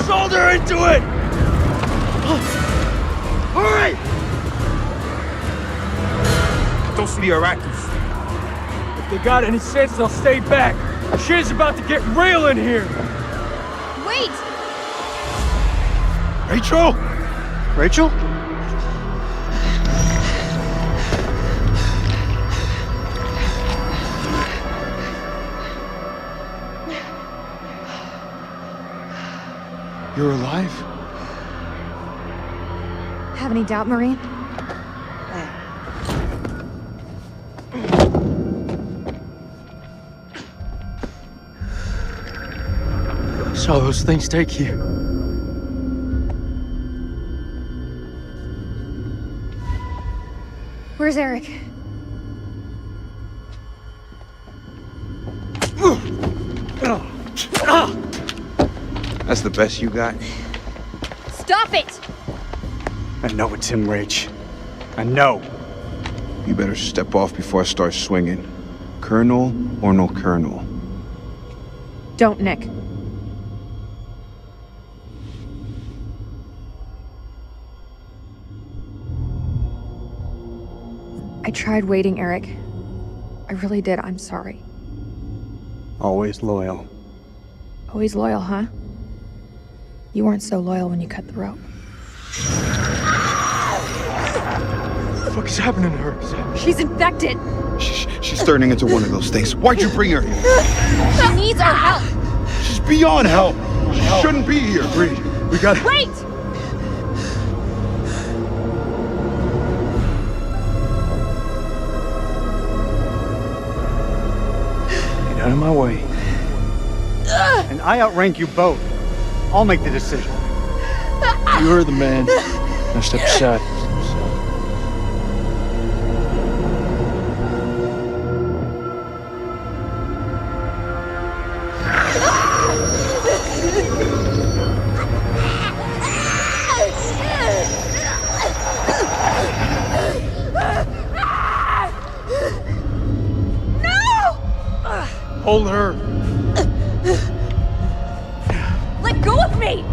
Shoulder into it! Hurry! Those are the Iraqis. If they got any sense, they'll stay back. Shit's about to get real in here. Wait! Rachel? Rachel? You're alive? Have any doubt, Marine? Saw those things take you. Where's Eric? That's the best you got? Stop it! I know it's him, Rach. I know. You better step off before I start swinging. Colonel or no colonel? Don't, Nick. I tried waiting, Eric. I really did. I'm sorry. Always loyal. Always loyal, huh? You weren't so loyal when you cut the rope. What the fuck is happening to her? She's infected! She's turning into one of those things. Why'd you bring her here? She needs our help! She's beyond help. She shouldn't be here. Brady, we gotta... Wait! Get out of my way. And I outrank you both. I'll make the decision. You heard the man. Now step aside. Hold her. Let go of me!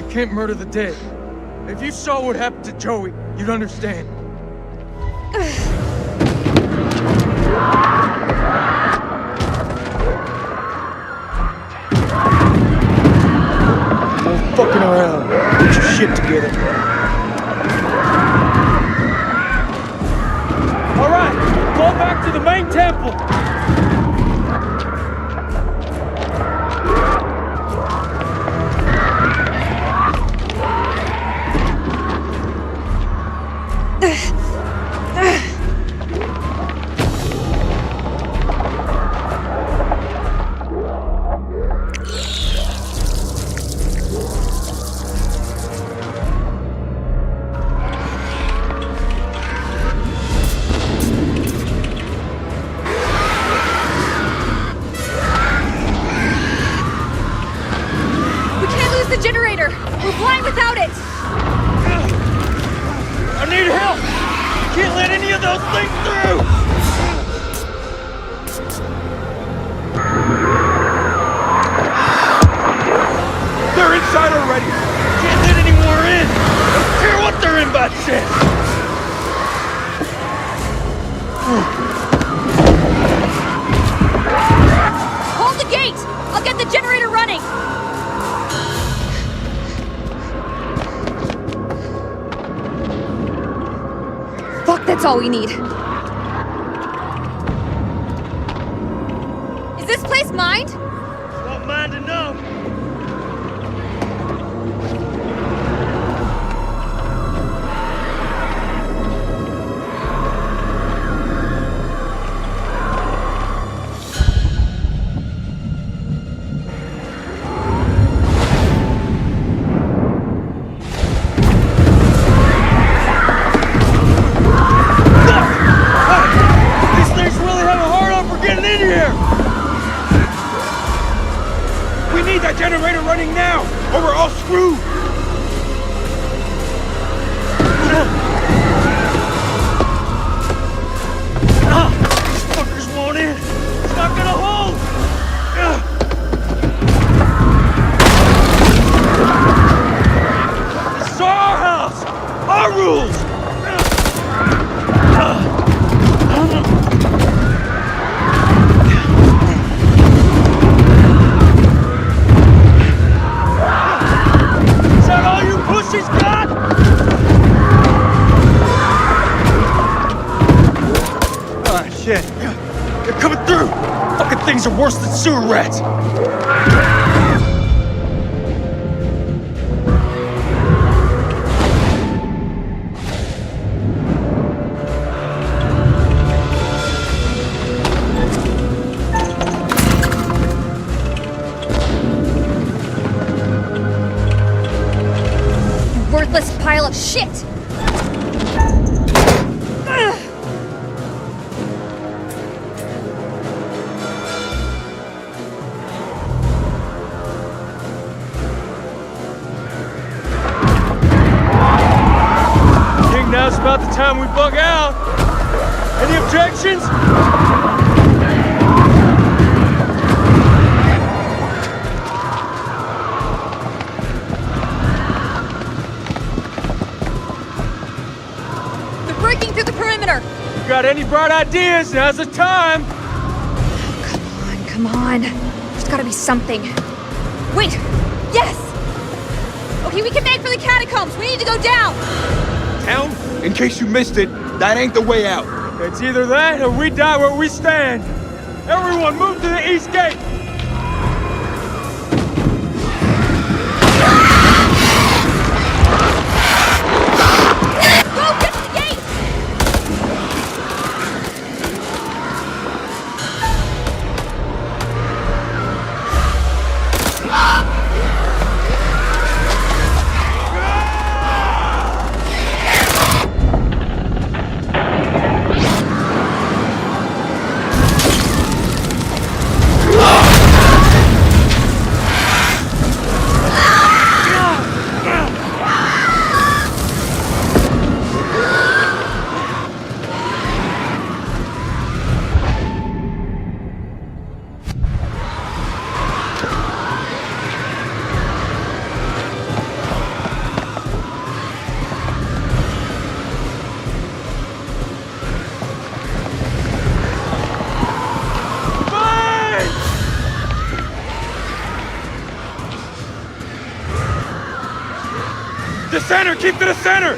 Can't murder the dead. If you saw what happened to Joey, you'd understand. No fucking around. Get your shit together. All right, go back to the main temple. The generator! We're blind without it! I need help! Can't let any of those things through! They're inside already! Can't let any more in! Don't care what they're in by chance! Hold the gate! I'll get the generator running! That's all we need. Is this place mined? Not mine to know. These things really have a hard on for getting in here! We need that generator running now, or we're all screwed! These fuckers won't in! It's not gonna hold! This is our house! Our rules! Is that all you pussies got? Ah, shit. They're coming through! Fucking things are worse than sewer rats! You worthless pile of shit! Ugh. Think now's about the time we bug out. Any objections? They're breaking through the perimeter! You got any bright ideas? Now's the time. Come on. There's gotta be something. Wait! Yes! Okay, we can make for the catacombs. We need to go down! Town? In case you missed it, that ain't the way out. It's either that or we die where we stand. Everyone move to the east gate. Go, get to the gate! The center! Keep to the center!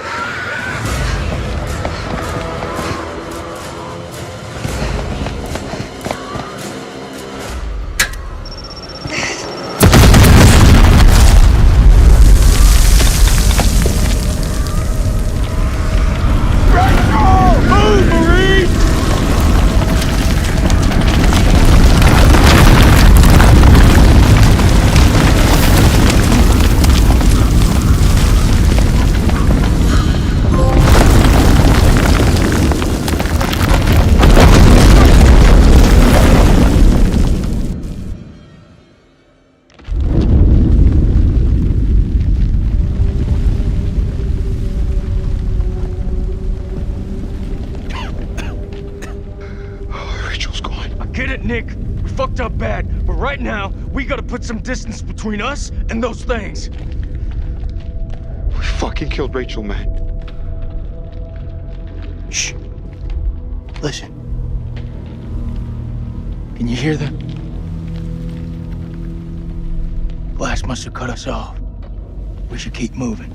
Move, Marine! Rachel's gone. I get it, Nick. We fucked up bad, but right now, we gotta put some distance between us and those things. We fucking killed Rachel, man. Shh. Listen. Can you hear that? Blast must have cut us off. We should keep moving.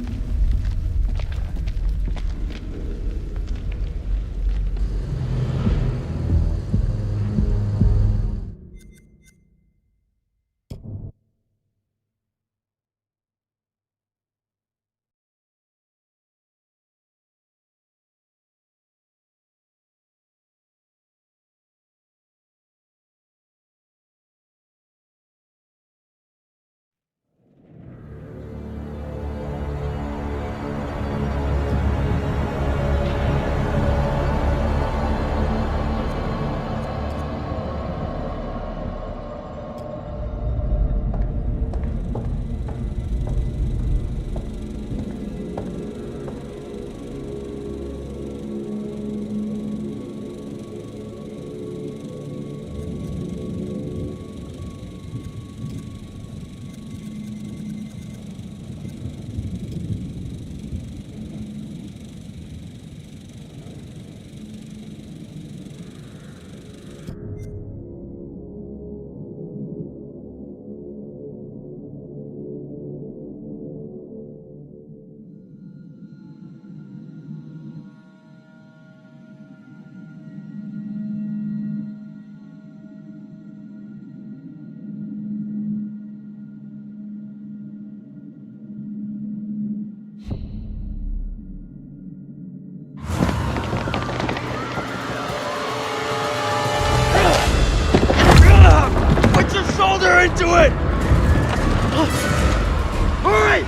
Hurry!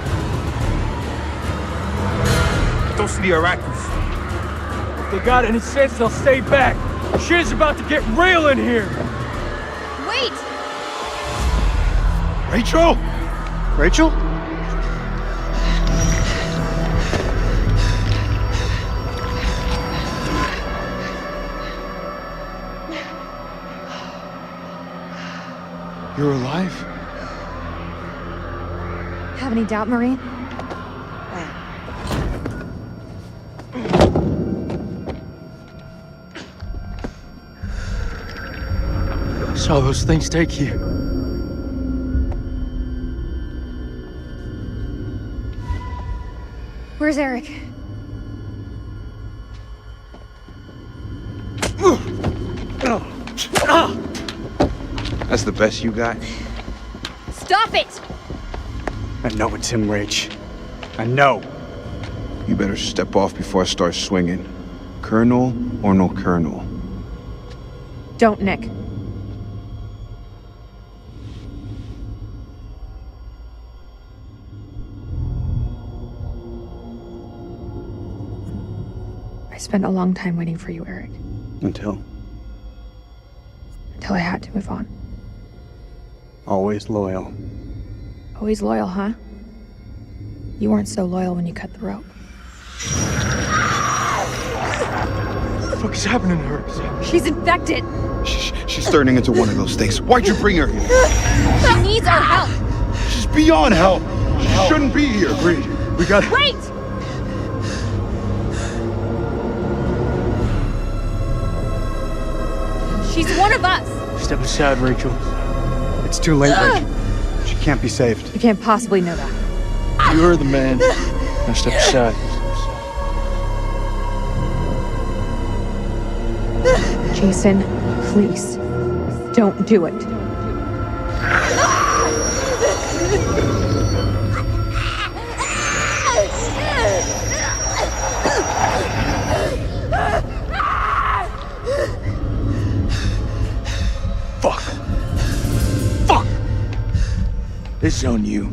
Those are the Iraqis. If they got any sense, they'll stay back. Shit is about to get real in here. Wait! Rachel? Rachel? You're alive? Have any doubt, Marine? Saw those things take you. Where's Eric? That's the best you got? Stop it! I know it's him, Rach. I know. You better step off before I start swinging. Colonel or no colonel? Don't, Nick. I spent a long time waiting for you, Eric. Until Until I had to move on. always loyal. Always loyal, huh? You weren't so loyal when you cut the rope. What the fuck is happening to her? She's infected! She's turning into one of those things. Why'd you bring her here? She needs our help! She's beyond help. She shouldn't be here. Agreed. We got. Wait! She's one of us! Step aside, Rachel. It's too late, Rachel. She can't be saved. You can't possibly know that. You're the man. Now step aside. Jason, please. Don't do it. Fuck. Fuck! This is on you.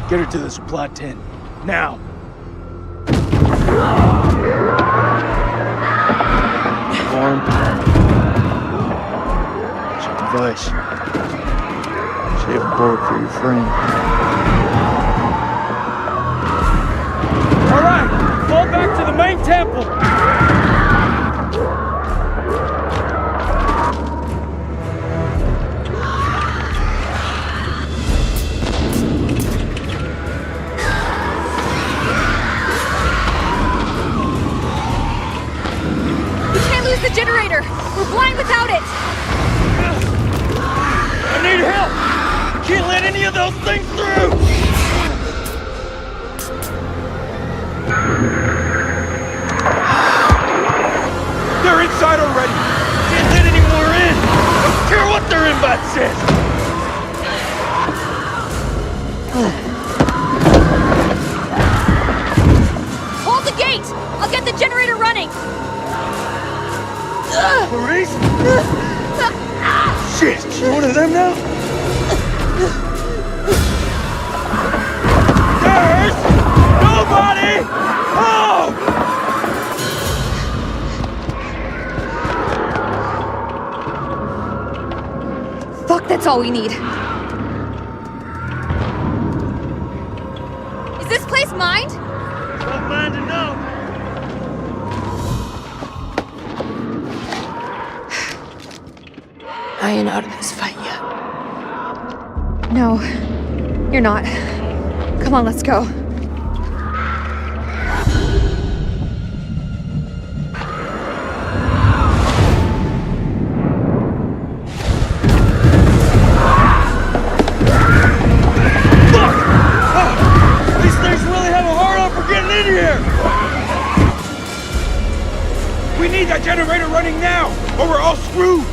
Get her to the supply tent. Now! Arm. Check device. Save a bullet for your friend. Alright! Fall back to the main temple! The generator! We're blind without it! I need help! Can't let any of those things through! They're inside already! Can't let any more in! Don't care what their invite says! Hold the gate! I'll get the generator running! Maurice? Shit! You one of them now? There's nobody home! Fuck, that's all we need. Is this place mined? Don't mind to know. I ain't out of this fight yet. No, you're not. Come on, let's go. These things really have a hard on for getting in here! We need that generator running now, or we're all screwed!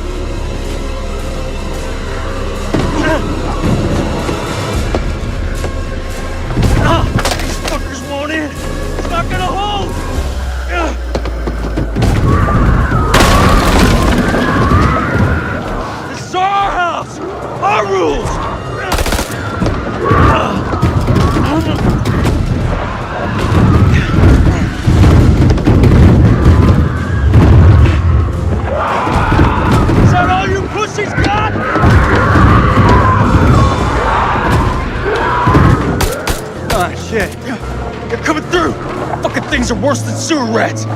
These fuckers won't in! It's not gonna hold! This is our house! Our rules! things are worse than sewer rats!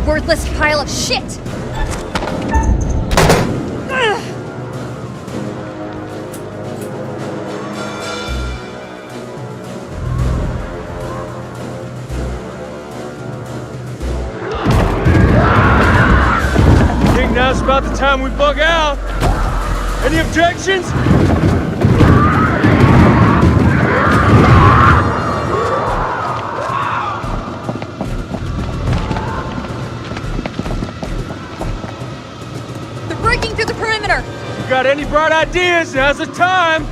Worthless pile of shit! Ugh. Think now's about the time we bug out. Any objections? They're breaking through the perimeter! You got any bright ideas? Now's the time!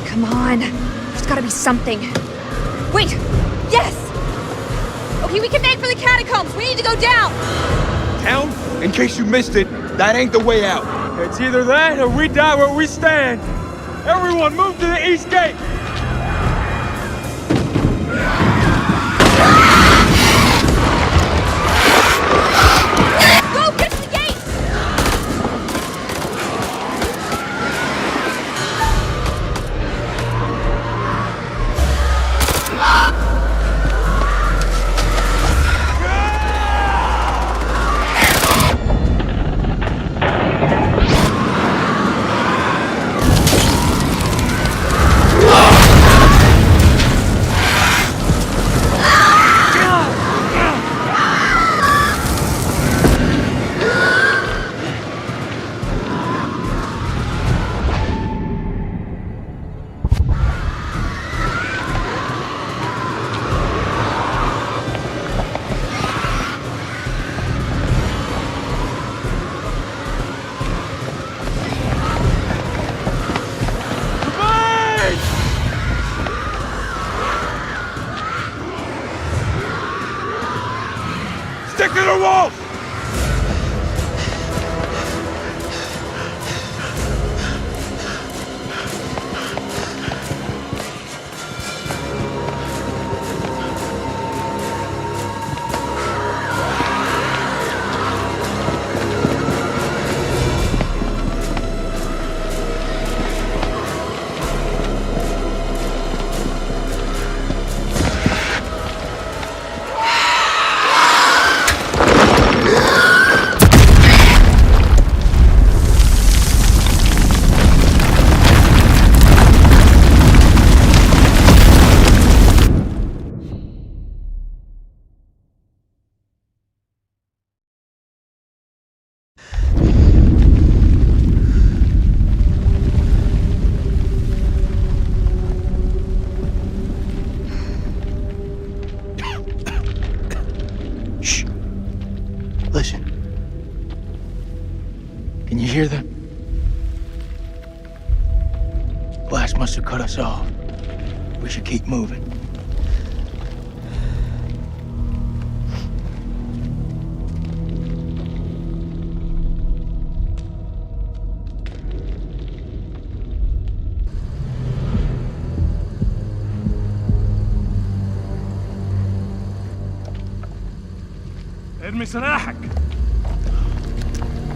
Come on. There's gotta be something. Wait! Yes! Okay, we can make for the catacombs! We need to go down! Town? In case you missed it, that ain't the way out. It's either that or we die where we stand. Everyone move to the east gate! Go! Get to the gate! Stick to the wall! Shh. Listen. Can you hear them? Blast must have cut us off. We should keep moving. ارمي سلاحك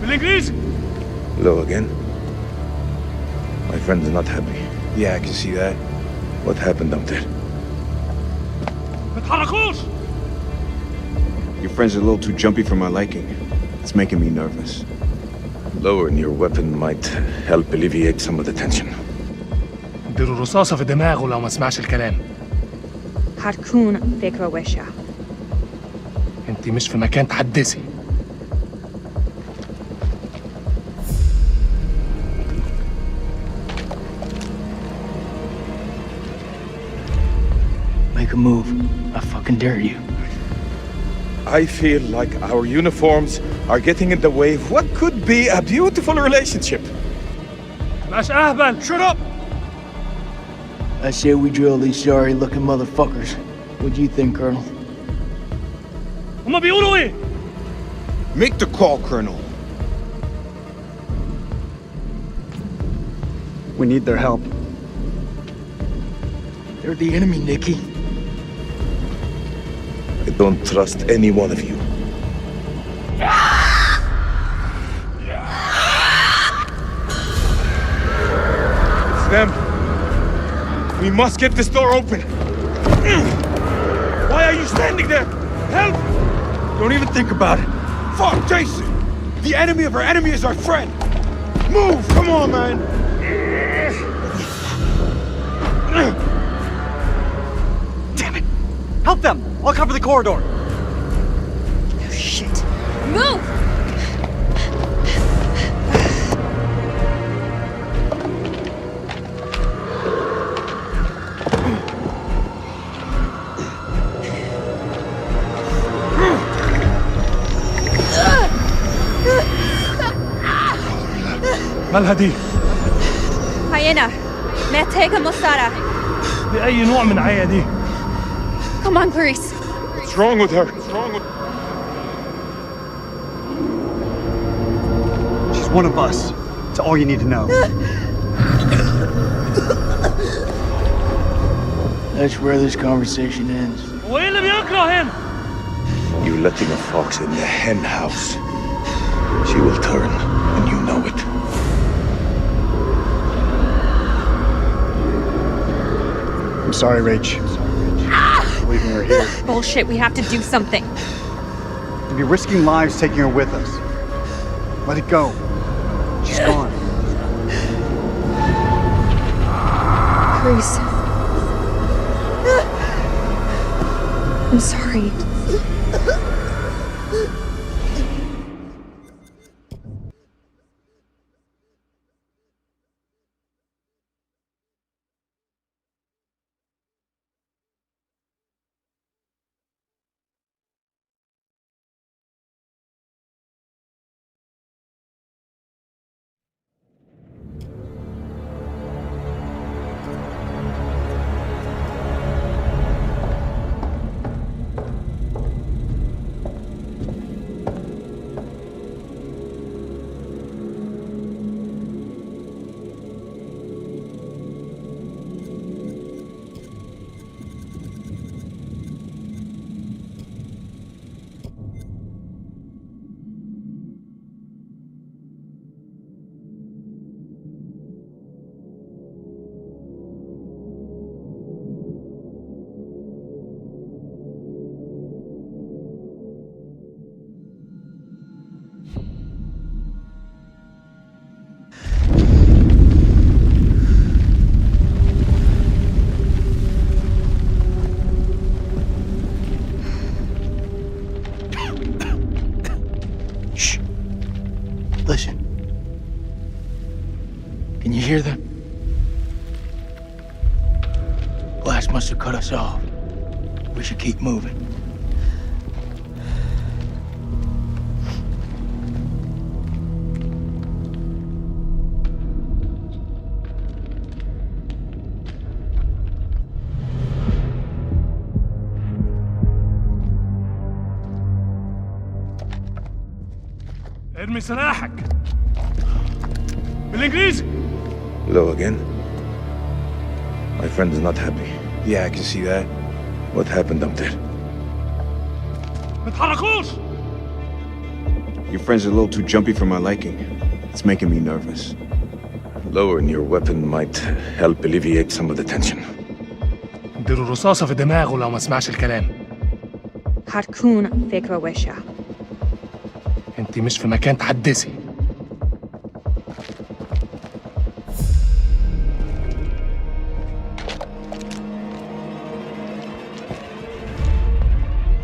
بالانجليزي. Hello again. My friend is not happy. Yeah, I can see that. What happened up there? ما تحركوش. Your friend's a little too jumpy for my liking. It's making me nervous. Lowering your weapon might help alleviate some of the tension. اديله رصاصة في دماغه لو ما سمعش الكلام. هتكون فكرة وحشة. انت مش في مكان تحدثي. Make a move. I fucking dare you. I feel like our uniforms are getting in the way of what could be a beautiful relationship. مش اهبل. Shut up. I say we drill these sorry-looking motherfuckers. What do you think, Colonel? هما بيقولوا ايه؟ Make the call, Colonel. We need their help. They're the enemy, Nikki. I don't trust any one of you. It's them. We must get this door open. Why are you standing there? Help! Don't even think about it. Fuck, Jason! The enemy of our enemy is our friend! Move! Come on, man! Damn it! Help them! I'll cover the corridor. Oh, shit. Move! مالها دي؟ Hyena. محتاجة مساعدة. بأي نوع من عيا دي؟ Come on, Clarice. What's wrong with her? What's wrong with... She's one of us. It's all you need to know. That's where this conversation ends. وإيه اللي بيكره هنا؟ You're letting a fox in the hen house. She will turn, and you know it. I'm sorry, Rach. Leaving her here. Bullshit, we have to do something. We'd be risking lives taking her with us. Let it go. She's gone. Clarice. I'm sorry. Listen. Can you hear them? Blast must have cut us off. We should keep moving. ارمي سلاحك بالانجليزي. Hello again. My friend is not happy. Yeah, I can see that. What happened up there? ما تحركوش. Your friend's a little too jumpy for my liking. It's making me nervous. Lowering your weapon might help alleviate some of the tension. اديله رصاصة في دماغه لو ما سمعش الكلام. هتكون فكرة وحشة. انت مش في مكان تحدثي.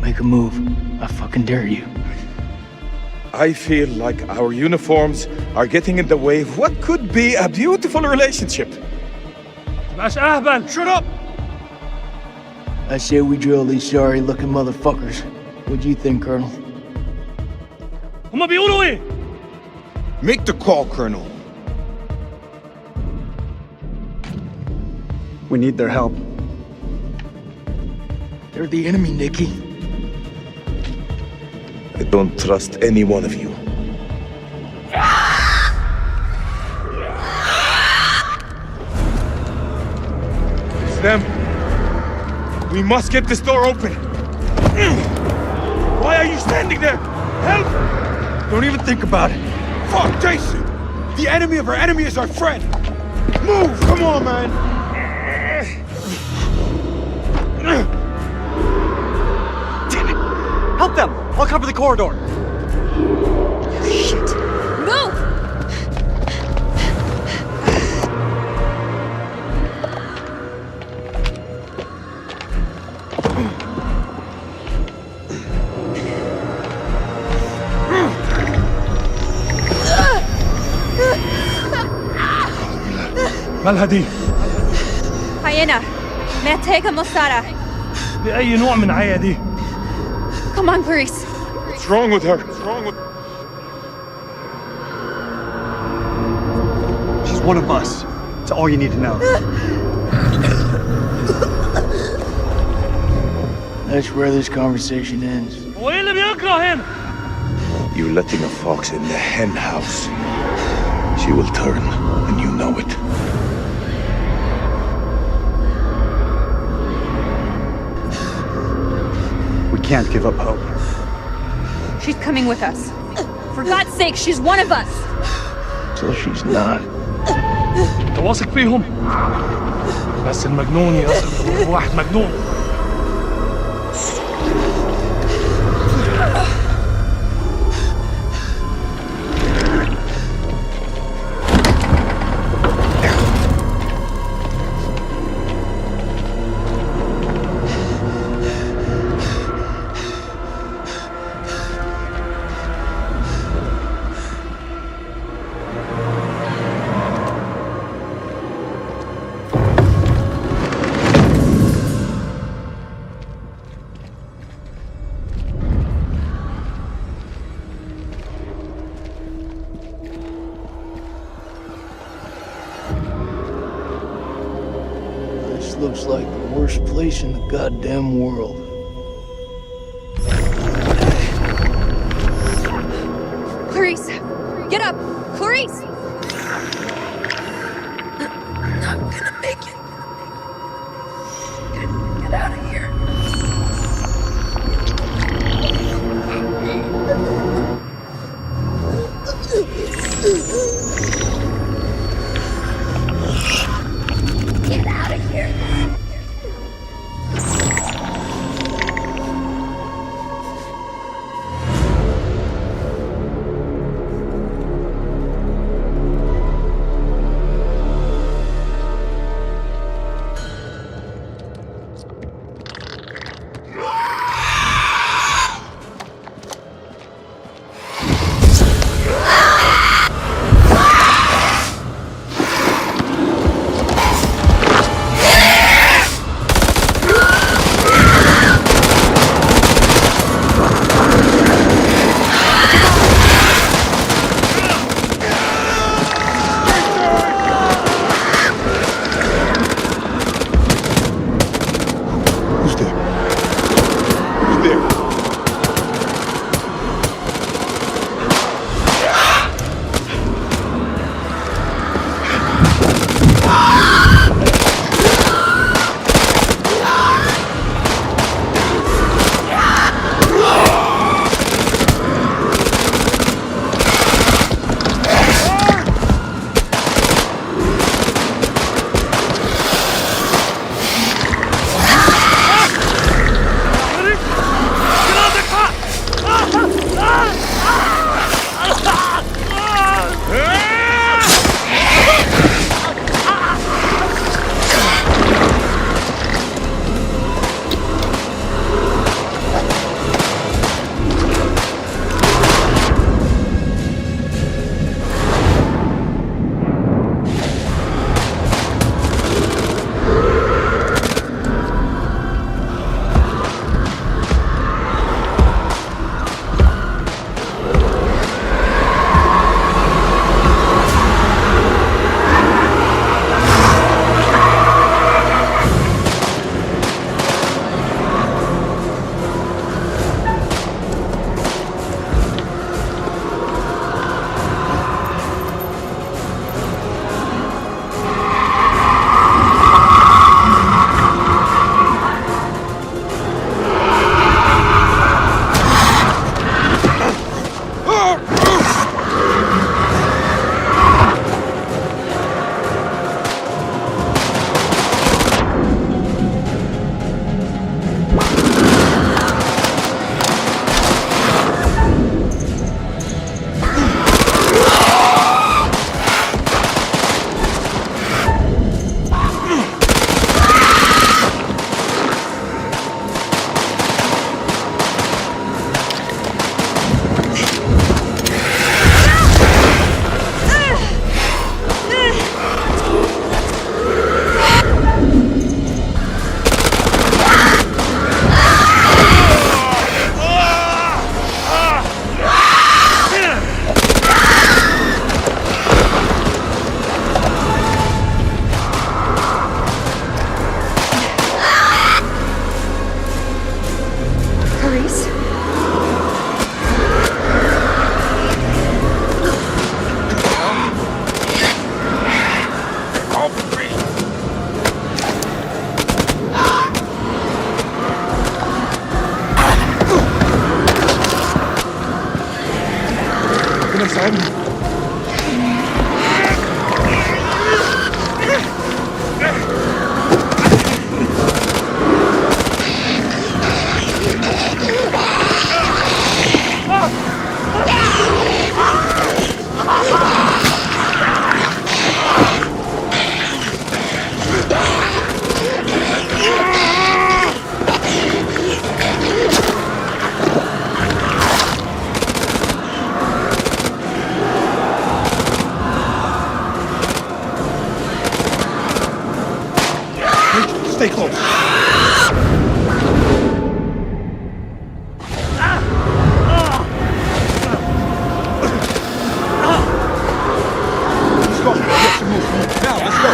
Make a move. I fucking dare you. I feel like our uniforms are getting in the way of what could be a beautiful relationship. مش اهبل. Shut up. I say we drill these sorry-looking motherfuckers. What do you think, Colonel? هما بيقولوا ايه؟ Make the call, Colonel. We need their help. They're the enemy, Nikki. I don't trust any one of you. them. We must get this door open. Why are you standing there? Help! Don't even think about it. Fuck, Jason! The enemy of our enemy is our friend! Move! Come on, man! Damn it! Help them! I'll cover the corridor. Shit! Move! مالها Hyena! محتاجة مساعدة. بأي نوع من عيا دي؟ Come on, Clarice. What's wrong with her? What's wrong with... She's one of us. That's all you need to know. That's where this conversation ends. وإيه اللي بيكره هنا؟ You're letting a fox in the hen house. She will turn, and you know it. We can't give up hope. She's coming with us. For God's sake, she's one of us. So she's not. أنت واثق فيهم؟ بس المجنون يثق بواحد مجنون. This looks like the worst place in the goddamn world. Clarice! Get up! Clarice! Not gonna make it. Get out of here. Get out of here. Stay close. Let's go. Get some move. Now, let's go.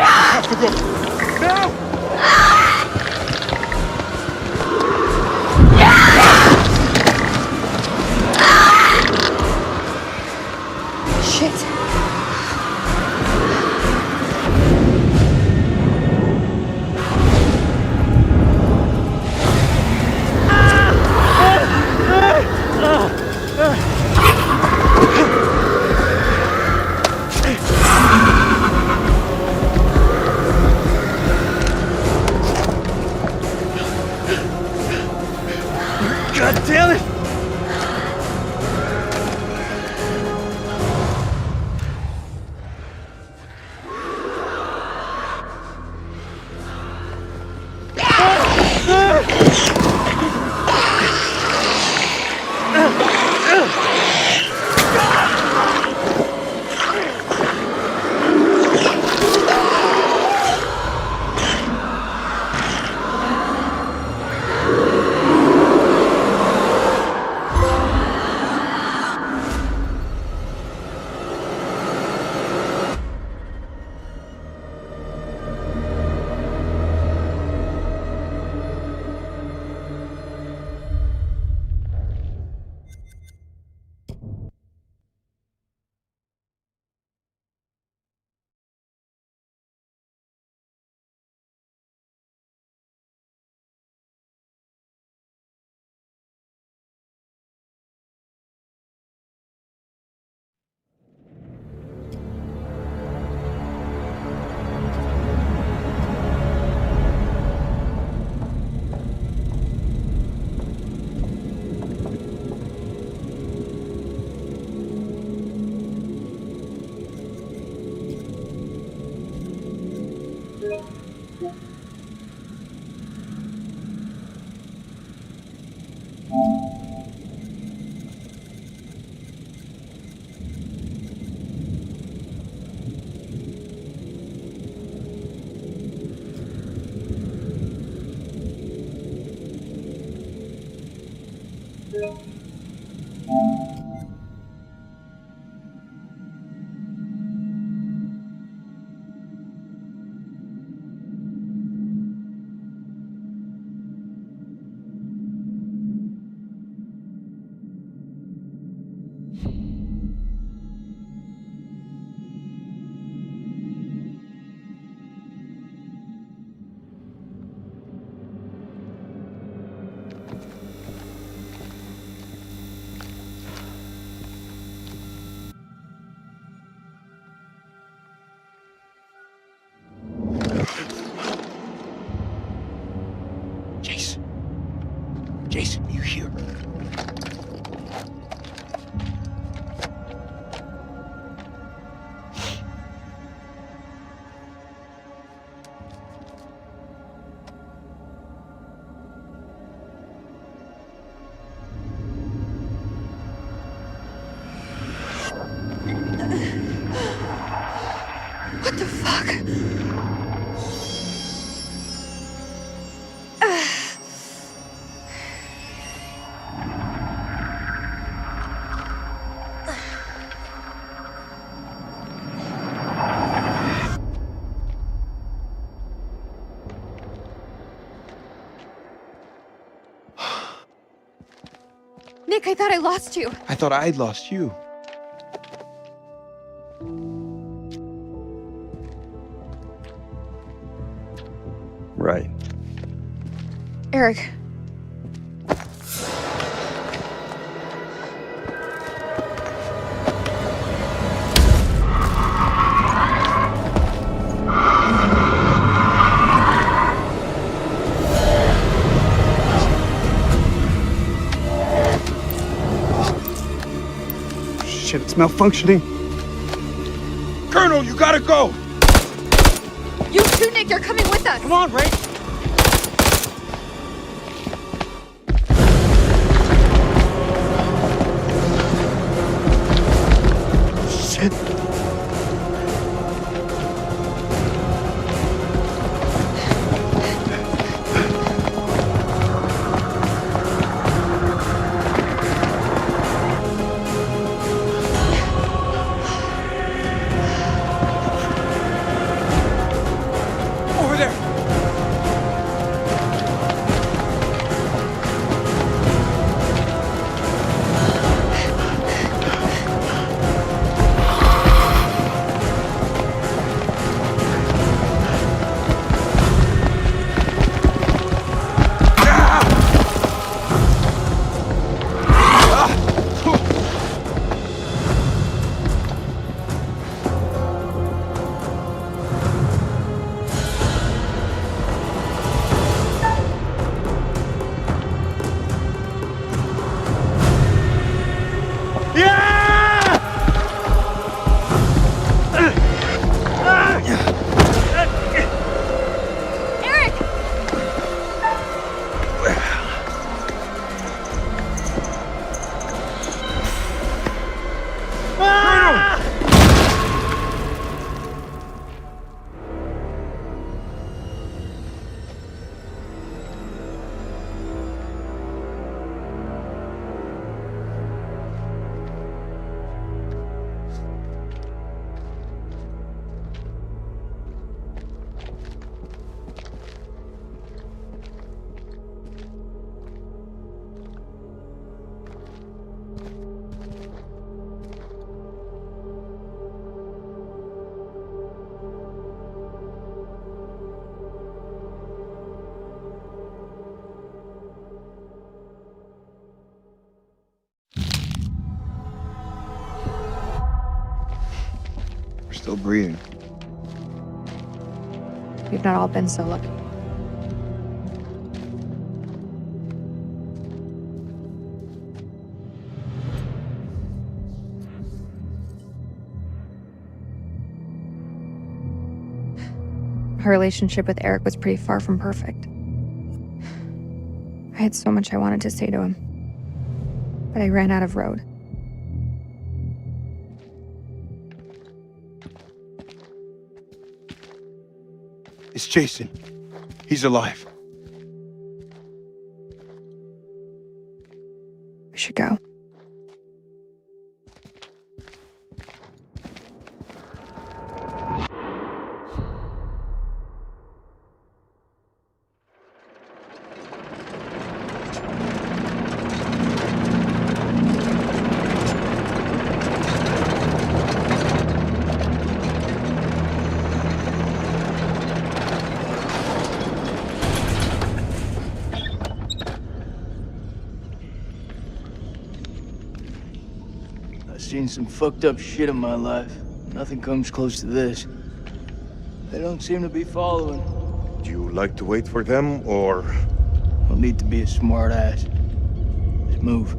Have to go. Now! Shit. God damn it! Jason, you here? What the fuck? Nick, I thought I lost you. I thought I'd lost you. Right. Eric. Shit, it's malfunctioning. Colonel, you gotta go! You too, Nick, you're coming with us! Come on, Ray. Shit. Over there! Eric! We're still breathing. We've not all been so lucky. Our relationship with Eric was pretty far from perfect. I had so much I wanted to say to him, but I ran out of road. It's Jason. He's alive. We should go. I've seen some fucked up shit in my life. Nothing comes close to this. They don't seem to be following. Do you like to wait for them, or... Don't need to be a smart ass. Just move.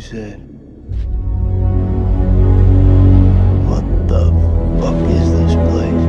said. What the fuck is this place?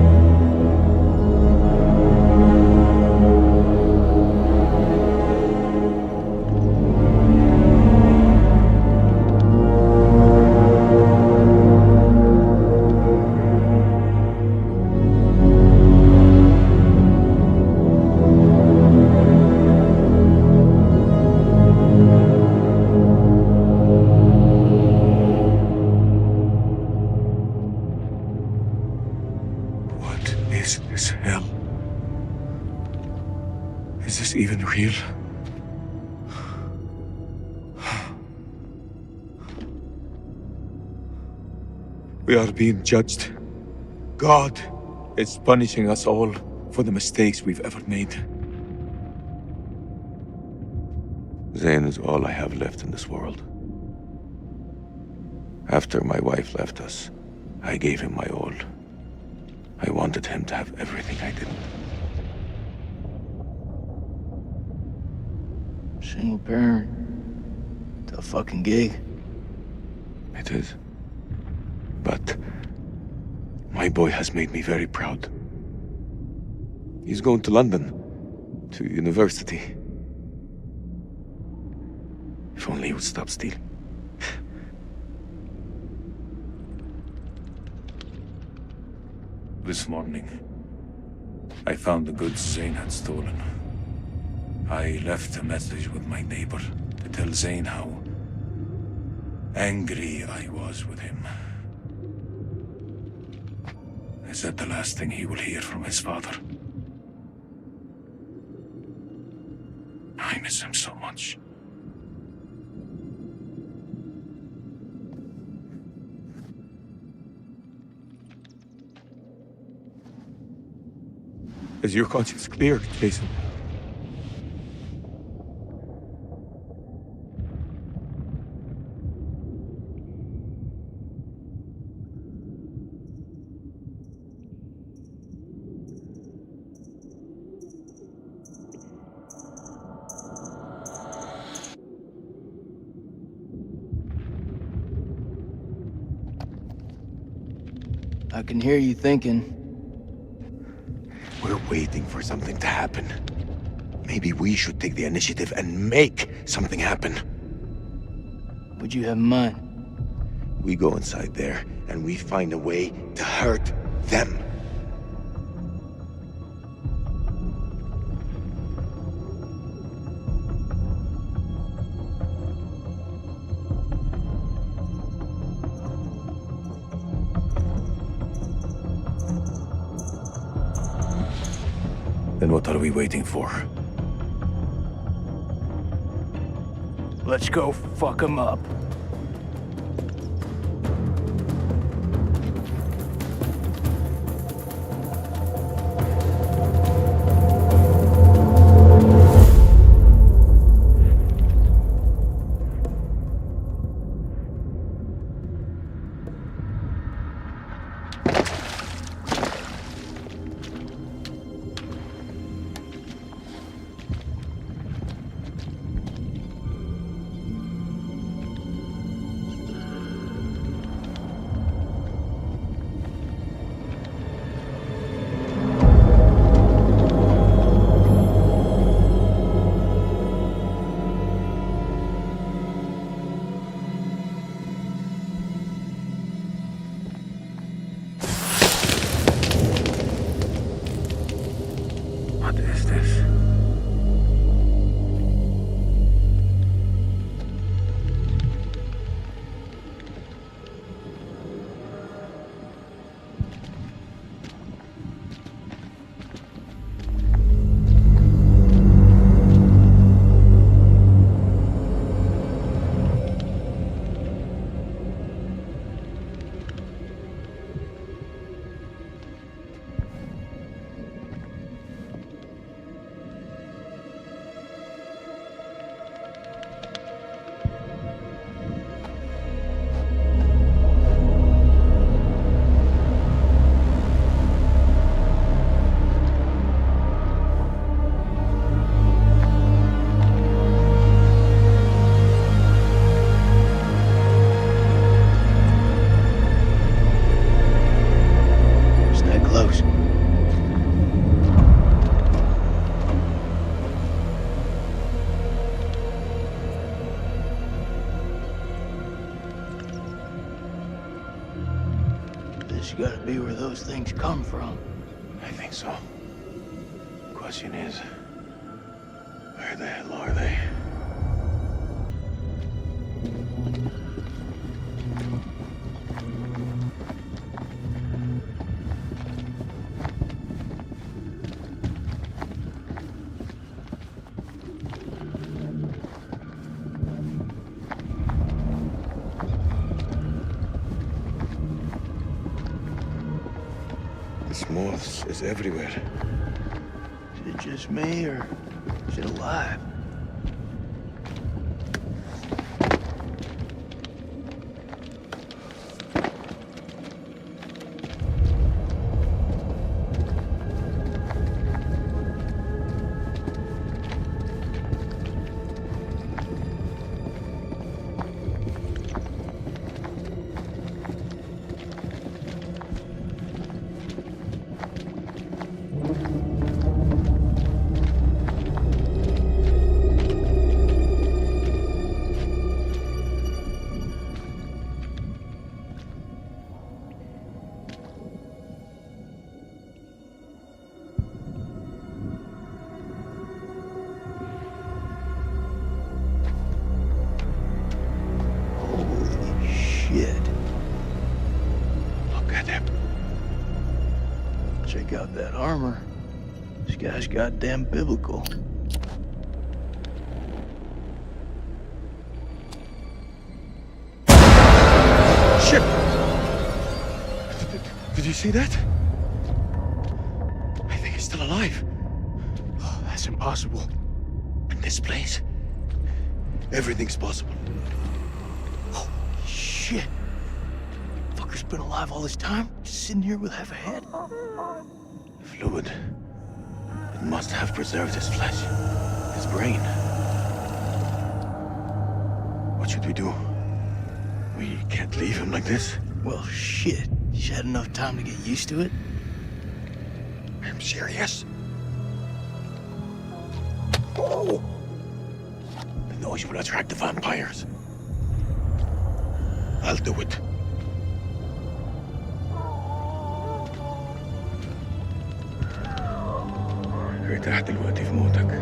What is this hell? Is this even real? We are being judged. God is punishing us all for the mistakes we've ever made. Zane is all I have left in this world. After my wife left us, I gave him my all. I wanted him to have everything I didn't. Single parent. Tough fucking gig. It is. But my boy has made me very proud. He's going to London, to university. If only he would stop stealing. This morning, I found the goods Zane had stolen. I left a message with my neighbor to tell Zane how angry I was with him. I said the last thing he will hear from his father. I miss him so much. Is your conscience clear, Jason? I can hear you thinking. We're waiting for something to happen. Maybe we should take the initiative and make something happen. What'd you have in mind? We go inside there and we find a way to hurt them. Then what are we waiting for? Let's go fuck him up. This gotta be where those things come from. I think so. Question is, where the hell are they? This moths is everywhere. Is it just me, or is it alive? Shit. Look at him. Check out that armor. This guy's goddamn biblical. Shit! Did you see that? I think he's still alive. Oh, that's impossible. In this place, everything's possible. Holy shit. Fucker's been alive all this time? Just sitting here with half a head? Fluid. It must have preserved his flesh, his brain. What should we do? We can't leave him like this. Well, shit. He's had enough time to get used to it. I'm serious. Oh! The noise will attract the vampires. I'll do it. ارتاح دلوقتي في موتك.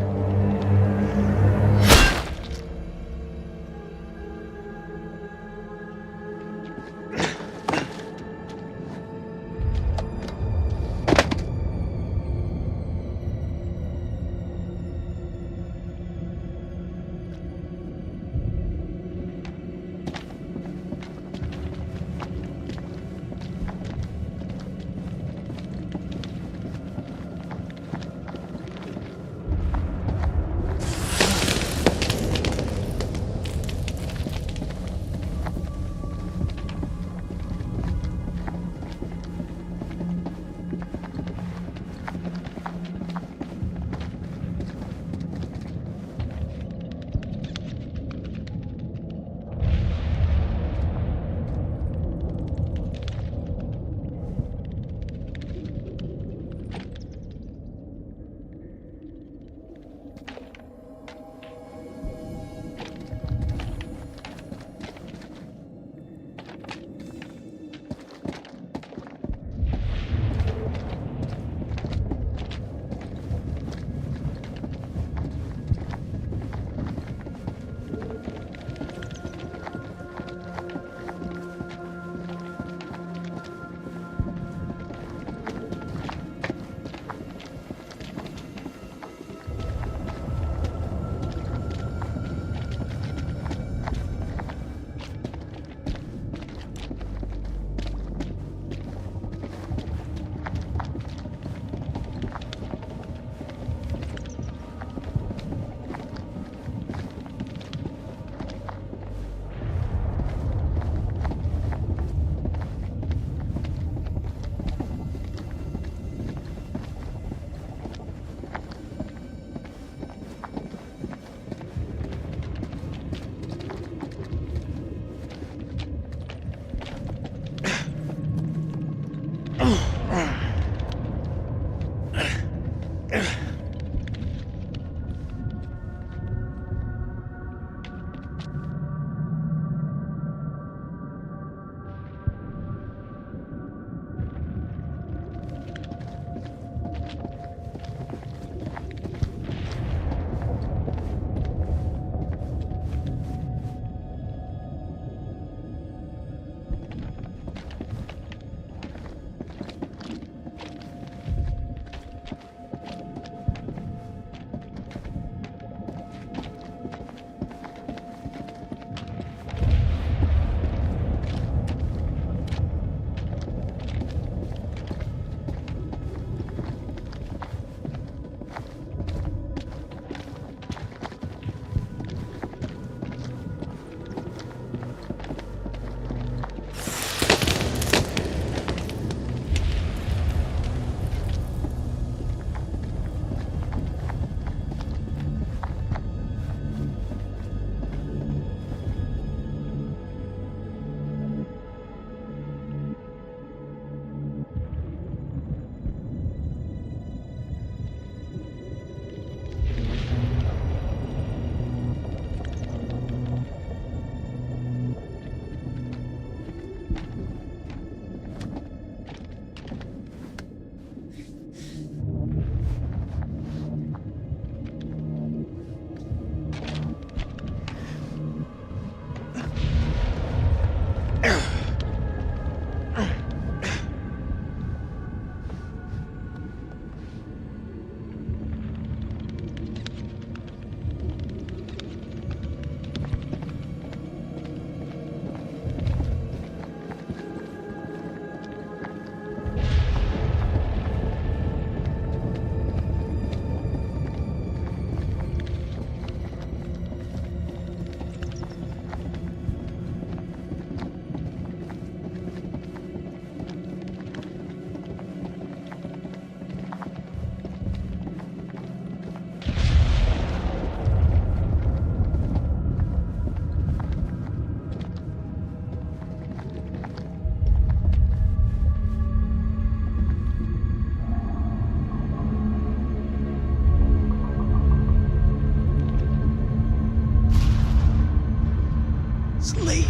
Sleep.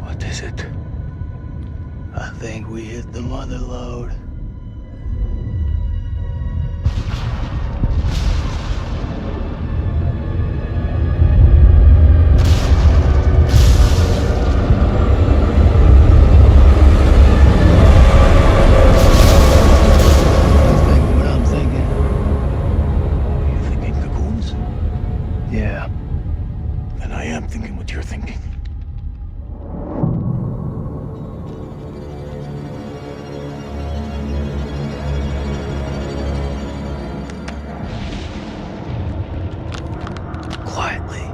What is it? I think we hit the mother lode. Think what I'm thinking? You thinking cocoons? Yeah. And I am thinking what you're thinking. Quietly.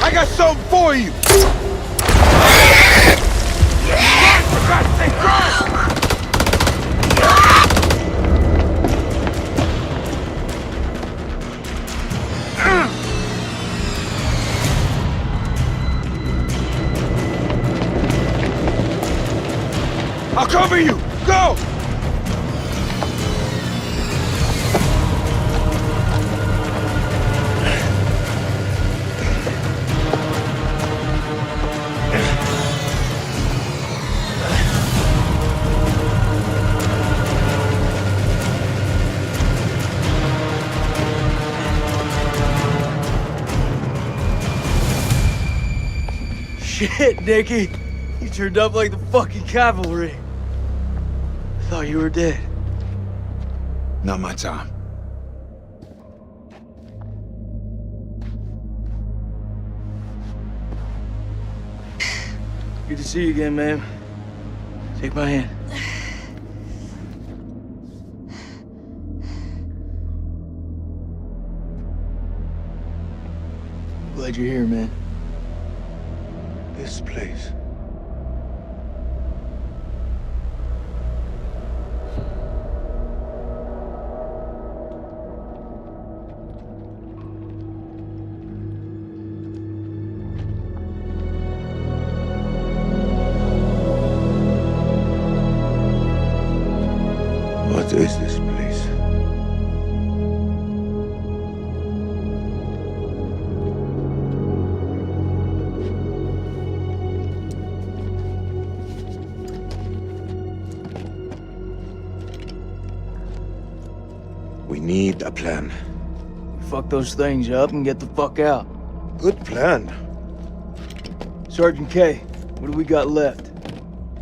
I got something for you! For God's sake, run! I'll cover you! Go! Shit, Nicky. You turned up like the fucking cavalry. I thought you were dead. Not my time. Good to see you again, man. Take my hand. Glad you're here, man. This place. What is this place? We need a plan. Fuck those things up and get the fuck out. Good plan. Sergeant K, what do we got left?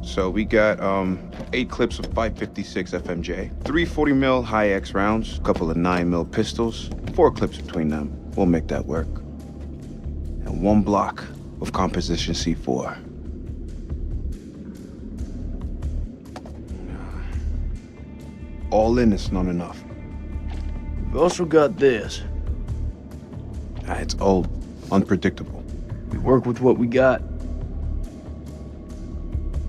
So we got 8 clips of 556 FMJ, 3 40 high X rounds, a couple of 9mm pistols, 4 clips between them. We'll make that work. And 1 block of composition C4. All in is not enough. We've also got this. It's old, unpredictable. We work with what we got.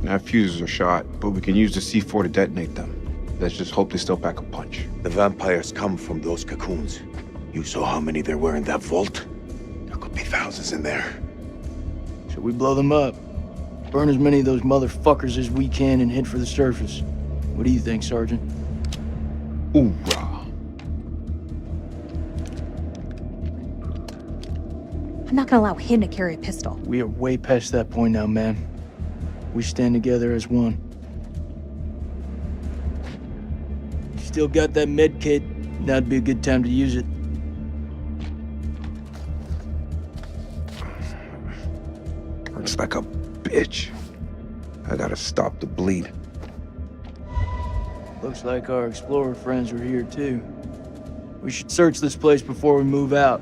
Our fuses are shot, but we can use the C4 to detonate them. Let's just hope they still pack a punch. The vampires come from those cocoons. You saw how many there were in that vault? There could be thousands in there. Should we blow them up? Burn as many of those motherfuckers as we can and head for the surface. What do you think, Sergeant? Hoorah. I'm not gonna allow him to carry a pistol. We are way past that point now, man. We stand together as one. You still got that med kit? Now'd be a good time to use it. Hurts like a bitch. I gotta stop the bleed. Looks like our explorer friends are here too. We should search this place before we move out.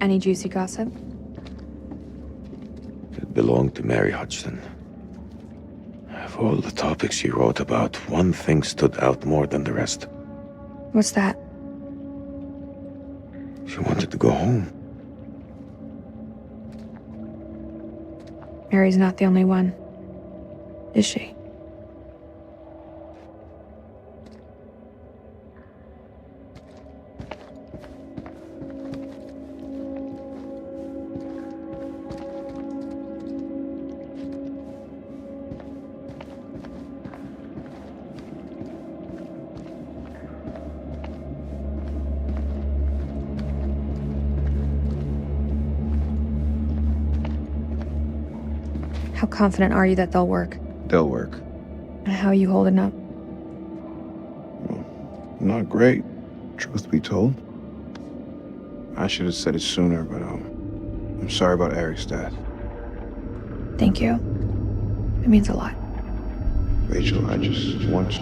Any juicy gossip? It belonged to Mary Hodgson. Of all the topics she wrote about, one thing stood out more than the rest. What's that? She wanted to go home. Mary's not the only one, is she? How confident are you that they'll work? They'll work. And how are you holding up? Not great, truth be told. I should have said it sooner, but I'm sorry about Eric's death. Thank you. It means a lot. Rachel, I just want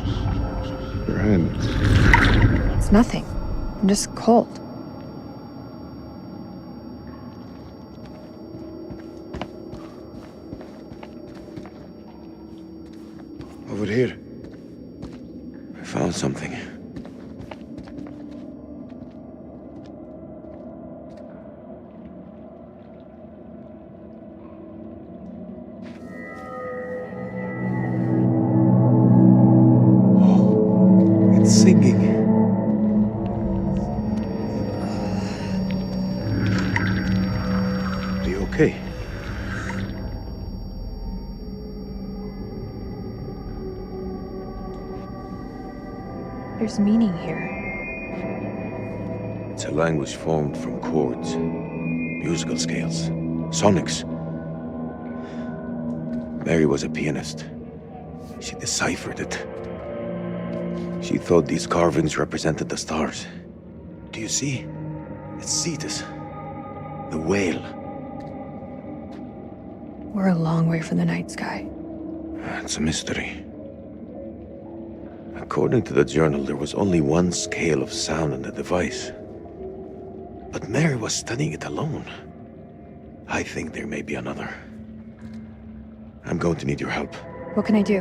your hand. It's nothing. I'm just cold. Over here. I found something. Oh, it's singing. Are you okay? There's meaning here. It's a language formed from chords, musical scales, sonics. Mary was a pianist. She deciphered it. She thought these carvings represented the stars. Do you see? It's Cetus. The whale. We're a long way from the night sky. It's a mystery. According to the journal, there was only one scale of sound in the device. But Mary was studying it alone. I think there may be another. I'm going to need your help. What can I do?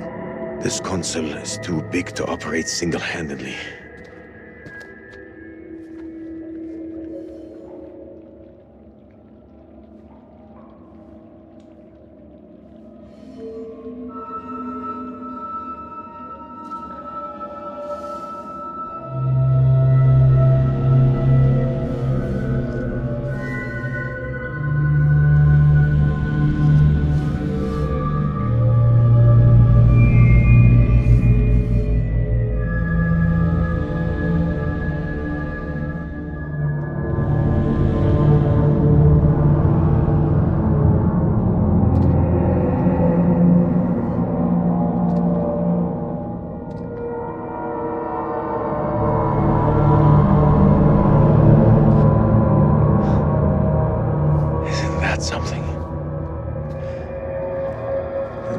This console is too big to operate single-handedly.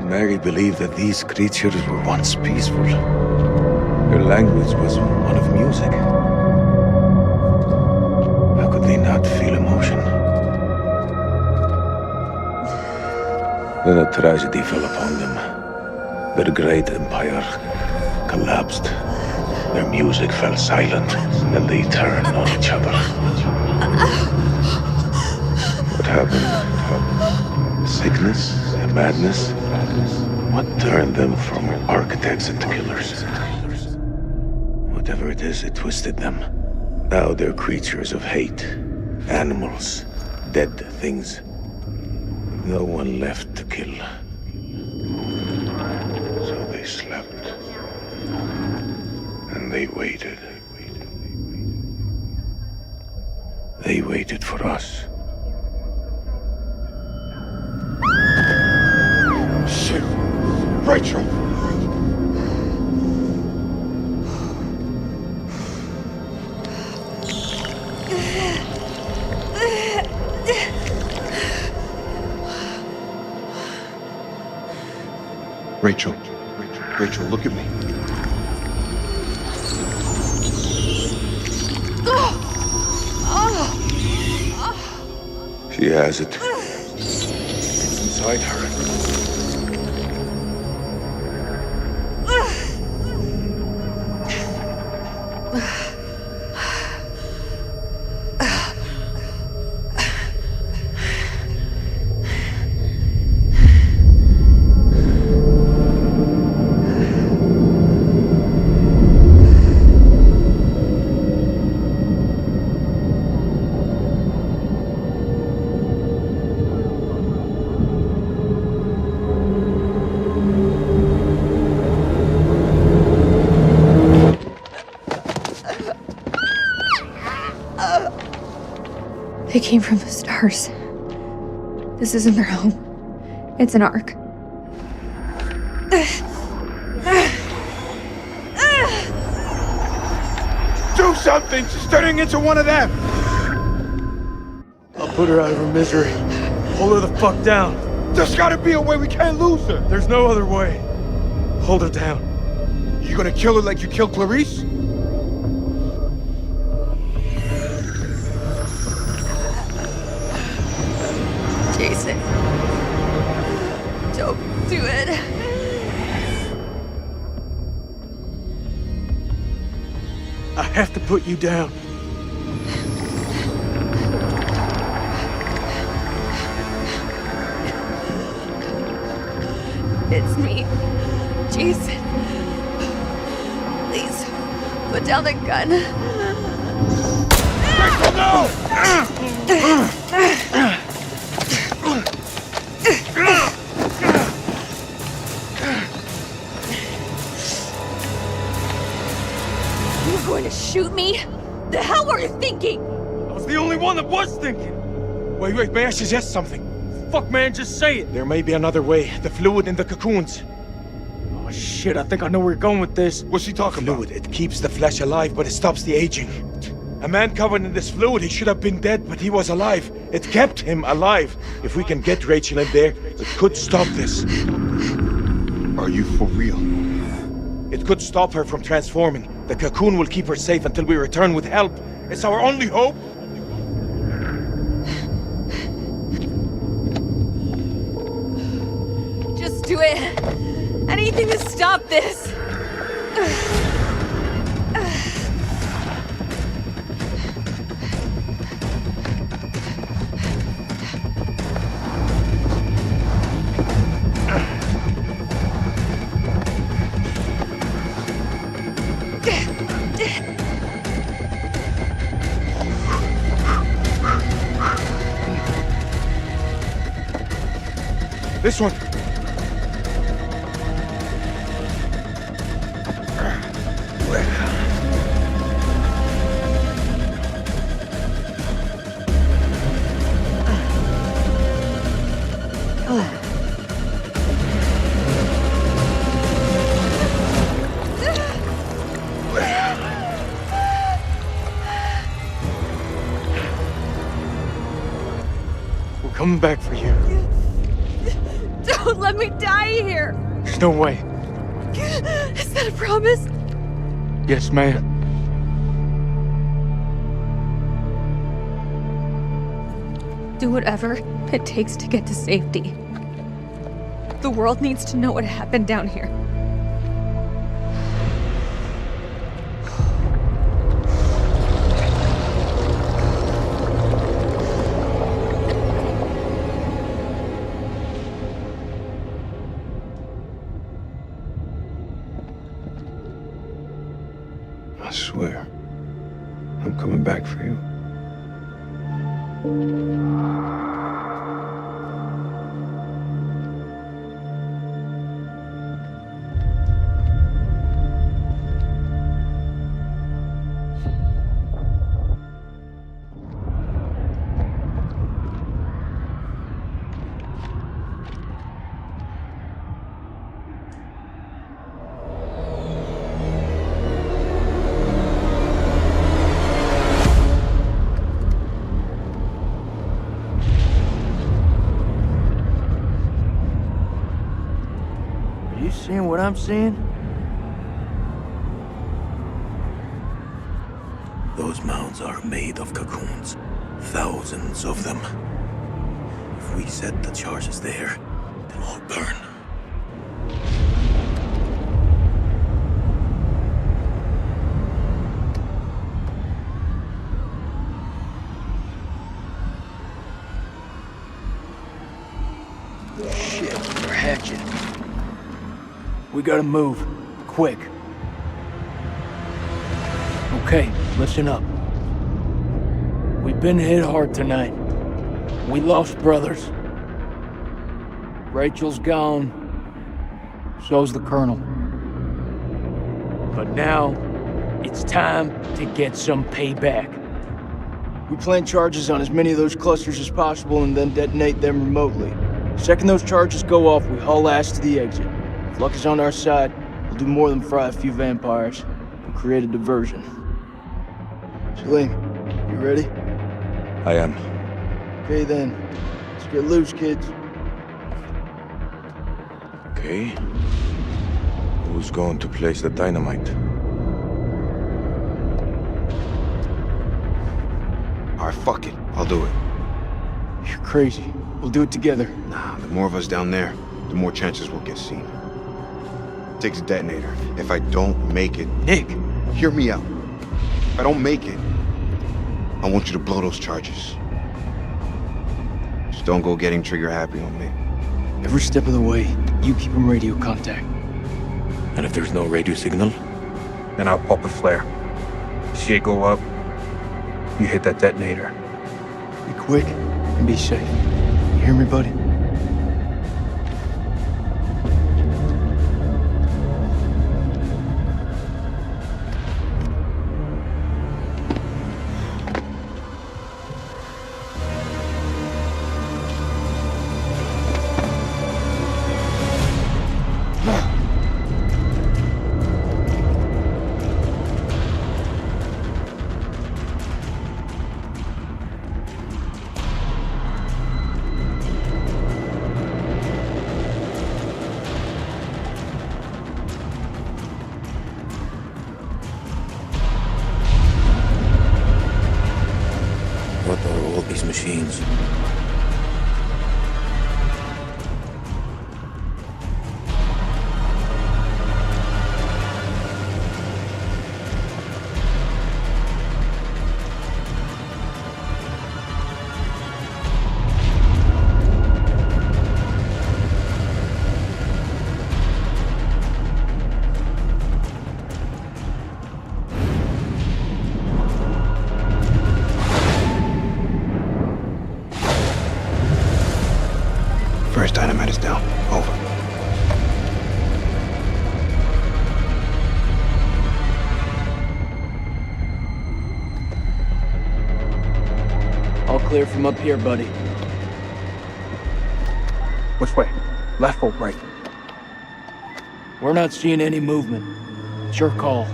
Mary believed that these creatures were once peaceful. Their language was one of music. How could they not feel emotion? Then a tragedy fell upon them. Their great empire collapsed. Their music fell silent, and they turned on each other. What happened? Sickness? Madness? What turned them from architects into killers? Whatever it is, it twisted them. Now they're creatures of hate. Animals. Dead things. No one left to kill. So they slept. And they waited. They waited for us. Shit! Rachel! Rachel, look at me. She has it. It's inside her. They came from the stars. This isn't their home. It's an ark. Do something! She's turning into one of them! I'll put her out of her misery. Hold her the fuck down. There's gotta be a way, we can't lose her! There's no other way. Hold her down. You gonna kill her like you killed Clarice? Jason. Don't do it. I have to put you down. It's me, Jason. Please, put down the gun. You're going to shoot me? The hell were you thinking? I was the only one that was thinking. Wait, may I suggest something? Fuck, man, just say it. There may be another way. The fluid in the cocoons. Oh, shit, I think I know where you're going with this. What's she talking about? Fluid, it keeps the flesh alive, but it stops the aging. A man covered in this fluid, he should have been dead, but he was alive. It kept him alive. If we can get Rachel in there, it could stop this. Are you for real? It could stop her from transforming. The cocoon will keep her safe until we return with help. It's our only hope. Just do it. Anything to stop this. This one. We're coming back for you. Don't let me die here. There's no way. Is that a promise? Yes, ma'am. Do whatever it takes to get to safety. The world needs to know what happened down here. I swear, I'm coming back for you. You seeing what I'm seeing? Those mounds are made of cocoons. Thousands of them. If we set the charges there, they'll all burn. Shit, they're hatching. We gotta move. Quick. Okay, listen up. We've been hit hard tonight. We lost brothers. Rachel's gone. So's the Colonel. But now, it's time to get some payback. We plant charges on as many of those clusters as possible and then detonate them remotely. Second those charges go off, we haul ass to the exit. If luck is on our side, we'll do more than fry a few vampires and create a diversion. Salim, you ready? I am. Okay then, let's get loose, kids. Okay. Who's going to place the dynamite? Alright, fuck it. I'll do it. You're crazy. We'll do it together. Nah, the more of us down there, the more chances we'll get seen. Takes a detonator. If I don't make it... Nick! Hear me out. If I don't make it, I want you to blow those charges. Just don't go getting trigger happy on me. Every step of the way, you keep in radio contact. And if there's no radio signal? Then I'll pop a flare. See it go up. You hit that detonator. Be quick and be safe. You hear me, buddy? catacombs. First dynamite is down. Over. All clear from up here, buddy. Which way? Left or right? We're not seeing any movement. It's your call.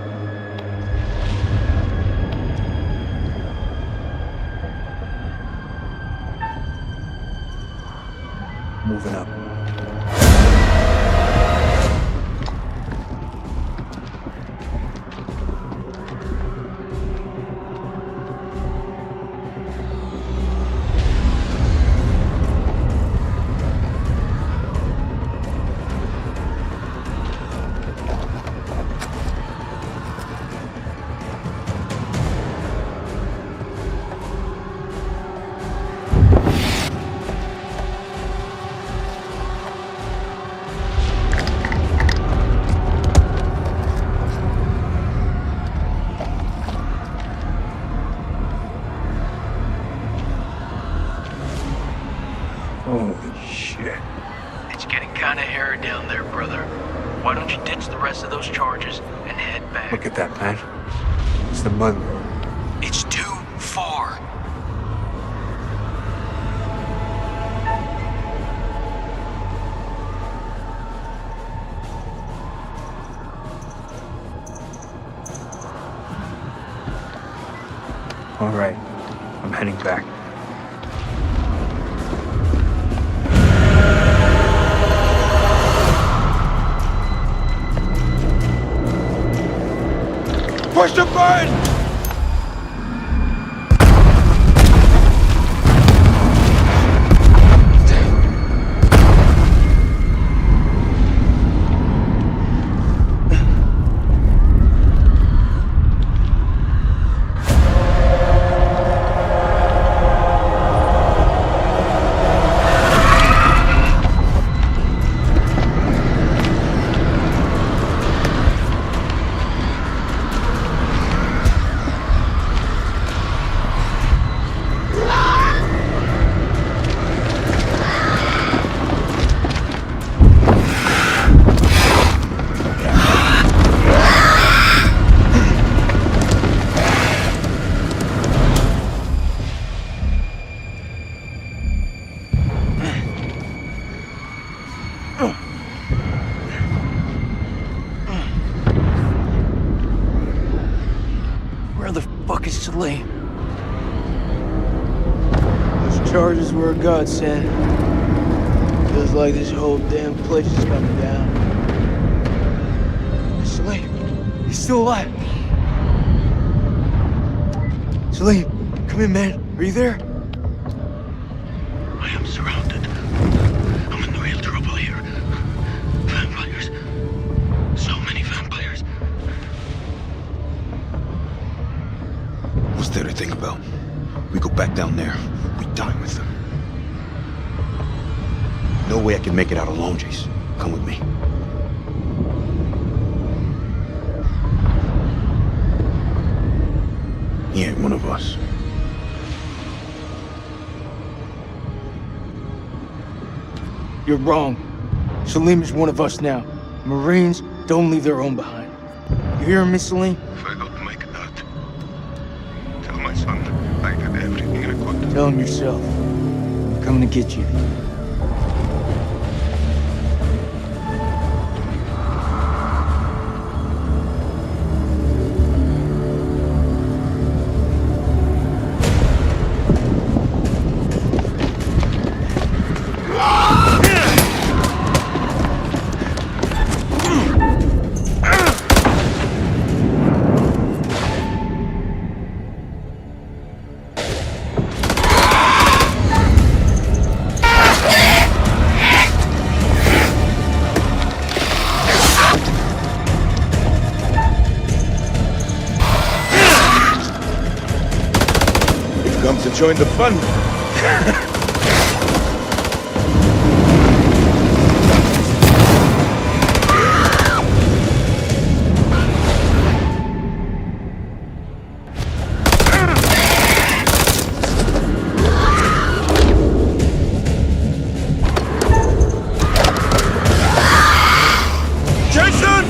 Moving up. Holy shit. It's getting kinda hairy down there, brother. Why don't you ditch the rest of those charges and head back? Look at that, man. It's the mud. It's too far. All right. I'm heading back. Push the button! Where the fuck is Salim? Those charges were a godsend. Feels like this whole damn place is coming down. Salim, he's still alive. Salim, come in, man. Are you there? I am surrounded. I'm in real trouble here. Vampires. So many vampires. What's there to think about? We go back down there, we die with them. No way I can make it out alone, Jace. Come with me. He ain't one of us. You're wrong. Salim is one of us now. Marines don't leave their own behind. You hear me, Salim? If I don't make that, tell my son I did everything I could. Tell him yourself. I'm coming to get you. join the fun. Jason!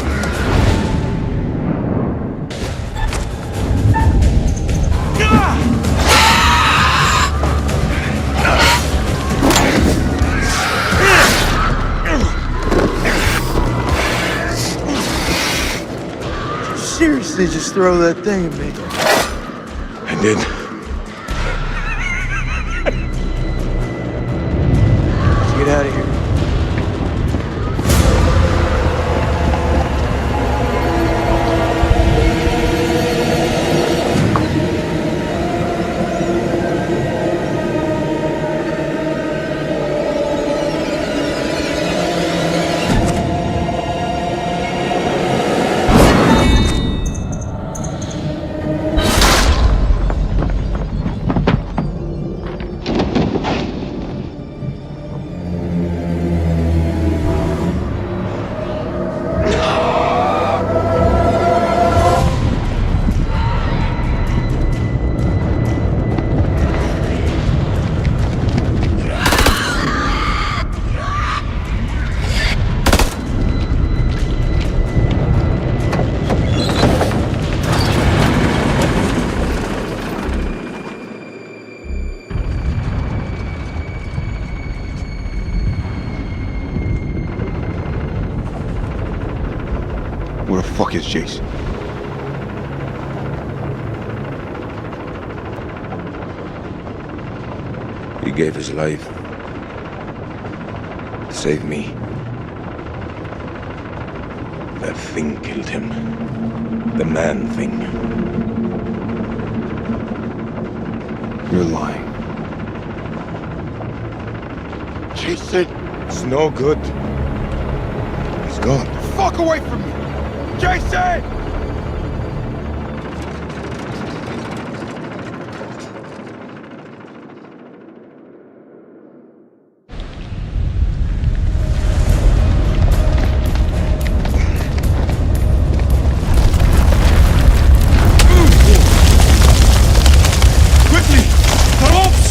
Seriously, just throw that thing at me. I did. Let's get out of here. Where the fuck is Jason? He gave his life to save me. That thing killed him. The man thing. You're lying. Jason! It's no good. He's gone. Fuck away from me! Jason! Quickly! The ropes!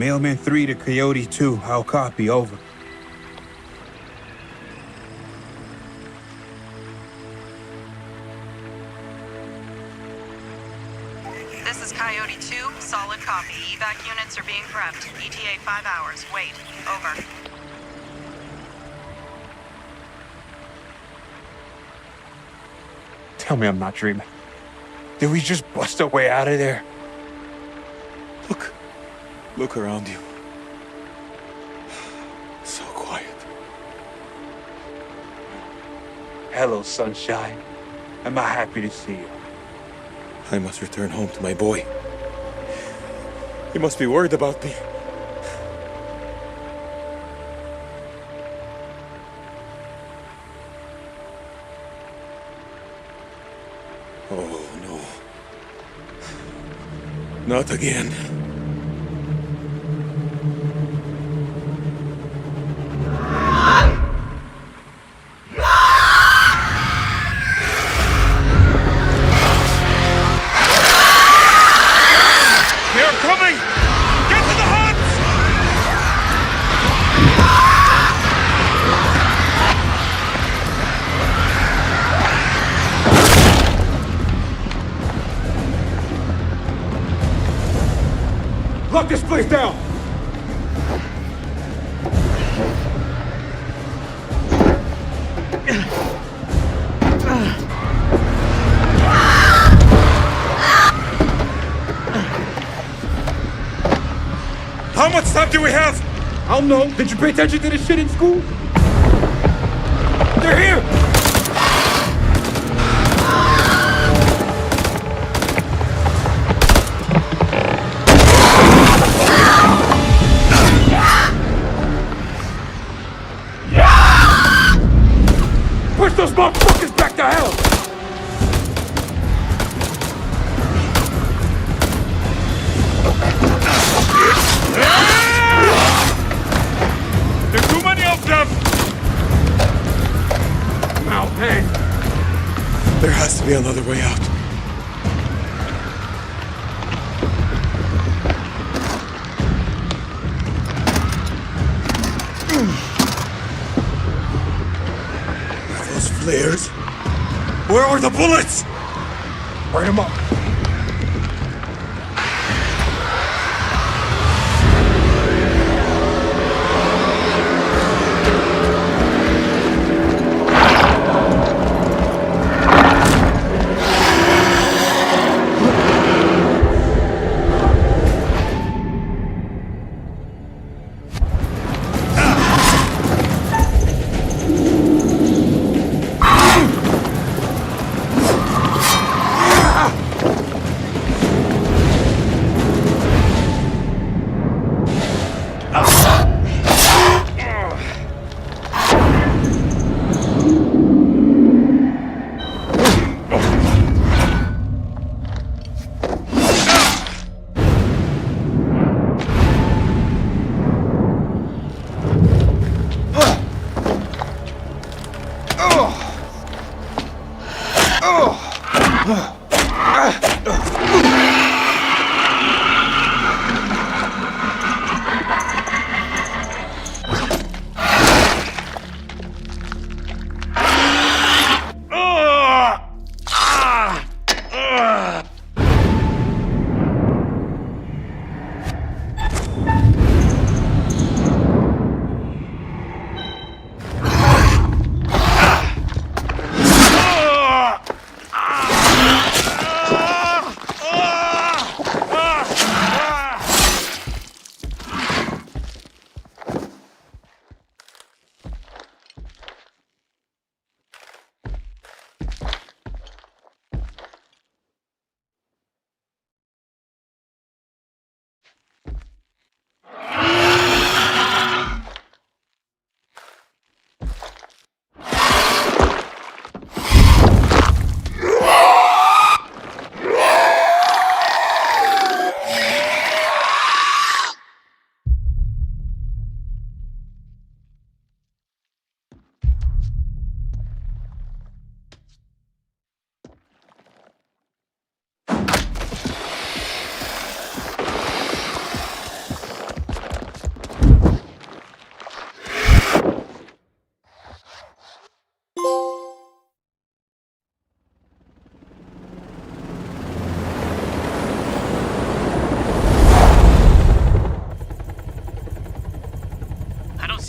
Mailman 3 to Coyote 2. I'll copy, over. This is Coyote 2, solid copy. Evac units are being prepped. ETA 5 hours. Wait. Over. Tell me I'm not dreaming. Did we just bust our way out of there? Look around you. So quiet. Hello, sunshine. Am I happy to see you? I must return home to my boy. He must be worried about me. Oh, no. Not again. Lock this place down! How much time do we have? I don't know. Did you pay attention to this shit in school? They're here! Push those motherfuckers back to hell! There's too many of them! Now, hey! There has to be another way out. Those flares? Where are the bullets? Burn them up!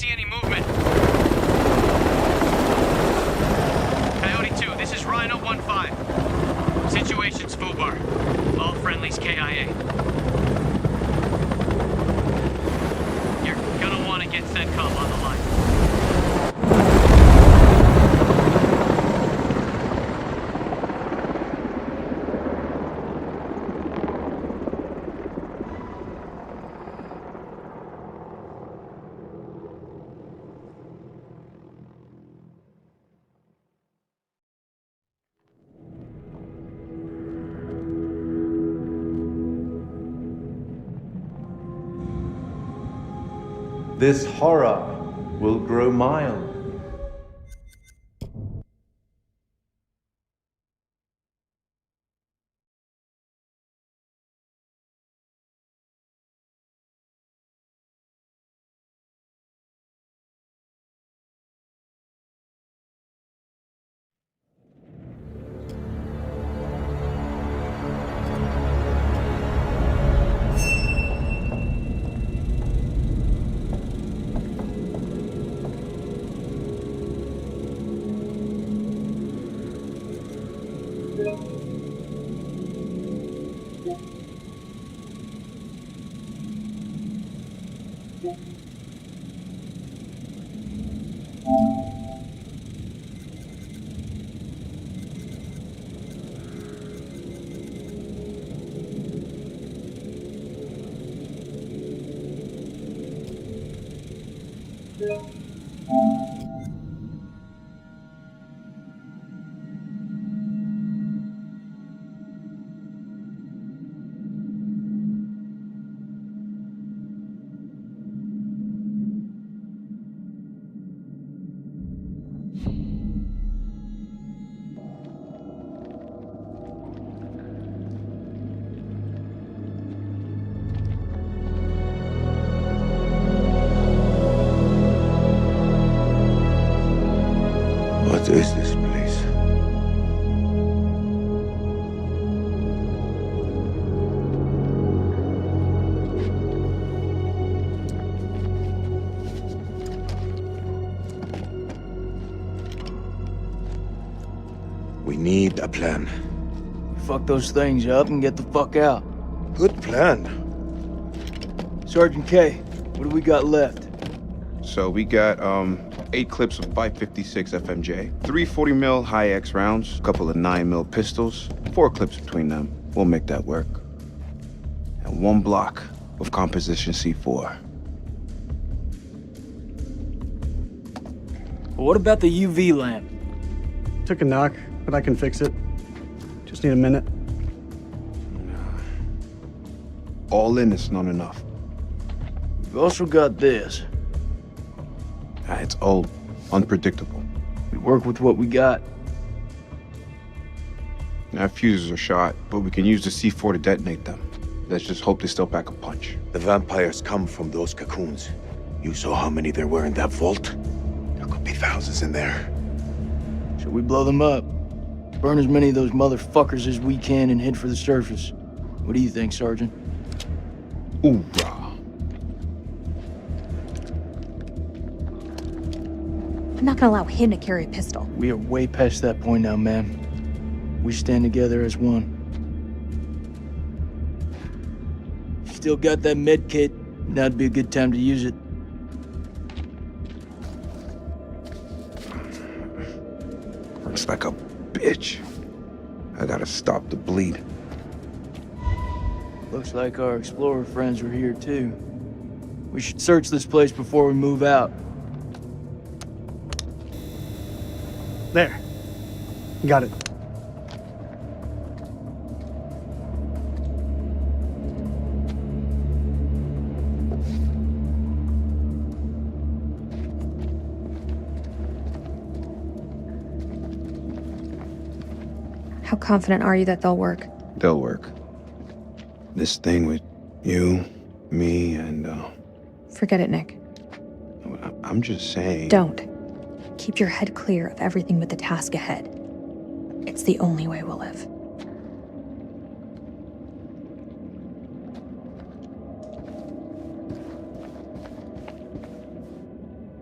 see any movement. Coyote 2, this is Rhino 1-5. Situation's FUBAR. All friendlies KIA. You're gonna want to get CENTCOM on the line. This horror will grow mild. What is this place? We need a plan. Fuck those things up and get the fuck out. Good plan. Sergeant K, what do we got left? So we got 8 clips of 556 FMJ, 3 40mm high-X rounds, a couple of 9mm pistols, 4 clips between them. We'll make that work. And 1 block of composition C4. What about the UV lamp? Took a knock, but I can fix it. Just need a minute. All in is not enough. We've also got this. It's old, unpredictable. We work with what we got. Our fuses are shot, but we can use the C4 to detonate them. Let's just hope they still pack a punch. The vampires come from those cocoons. You saw how many there were in that vault? There could be thousands in there. Should we blow them up? Burn as many of those motherfuckers as we can and head for the surface. What do you think, Sergeant? Hoorah. I'm not gonna allow him to carry a pistol. We are way past that point now, ma'am. We stand together as one. Still got that med kit. Now'd be a good time to use it. Looks like a bitch. I gotta stop the bleed. Looks like our explorer friends are here too. We should search this place before we move out. There. Got it. How confident are you that they'll work? They'll work. This thing with you, me, and, Forget it, Nick. I'm just saying... Don't. Keep your head clear of everything but the task ahead. It's the only way we'll live.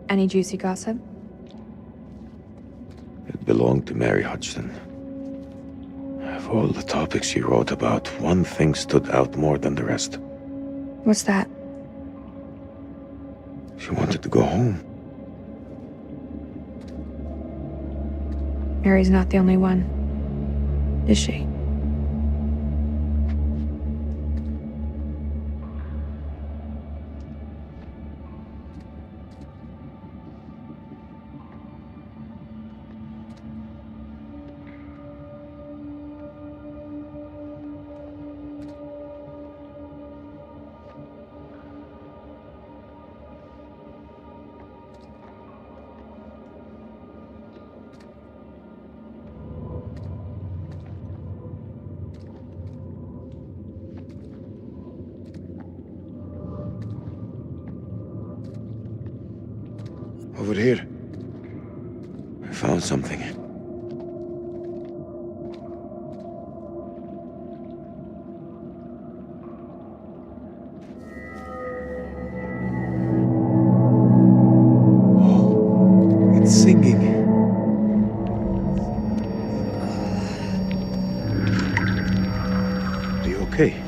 Any juicy gossip? It belonged to Mary Hodgson. Of all the topics she wrote about, one thing stood out more than the rest. What's that? She wanted to go home. Mary's not the only one, is she? Over here. I found something. Oh, it's singing. Are you okay?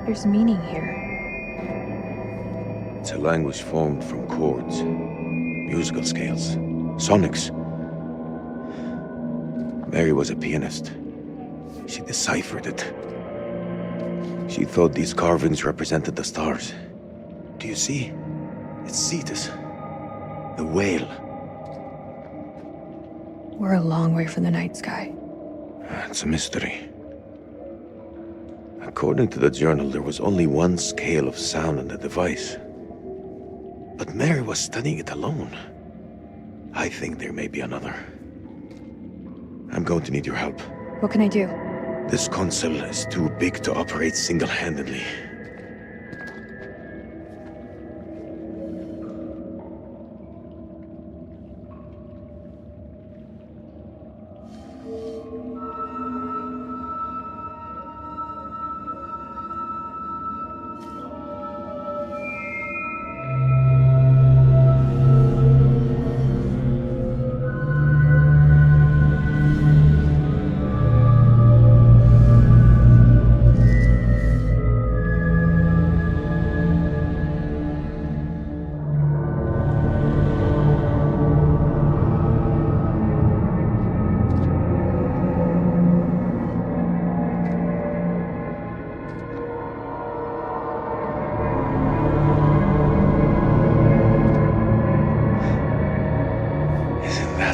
There's meaning here. It's a language formed from chords, musical scales, sonics. Mary was a pianist. She deciphered it. She thought these carvings represented the stars. Do you see? It's Cetus, the whale. We're a long way from the night sky. It's a mystery. According to the journal, there was only one scale of sound in the device. But Mary was studying it alone. I think there may be another. I'm going to need your help. What can I do? This console is too big to operate single-handedly.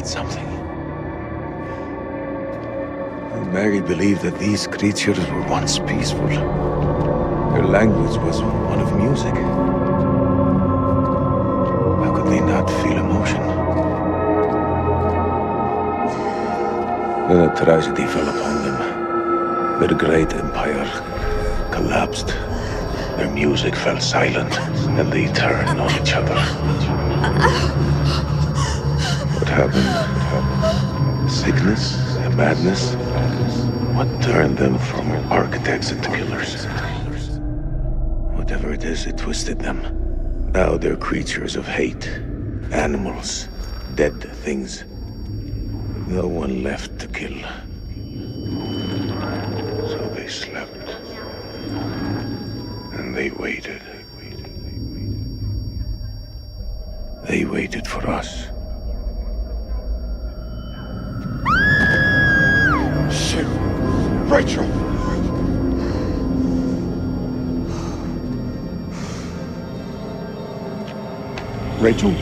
Something. Mary believed that these creatures were once peaceful. Their language was one of music. How could they not feel emotion? Then a tragedy fell upon them. Their great empire collapsed. Their music fell silent, and they turned on each other. What happened? Sickness? A madness? What turned them from architects into killers? Whatever it is, it twisted them. Now they're creatures of hate. Animals. Dead things. No one left to kill. So they slept. And they waited. They waited for us. Shit! Rachel! Rachel?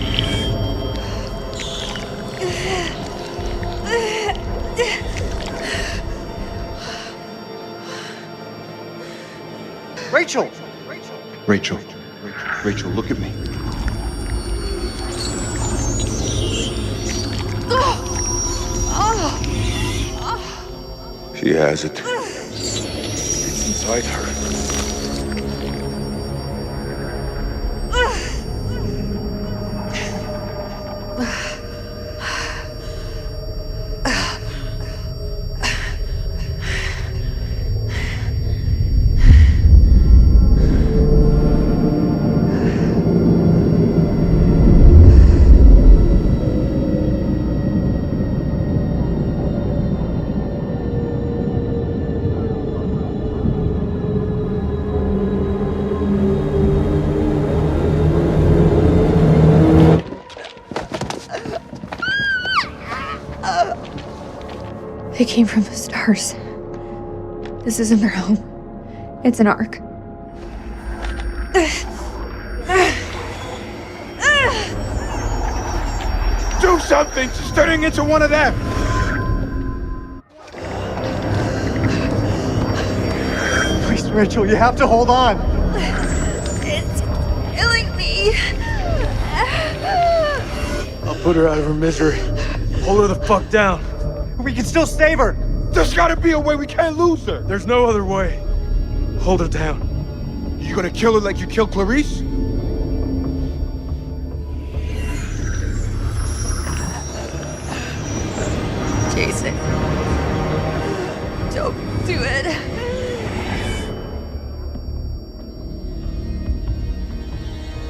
Rachel! Rachel. Rachel, look at me. She has it. It's inside her. They came from the stars. This isn't their home. It's an ark. Do something! She's turning into one of them! Please, Rachel, you have to hold on. It's killing me. I'll put her out of her misery. Hold her the fuck down. We can still save her. There's gotta be a way. We can't lose her. There's no other way. Hold her down. You gonna kill her like you killed Clarice? Jason. Don't do it.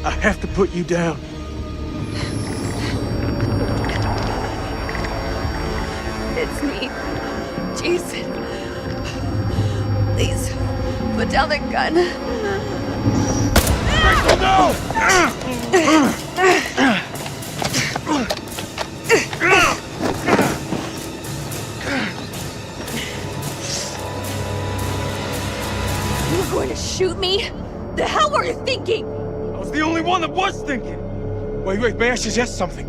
I have to put you down. It's me, Jason. Please, put down the gun. Rachel, no! You were going to shoot me? The hell were you thinking? I was the only one that was thinking. Wait, may I suggest something?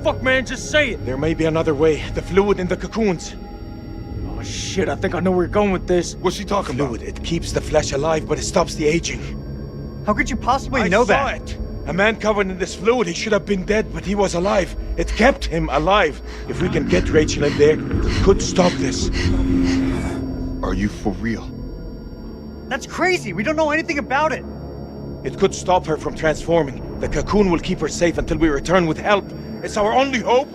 Fuck, man, just say it. There may be another way. The fluid in the cocoons. Oh shit, I think I know where you're going with this. What's she talking Fluid, it keeps the flesh alive, but it stops the aging. How could you possibly I know saw that? it. A man covered in this fluid, he should have been dead, but he was alive. It kept him alive. If we can get Rachel in there, it could stop this. Are you for real? That's crazy. We don't know anything about it. It could stop her from transforming. The cocoon will keep her safe until we return with help. It's our only hope.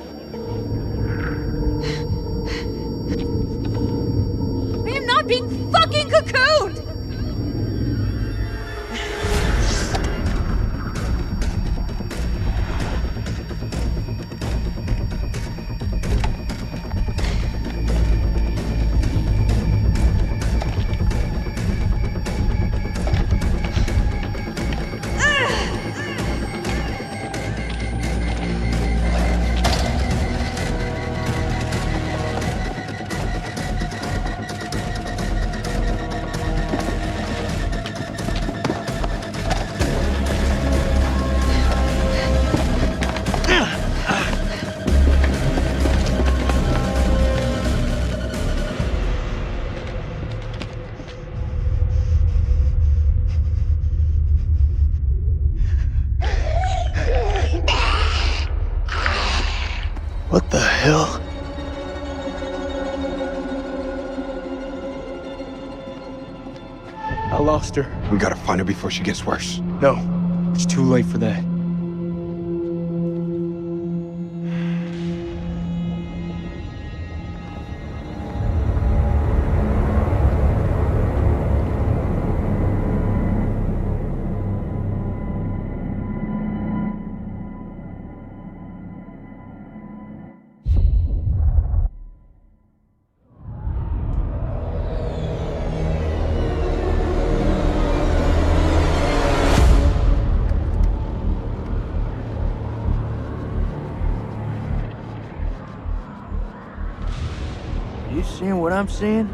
I am not being fucking cocooned! What the hell? I lost her. We gotta find her before she gets worse. No, it's too late for that. You seeing what I'm seeing?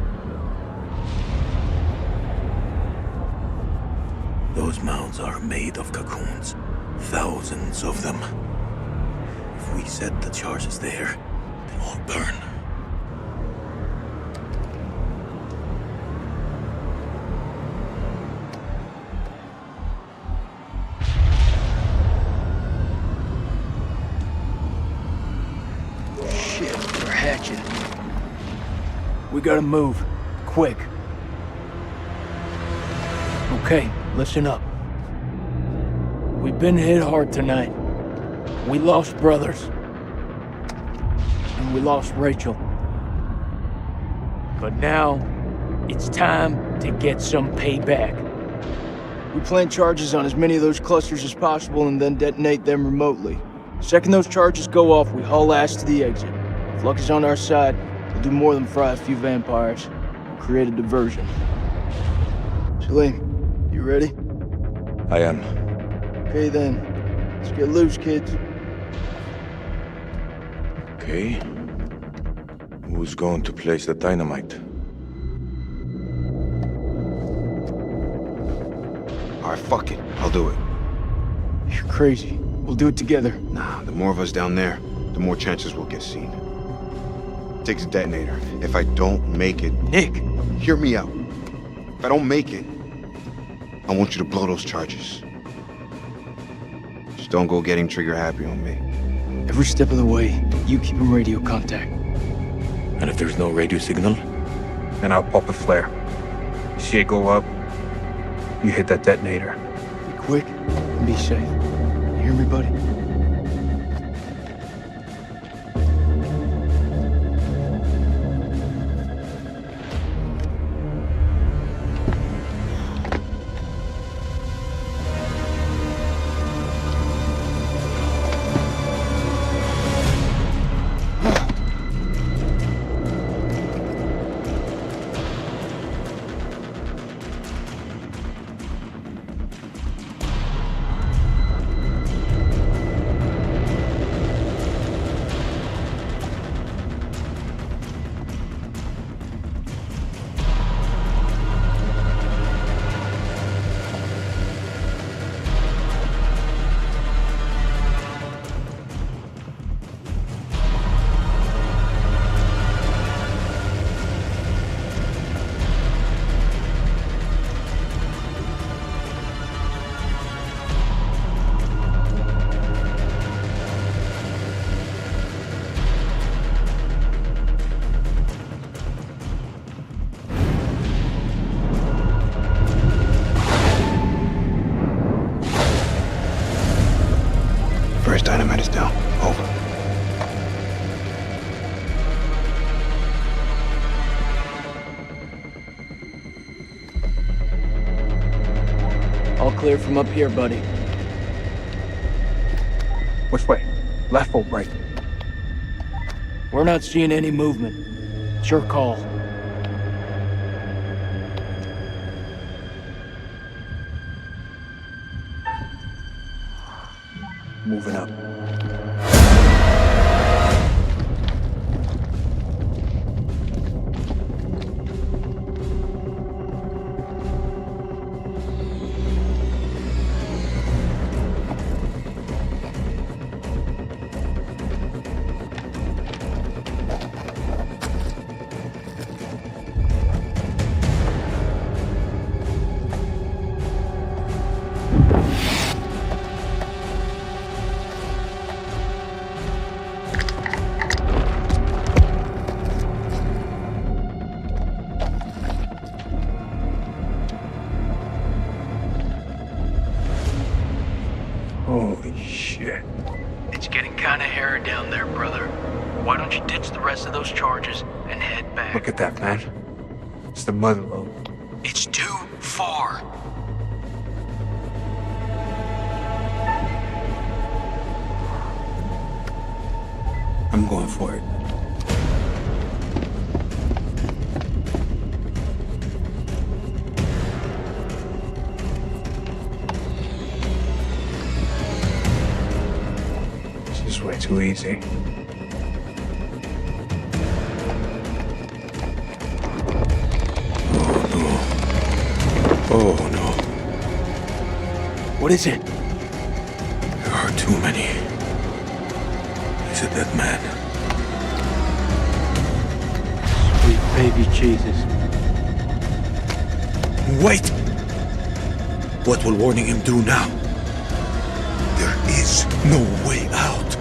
Those mounds are made of cocoons. Thousands of them. If we set the charges there, they'll all burn. Shit, they're hatching. We gotta move. Quick. Okay, listen up. We've been hit hard tonight. We lost brothers. And we lost Rachel. But now, it's time to get some payback. We plant charges on as many of those clusters as possible and then detonate them remotely. Second those charges go off, we haul ass to the exit. If luck is on our side, we'll do more than fry a few vampires. Create a diversion. Salim, you ready? I am. Okay then. Let's get loose, kids. Okay. Who's going to place the dynamite? Alright, fuck it. I'll do it. You're crazy. We'll do it together. Nah, the more of us down there, the more chances we'll get seen. Takes a detonator. If I don't make it... Nick! Hear me out. If I don't make it, I want you to blow those charges. Just don't go getting trigger happy on me. Every step of the way, you keep in radio contact. And if there's no radio signal? Then I'll pop a flare. You see it go up, you hit that detonator. Be quick and be safe. You hear me, buddy? First dynamite is down. Over. All clear from up here, buddy. Which way? Left or right? We're not seeing any movement. It's your call. Moving up. Holy shit. It's getting kinda hairy down there, brother. Why don't you ditch the rest of those charges and head back? Look at that, man. It's the mother lode. It's too far. I'm going for it. This is way too easy. Oh no. What is it? There are too many. Is it that man? Sweet baby Jesus. Wait! What will warning him do now? There is no way out.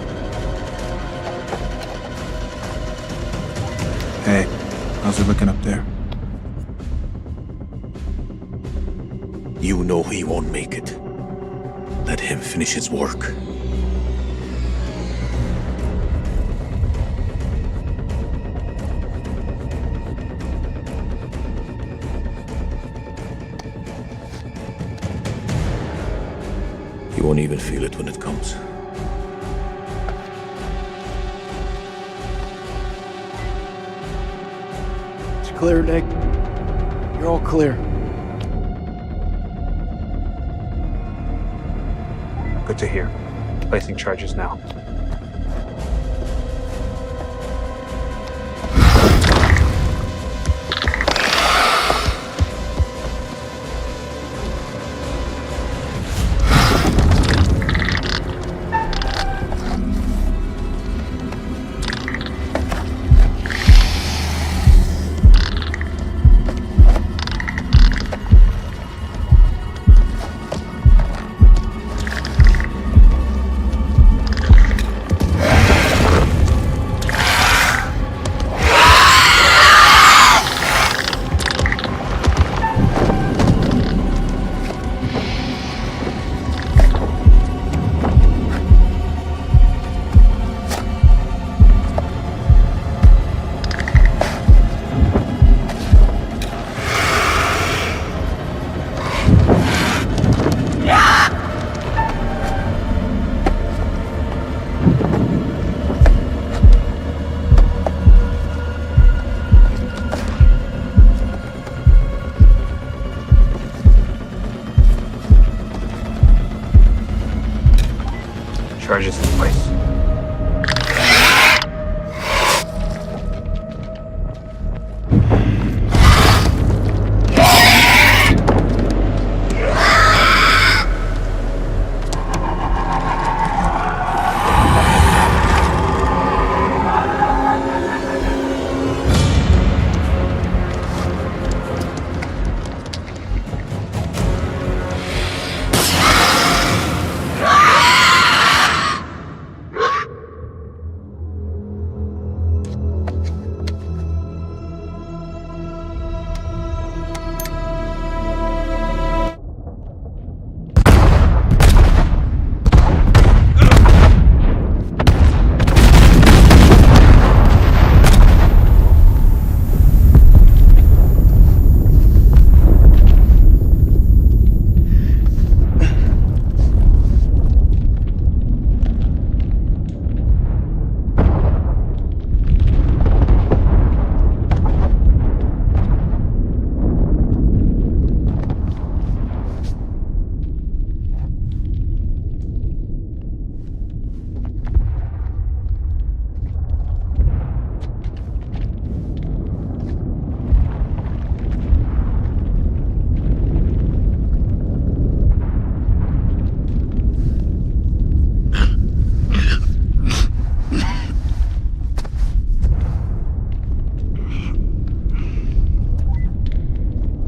Hey, how's it looking up there? You know he won't make it. Let him finish his work. He won't even feel it when it comes. It's clear, Nick. You're all clear. Good to hear. Placing charges now. charges in place.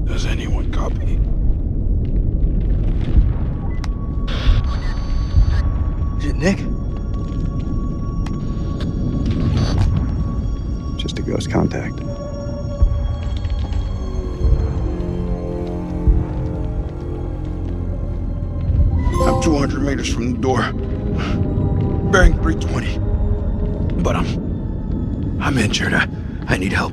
Does anyone copy? Is it Nick? Just a ghost contact. I'm 200 meters from the door. Bearing 320. But I'm injured. I need help.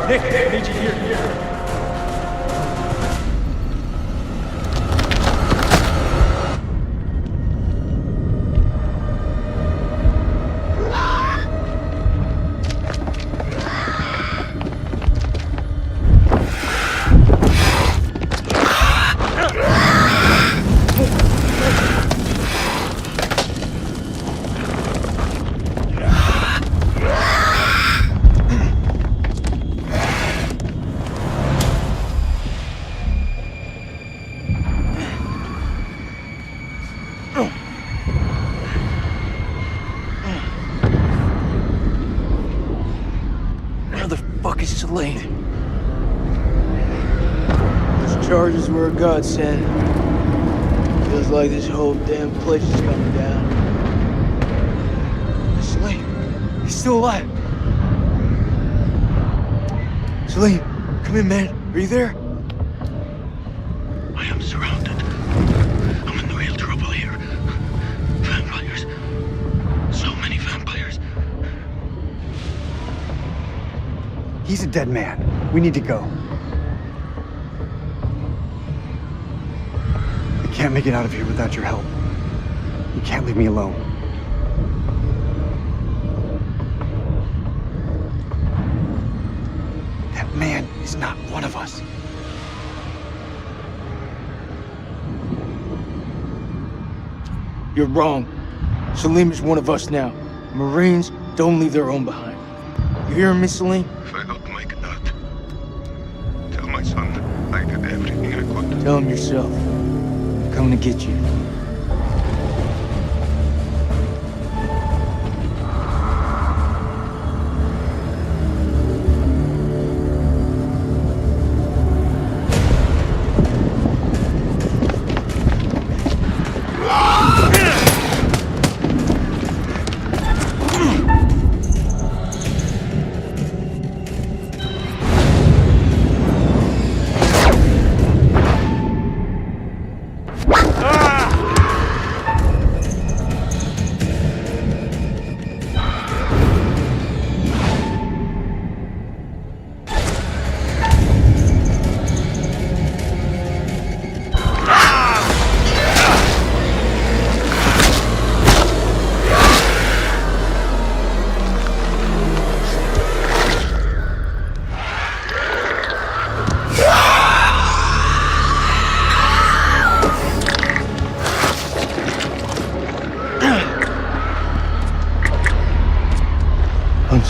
Nick, I need you here. Where the fuck is Celine? Those charges were a godsend. Feels like this whole damn place is coming down. Celine, he's still alive. Celine, come in, man. Are you there? I am surrounded. I'm in real trouble here. Vampires. So many vampires. He's a dead man. We need to go. I can't make it out of here without your help. You can't leave me alone. That man is not one of us. You're wrong. Salim is one of us now. Marines don't leave their own behind. You hearing me, Salim? If I don't make it out, tell my son I did everything I could. Tell him yourself. I'm coming to get you.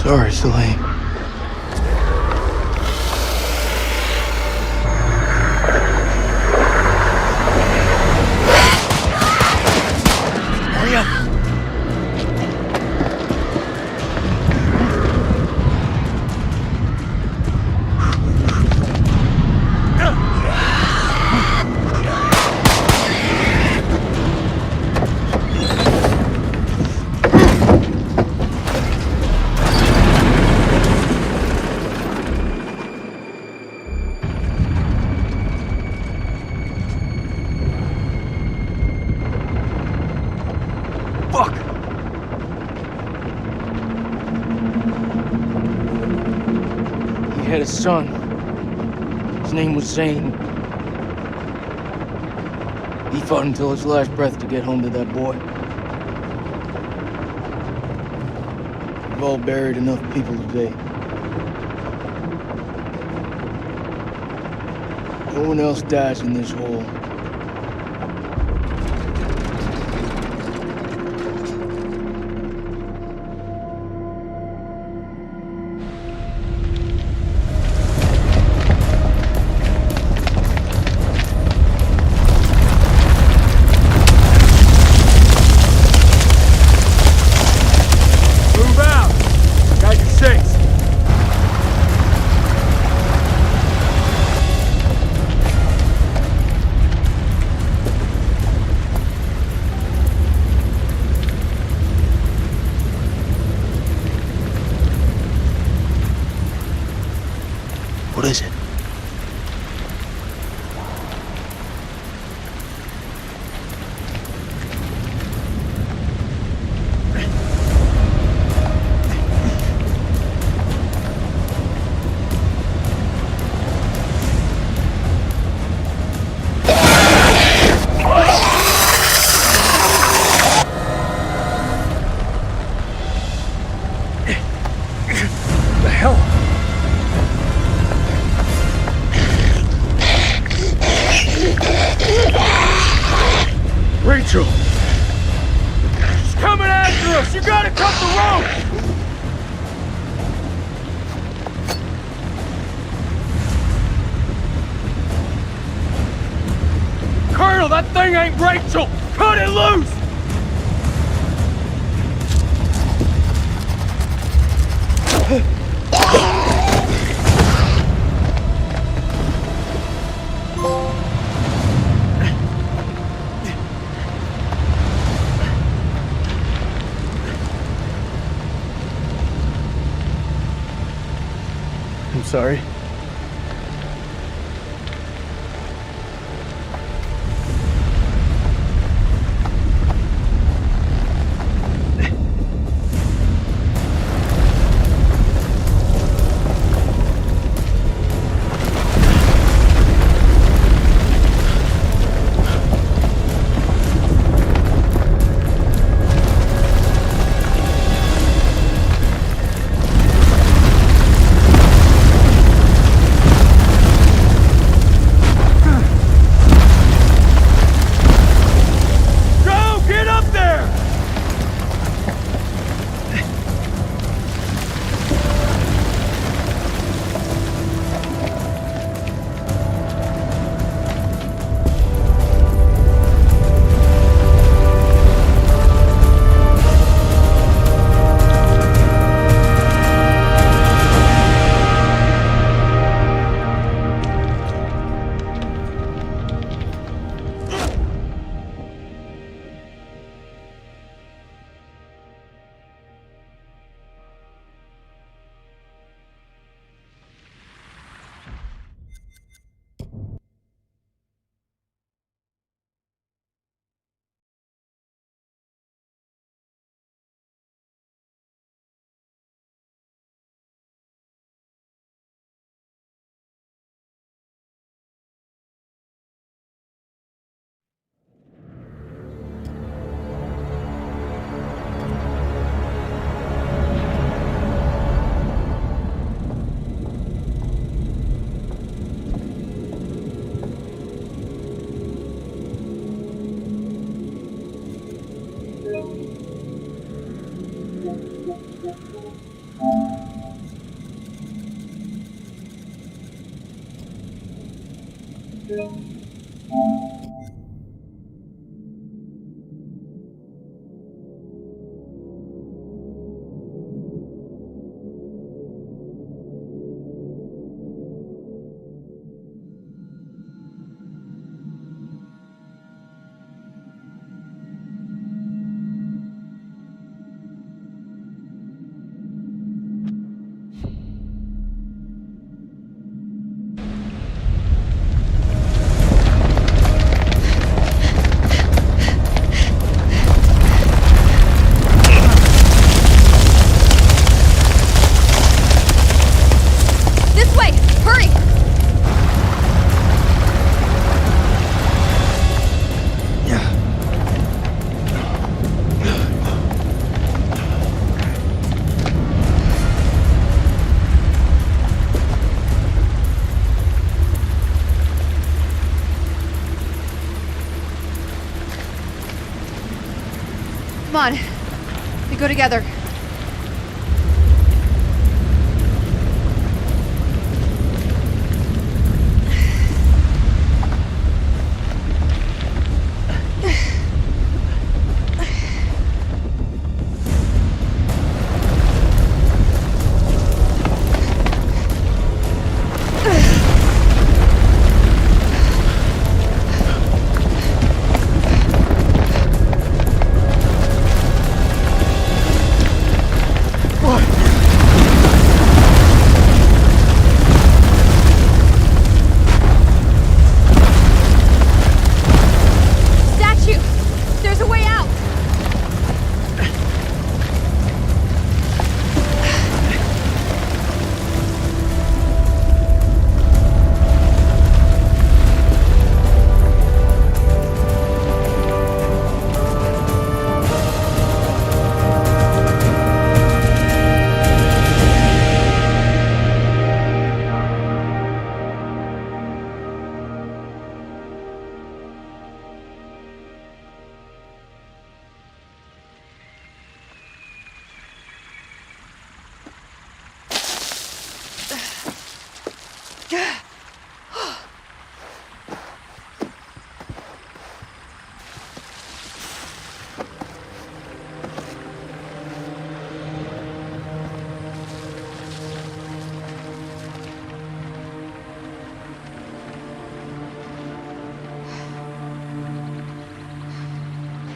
Sorry, Salim. Hurry up! Fuck! He had a son. His name was Zane. He fought until his last breath to get home to that boy. We've all buried enough people today. No one else dies in this hole. Move out! Got your six. What is it? The hell? Rachel! She's coming after us! You gotta cut the rope! Colonel, that thing ain't Rachel! Cut it loose! I'm sorry. Come on. We go together.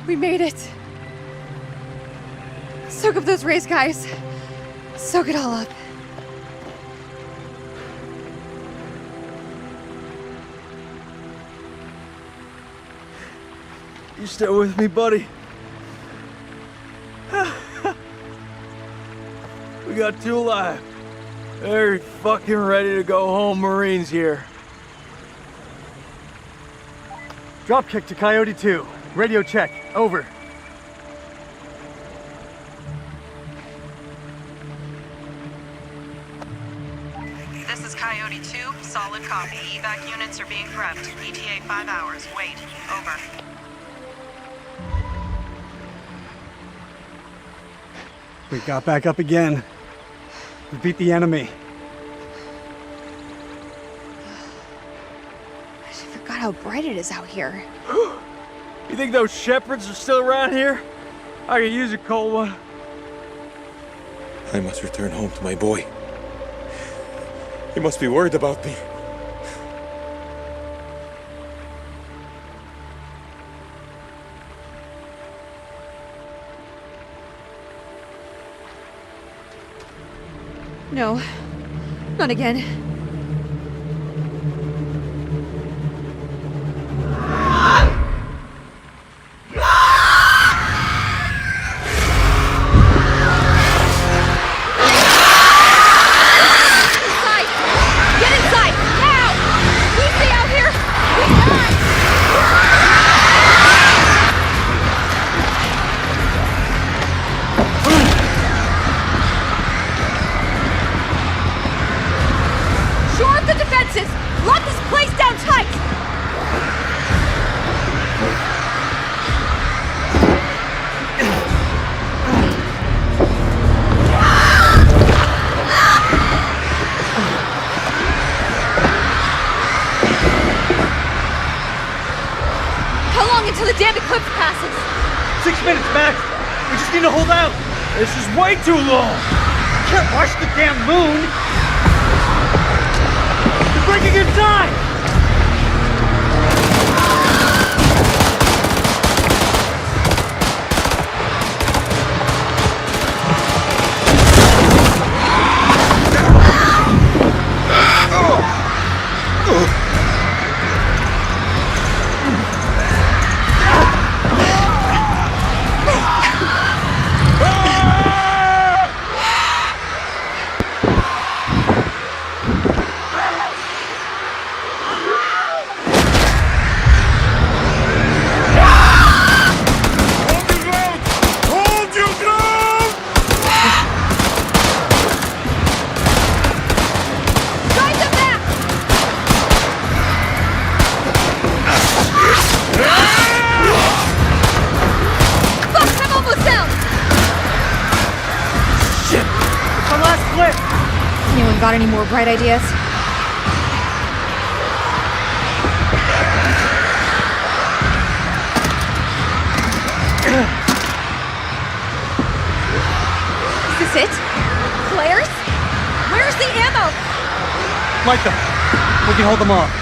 We made it. Soak up those rays, guys. Soak it all up. You still with me, buddy? We got two alive. Very fucking ready to go home, Marines here. Dropkick to Coyote 2. Radio check. Over. This is Coyote 2, solid copy. Evac units are being prepped. ETA 5 hours. Wait. Over. We got back up again. We beat the enemy. I forgot how bright it is out here. You think those shepherds are still around here? I could use a cold one. I must return home to my boy. He must be worried about me. No, not again. passes? 6 minutes, Max. We just need to hold out. This is way too long! Can't rush the damn moon. You're breaking inside. Anyone got any more bright ideas? Is this it? Flares? Where's the ammo? Light them. We can hold them off.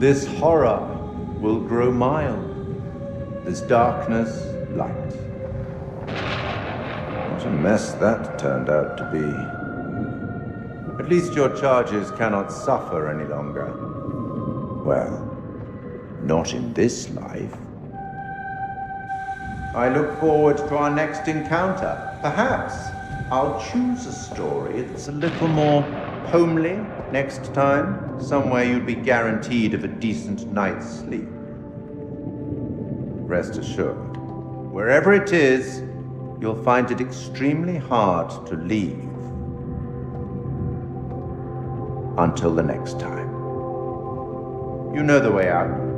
This horror will grow mild. This darkness, light. What a mess that turned out to be. At least your charges cannot suffer any longer. Well, not in this life. I look forward to our next encounter. Perhaps I'll choose a story that's a little more homely next time. Somewhere you'd be guaranteed of a decent night's sleep. Rest assured, wherever it is, you'll find it extremely hard to leave. Until the next time. You know the way out.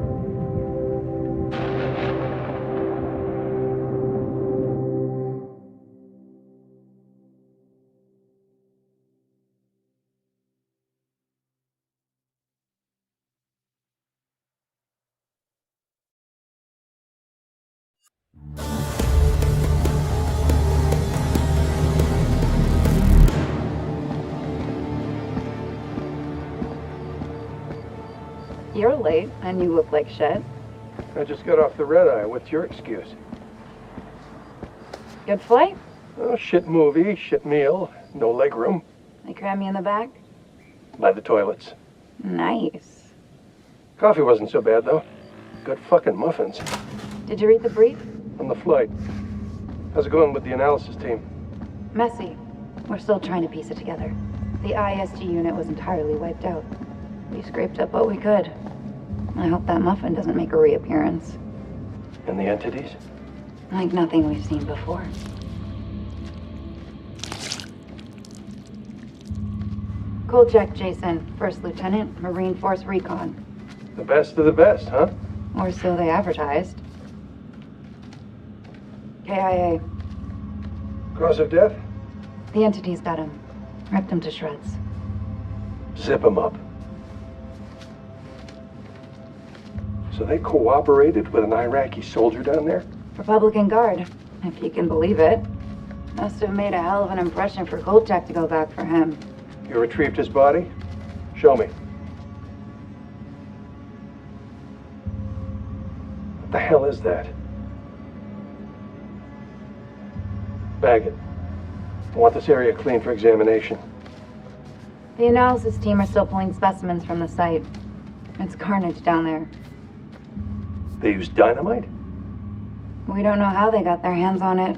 You're late, and you look like shit. I just got off the red eye. What's your excuse? Good flight? Oh, shit movie, shit meal, no leg room. They cram you in the back? By the toilets. Nice. Coffee wasn't so bad, though. Good fucking muffins. Did you read the brief? On the flight. How's it going with the analysis team? Messy. We're still trying to piece it together. The ISG unit was entirely wiped out. We scraped up what we could. I hope that muffin doesn't make a reappearance. And the entities? Like nothing we've seen before. Kolchak Jason, First Lieutenant, Marine Force Recon. The best of the best, huh? Or so they advertised. KIA. Cause of death? The entities got him. Ripped him to shreds. Zip him up. So they cooperated with an Iraqi soldier down there? Republican Guard, if you can believe it. Must have made a hell of an impression for Kolchak to go back for him. You retrieved his body? Show me. What the hell is that? Bag it. I want this area clean for examination. The analysis team are still pulling specimens from the site. It's carnage down there. They used dynamite? We don't know how they got their hands on it.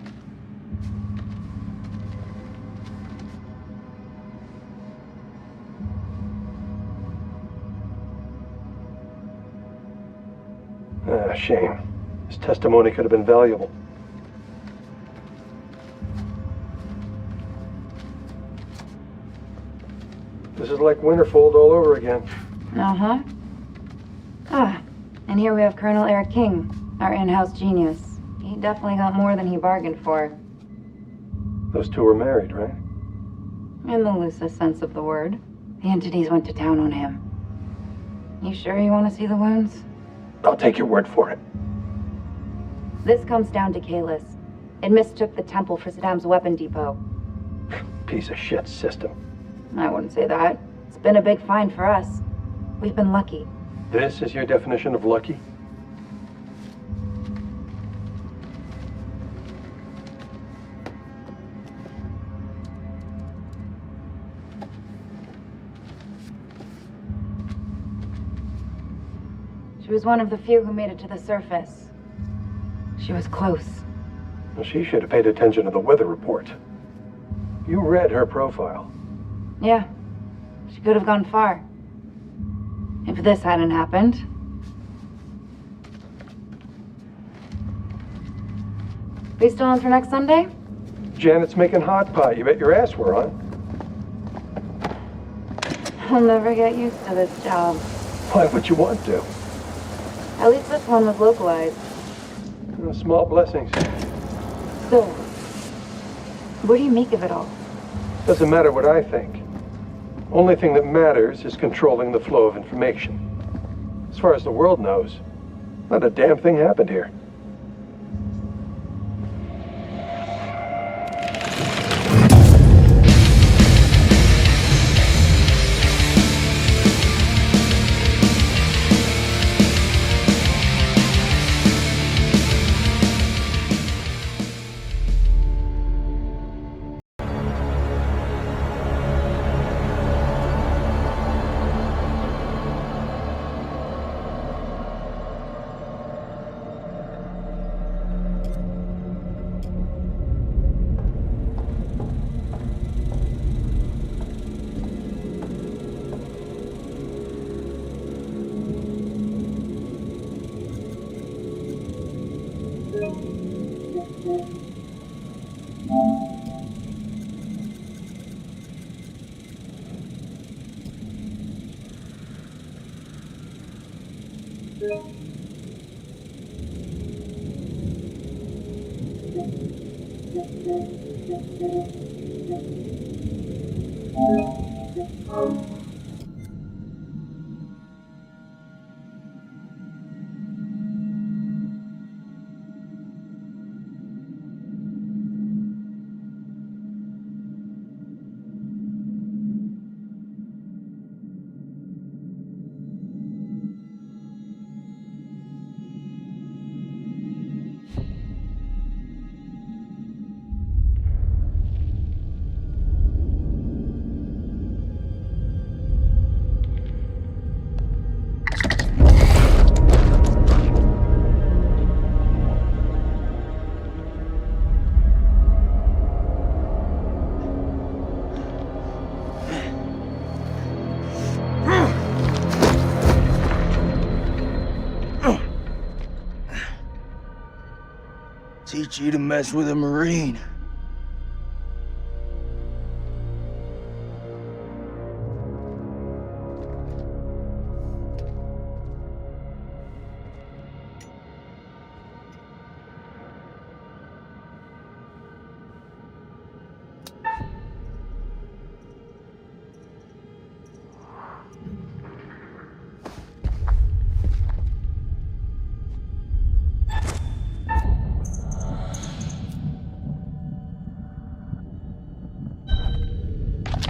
Ah, shame. His testimony could have been valuable. This is like Winterfold all over again. Uh-huh. Ah, and here we have Colonel Eric King, our in-house genius. He definitely got more than he bargained for. Those two were married, right? In the loosest sense of the word. The entities went to town on him. You sure you want to see the wounds? I'll take your word for it. This comes down to Kalis. It mistook the temple for Saddam's weapon depot. Piece of shit system. I wouldn't say that. It's been a big find for us. We've been lucky. This is your definition of lucky? She was one of the few who made it to the surface. She was close. Well, she should have paid attention to the weather report. You read her profile. Yeah. She could have gone far. If this hadn't happened. We still on for next Sunday? Janet's making hot pie. You bet your ass we're on. I'll never get used to this job. Why would you want to? At least this one was localized. Small blessings. So, what do you make of it all? Doesn't matter what I think. Only thing that matters is controlling the flow of information. As far as the world knows, not a damn thing happened here. Teach you to mess with a Marine.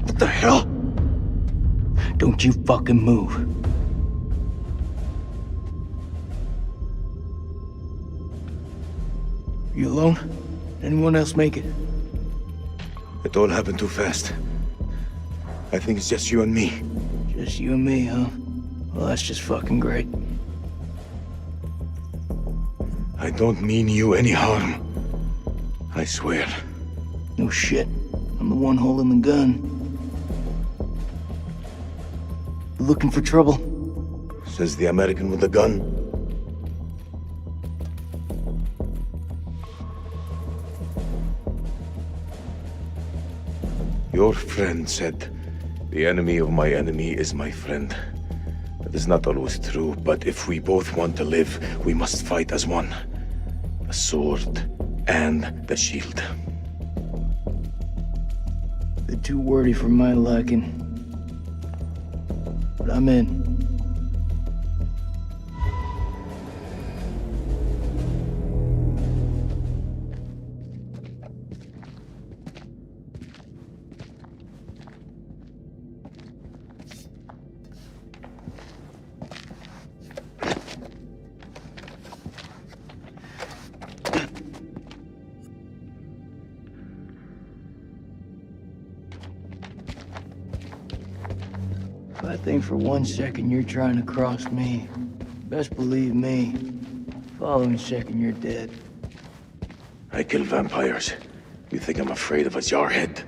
What the hell? Don't you fucking move. You alone? Anyone else make it? It all happened too fast. I think it's just you and me. Just you and me, huh? Well, that's just fucking great. I don't mean you any harm. I swear. No shit. I'm the one holding the gun. You looking for trouble? Says the American with the gun. Your friend said, the enemy of my enemy is my friend. That is not always true, but if we both want to live, we must fight as one. The sword and the shield. They're too wordy for my liking. But I'm in. If I think for 1 second you're trying to cross me, best believe me, following second you're dead. I kill vampires. You think I'm afraid of a jarhead?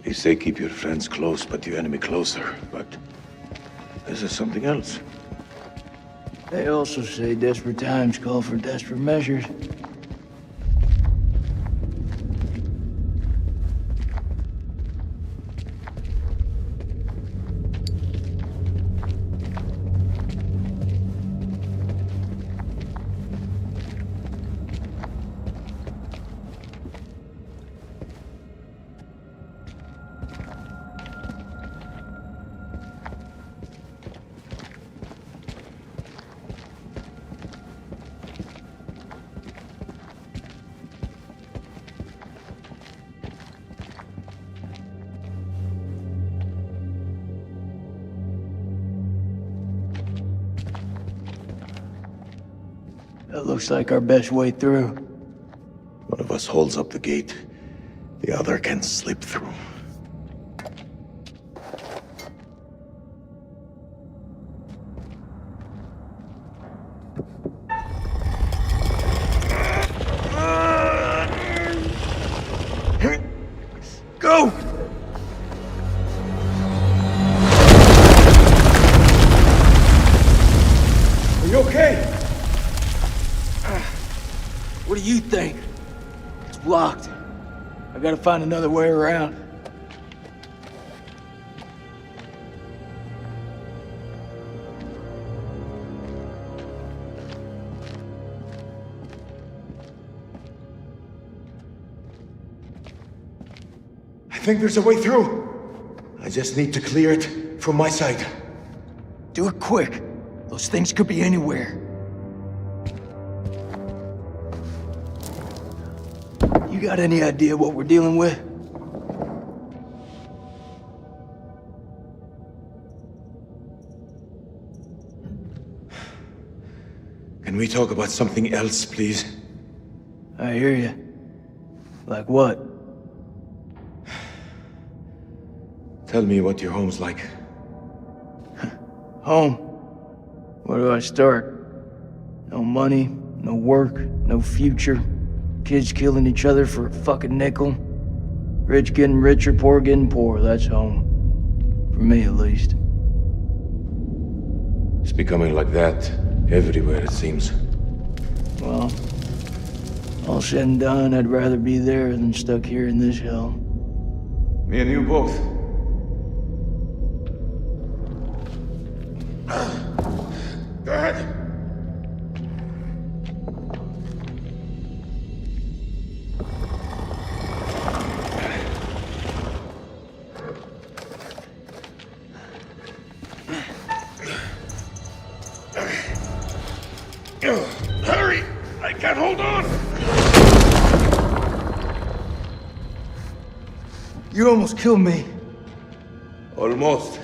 They say keep your friends close, but your enemy closer. But this is something else. They also say desperate times call for desperate measures. That looks like our best way through. One of us holds up the gate. The other can slip through. do you think? It's blocked. I gotta find another way around. I think there's a way through. I just need to clear it from my side. Do it quick. Those things could be anywhere. You got any idea what we're dealing with? Can we talk about something else, please? I hear you. Like what? Tell me what your home's like. Home. Where do I start? No money, no work, no future. Kids killing each other for a fucking nickel. Rich getting richer, poor getting poor. That's home. For me, at least. It's becoming like that everywhere, it seems. Well, all said and done, I'd rather be there than stuck here in this hell. Me and you both. Go ahead. Hurry! I can't hold on! You almost killed me. Almost.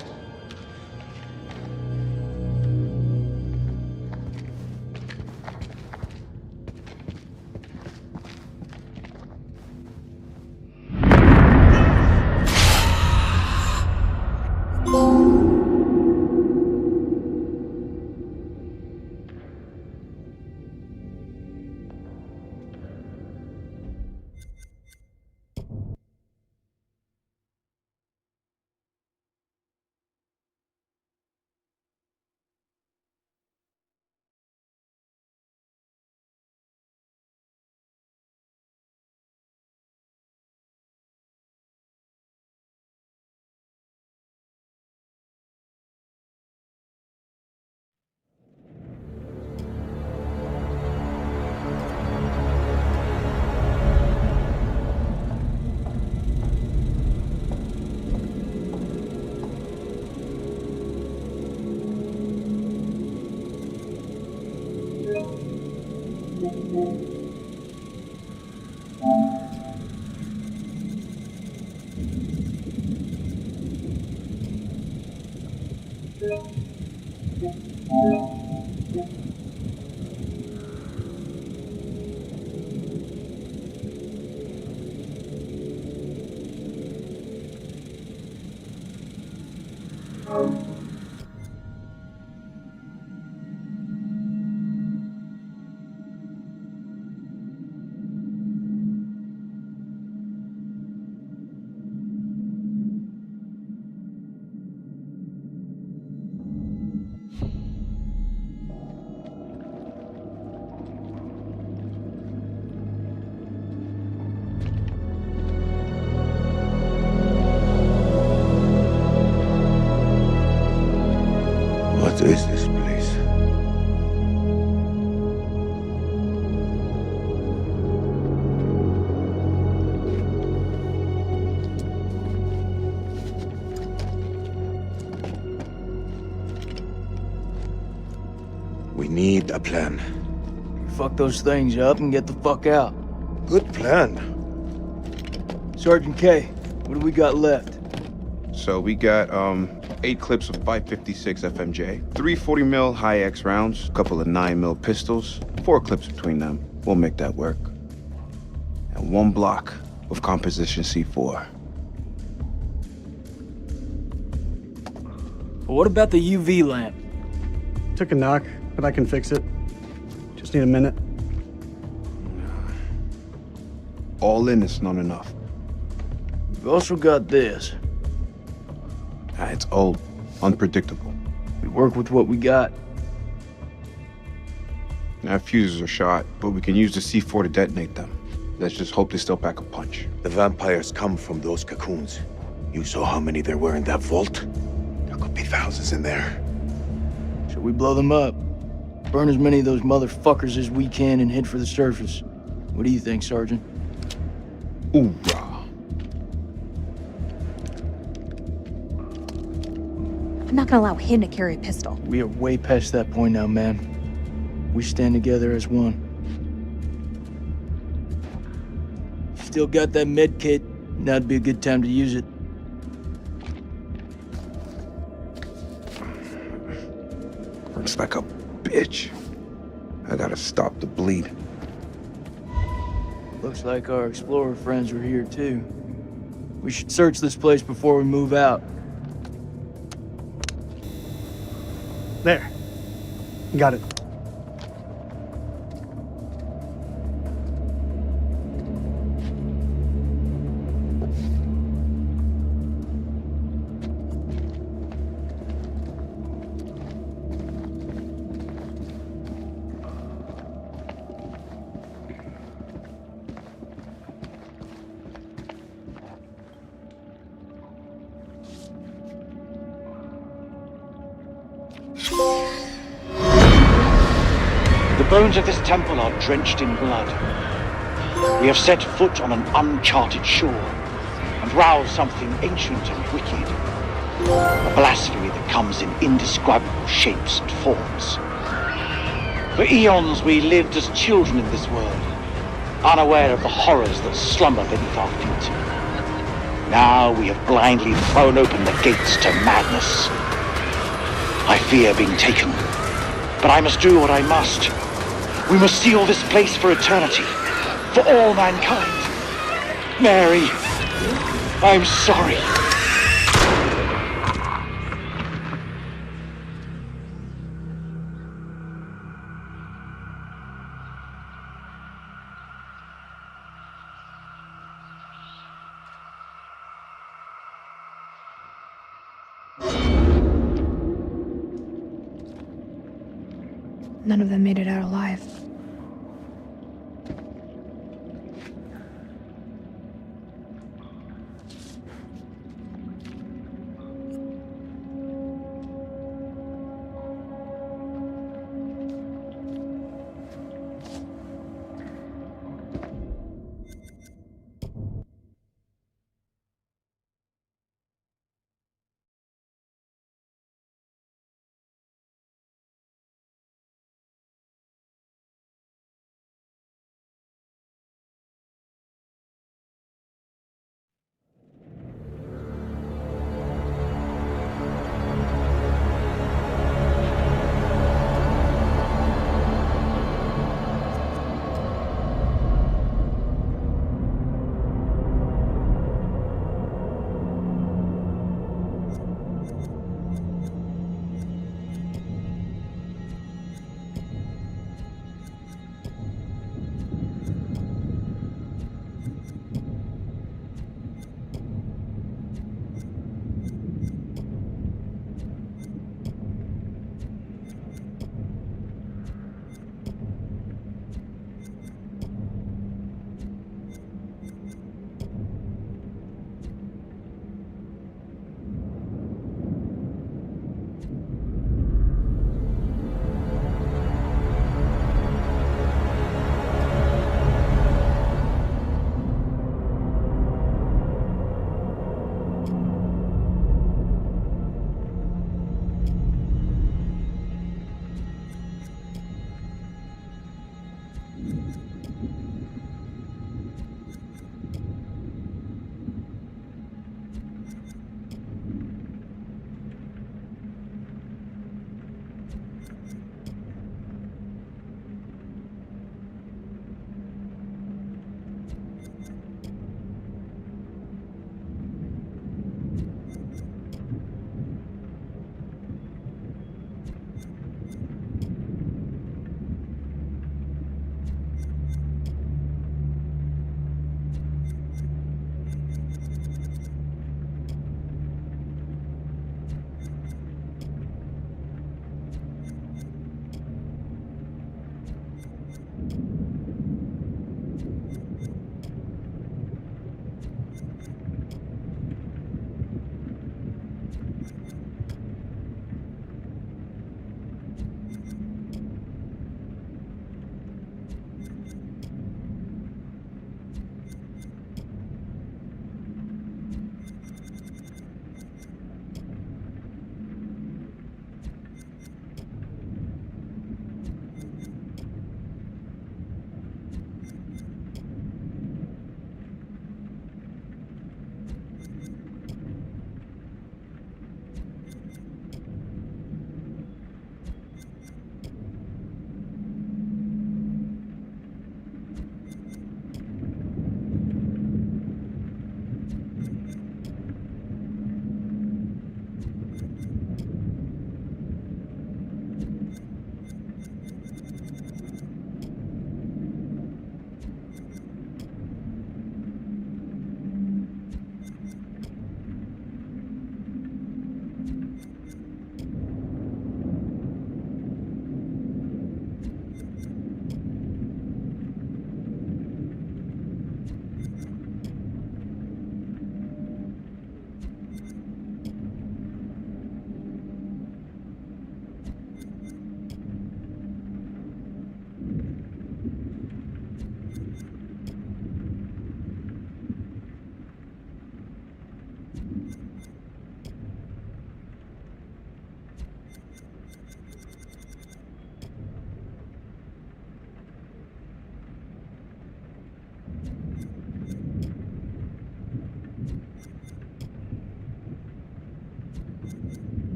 What is this place? We need a plan. Fuck those things up and get the fuck out. Good plan. Sergeant K, what do we got left? So we got 8 clips of 556 FMJ, 3 40mm high-X rounds, a couple of 9mm pistols, 4 clips between them. We'll make that work. And 1 block of composition C4. What about the UV lamp? Took a knock, but I can fix it. Just need a minute. All in is not enough. We've also got this. It's old, unpredictable. We work with what we got. Our fuses are shot, but we can use the C4 to detonate them. Let's just hope they still pack a punch. The vampires come from those cocoons. You saw how many there were in that vault? There could be thousands in there. Should we blow them up? Burn as many of those motherfuckers as we can and head for the surface. What do you think, Sergeant? Hoorah. I'm not gonna allow him to carry a pistol. We are way past that point now, man. We stand together as one. Still got that med kit. Now'd be a good time to use it. Hurts like a bitch. I gotta stop the bleed. Looks like our explorer friends are here too. We should search this place before we move out. There. Got it. The bones of this temple are drenched in blood. We have set foot on an uncharted shore and roused something ancient and wicked. A blasphemy that comes in indescribable shapes and forms. For eons we lived as children in this world, unaware of the horrors that slumber beneath our feet. Now we have blindly thrown open the gates to madness. I fear being taken, but I must do what I must. We must seal this place for eternity, for all mankind. Mary, I'm sorry. None of them made it out alive.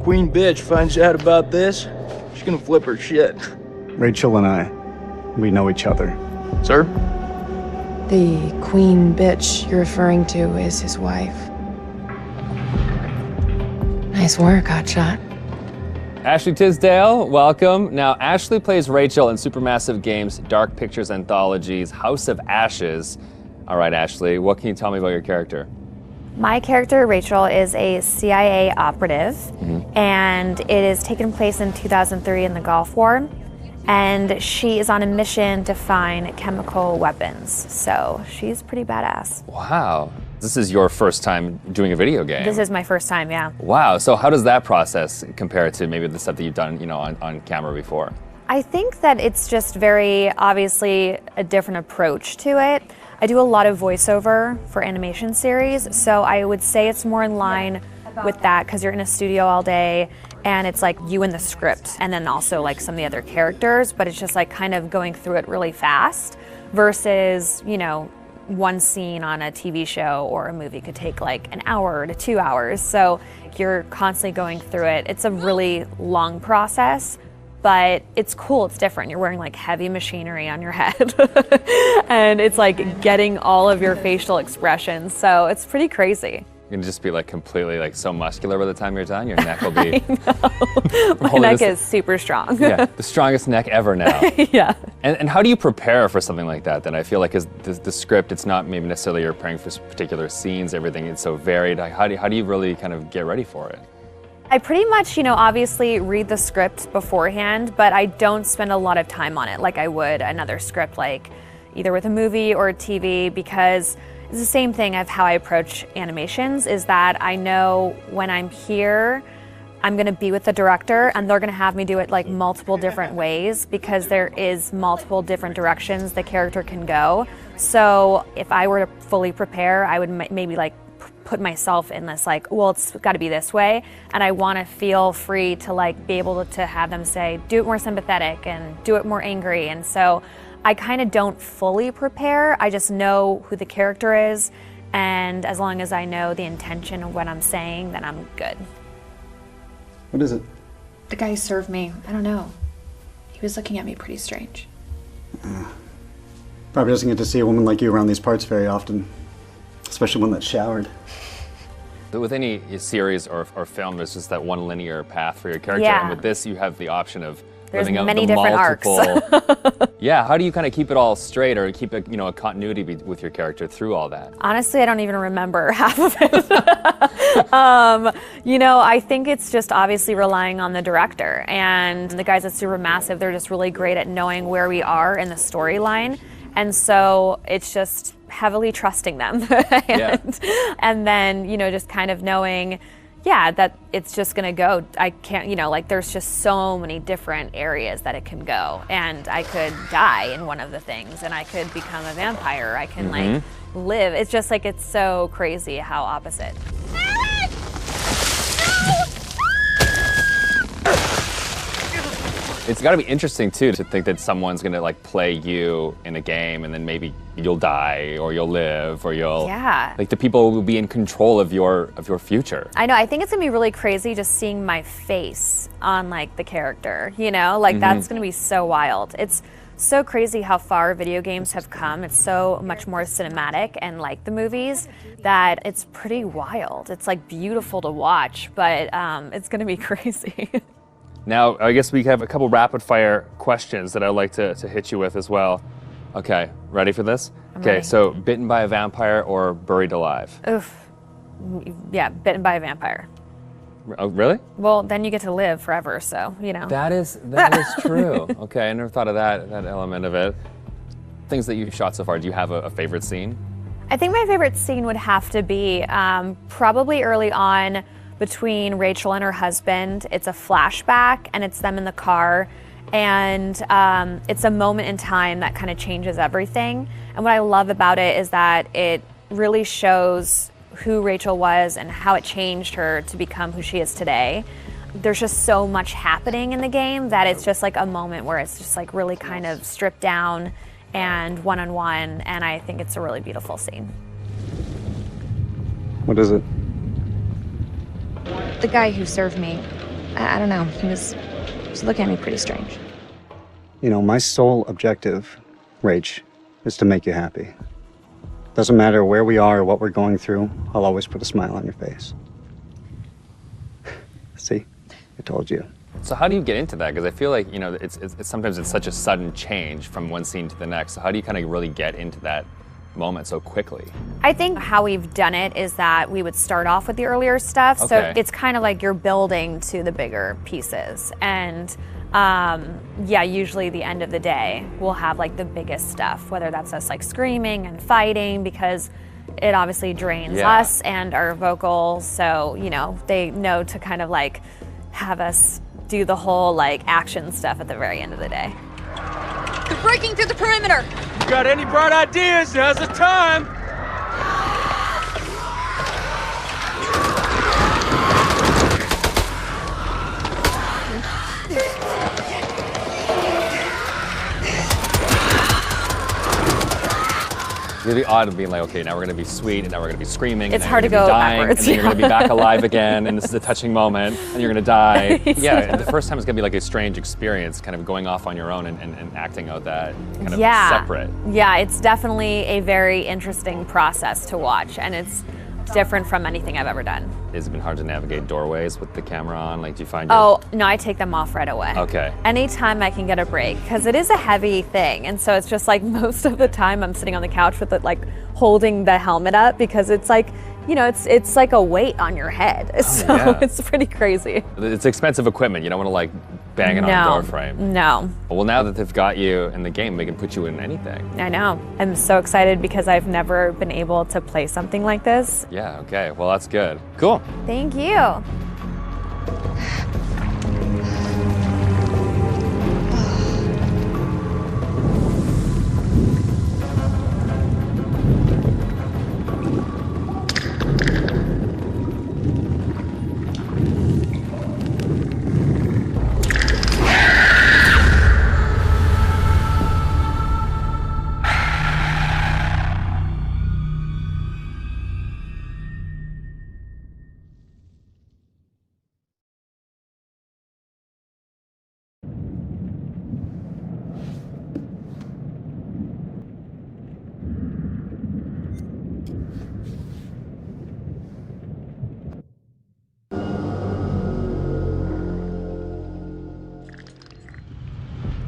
queen bitch finds out about this, she's gonna flip her shit. Rachel and I, we know each other. Sir? The queen bitch you're referring to is his wife. Nice work, Hotshot. Ashley Tisdale, welcome. Now, Ashley plays Rachel in Supermassive Games' Dark Pictures Anthology's House of Ashes. All right, Ashley, what can you tell me about your character? My character, Rachel, is a CIA operative, and it is taking place in 2003 in the Gulf War, and she is on a mission to find chemical weapons, so she's pretty badass. Wow. This is your first time doing a video game. This is my first time, yeah. Wow, so how does that process compare to maybe the stuff that you've done, on camera before? I think that it's just very obviously a different approach to it. I do a lot of voiceover for animation series, so I would say it's more in line with that because you're in a studio all day and it's like you and the script and then also like some of the other characters, but it's just like kind of going through it really fast versus, one scene on a TV show or a movie could take like an hour to 2 hours. So you're constantly going through it. It's a really long process, but it's cool, it's different. You're wearing like heavy machinery on your head and it's like getting all of your facial expressions. So it's pretty crazy. You're gonna just be like completely like so muscular by the time you're done. Your neck will be. My neck is super strong. Yeah, the strongest neck ever now. Yeah. And how do you prepare for something like that? Then I feel like is the script, it's not maybe necessarily you're preparing for particular scenes. Everything is so varied. How do you really kind of get ready for it? I pretty much, obviously read the script beforehand, but I don't spend a lot of time on it like I would another script, like either with a movie or a TV, because it's the same thing of how I approach animations, is that I know when I'm here, I'm gonna be with the director and they're gonna have me do it like multiple different ways because there is multiple different directions the character can go. So if I were to fully prepare, I would maybe like put myself in this like, well, it's gotta be this way. And I wanna feel free to like be able to have them say, do it more sympathetic and do it more angry. And so I kind of don't fully prepare. I just know who the character is, and as long as I know the intention of what I'm saying, then I'm good. What is it? The guy who served me, I don't know. He was looking at me pretty strange. Probably doesn't get to see a woman like you around these parts very often, especially one that's showered. With any series or film, there's just that one linear path for your character, Yeah. and with this, you have the option of There's living out many the different multiple. Yeah, how do you kind of keep it all straight or keep a continuity with your character through all that? Honestly, I don't even remember half of it. I think it's just obviously relying on the director, and the guys at Supermassive, they're just really great at knowing where we are in the storyline. And so it's just heavily trusting them. And then, just kind of knowing, that it's just gonna go. I can't, there's just so many different areas that it can go. And I could die in one of the things, and I could become a vampire. I can like live. It's just like, it's so crazy how opposite. It's got to be interesting too to think that someone's gonna like play you in a game, and then maybe you'll die or you'll live or you'll like the people will be in control of your future. I know. I think it's gonna be really crazy just seeing my face on like the character. That's gonna be so wild. It's so crazy how far video games have come. It's so much more cinematic and like the movies that it's pretty wild. It's like beautiful to watch, but it's gonna be crazy. Now, I guess we have a couple rapid fire questions that I'd like to hit you with as well. Okay, ready for this? I'm Okay, ready. so bitten by a vampire or buried alive? Oof. Yeah, bitten by a vampire. Oh, really? Well, then you get to live forever, so, That is true. Okay, I never thought of that element of it. Things that you've shot so far, do you have a favorite scene? I think my favorite scene would have to be probably early on between Rachel and her husband. It's a flashback, and it's them in the car, and it's a moment in time that kind of changes everything. And what I love about it is that it really shows who Rachel was and how it changed her to become who she is today. There's just so much happening in the game that it's just like a moment where it's just like really kind of stripped down and one-on-one, and I think it's a really beautiful scene. What is it? The guy who served me, I don't know. He was looking at me pretty strange. You know, my sole objective, Rach, is to make you happy. Doesn't matter where we are or what we're going through, I'll always put a smile on your face. See? I told you. So how do you get into that? Because I feel like, you know, it's sometimes it's such a sudden change from one scene to the next. So how do you kind of really get into that moment so quickly? I think how we've done it is that we would start off with the earlier stuff. So Okay. it's kind of like you're building to the bigger pieces. And yeah, usually the end of the day, we'll have like the biggest stuff, whether that's us like screaming and fighting, because it obviously drains us and our vocals. So, you know, they know to kind of like have us do the whole like action stuff at the very end of the day. They're breaking through the perimeter! You got any bright ideas? Now's the time! It's really odd of being like, okay, now we're gonna be sweet, and now we're gonna be screaming. It's and hard then to you're go gonna be dying, backwards, and then you're gonna be back alive again, and this is a touching moment, and you're gonna die. Yeah, and the first time is gonna be like a strange experience, kind of going off on your own and acting out that kind of separate. Yeah, it's definitely a very interesting process to watch, and it's different from anything I've ever done. Has it been hard to navigate doorways with the camera on? Like, do you find your... Oh, no, I take them off right away. Okay. Anytime I can get a break, because it is a heavy thing, and so it's just like most of the time I'm sitting on the couch with it, like holding the helmet up, because it's like, you know, it's like a weight on your head. So it's pretty crazy. It's expensive equipment. You don't want to like bang it on a door frame. No. Well, now that they've got you in the game, they can put you in anything. I know. I'm so excited because I've never been able to play something like this. Yeah, okay. Well, that's good. Cool. Thank you.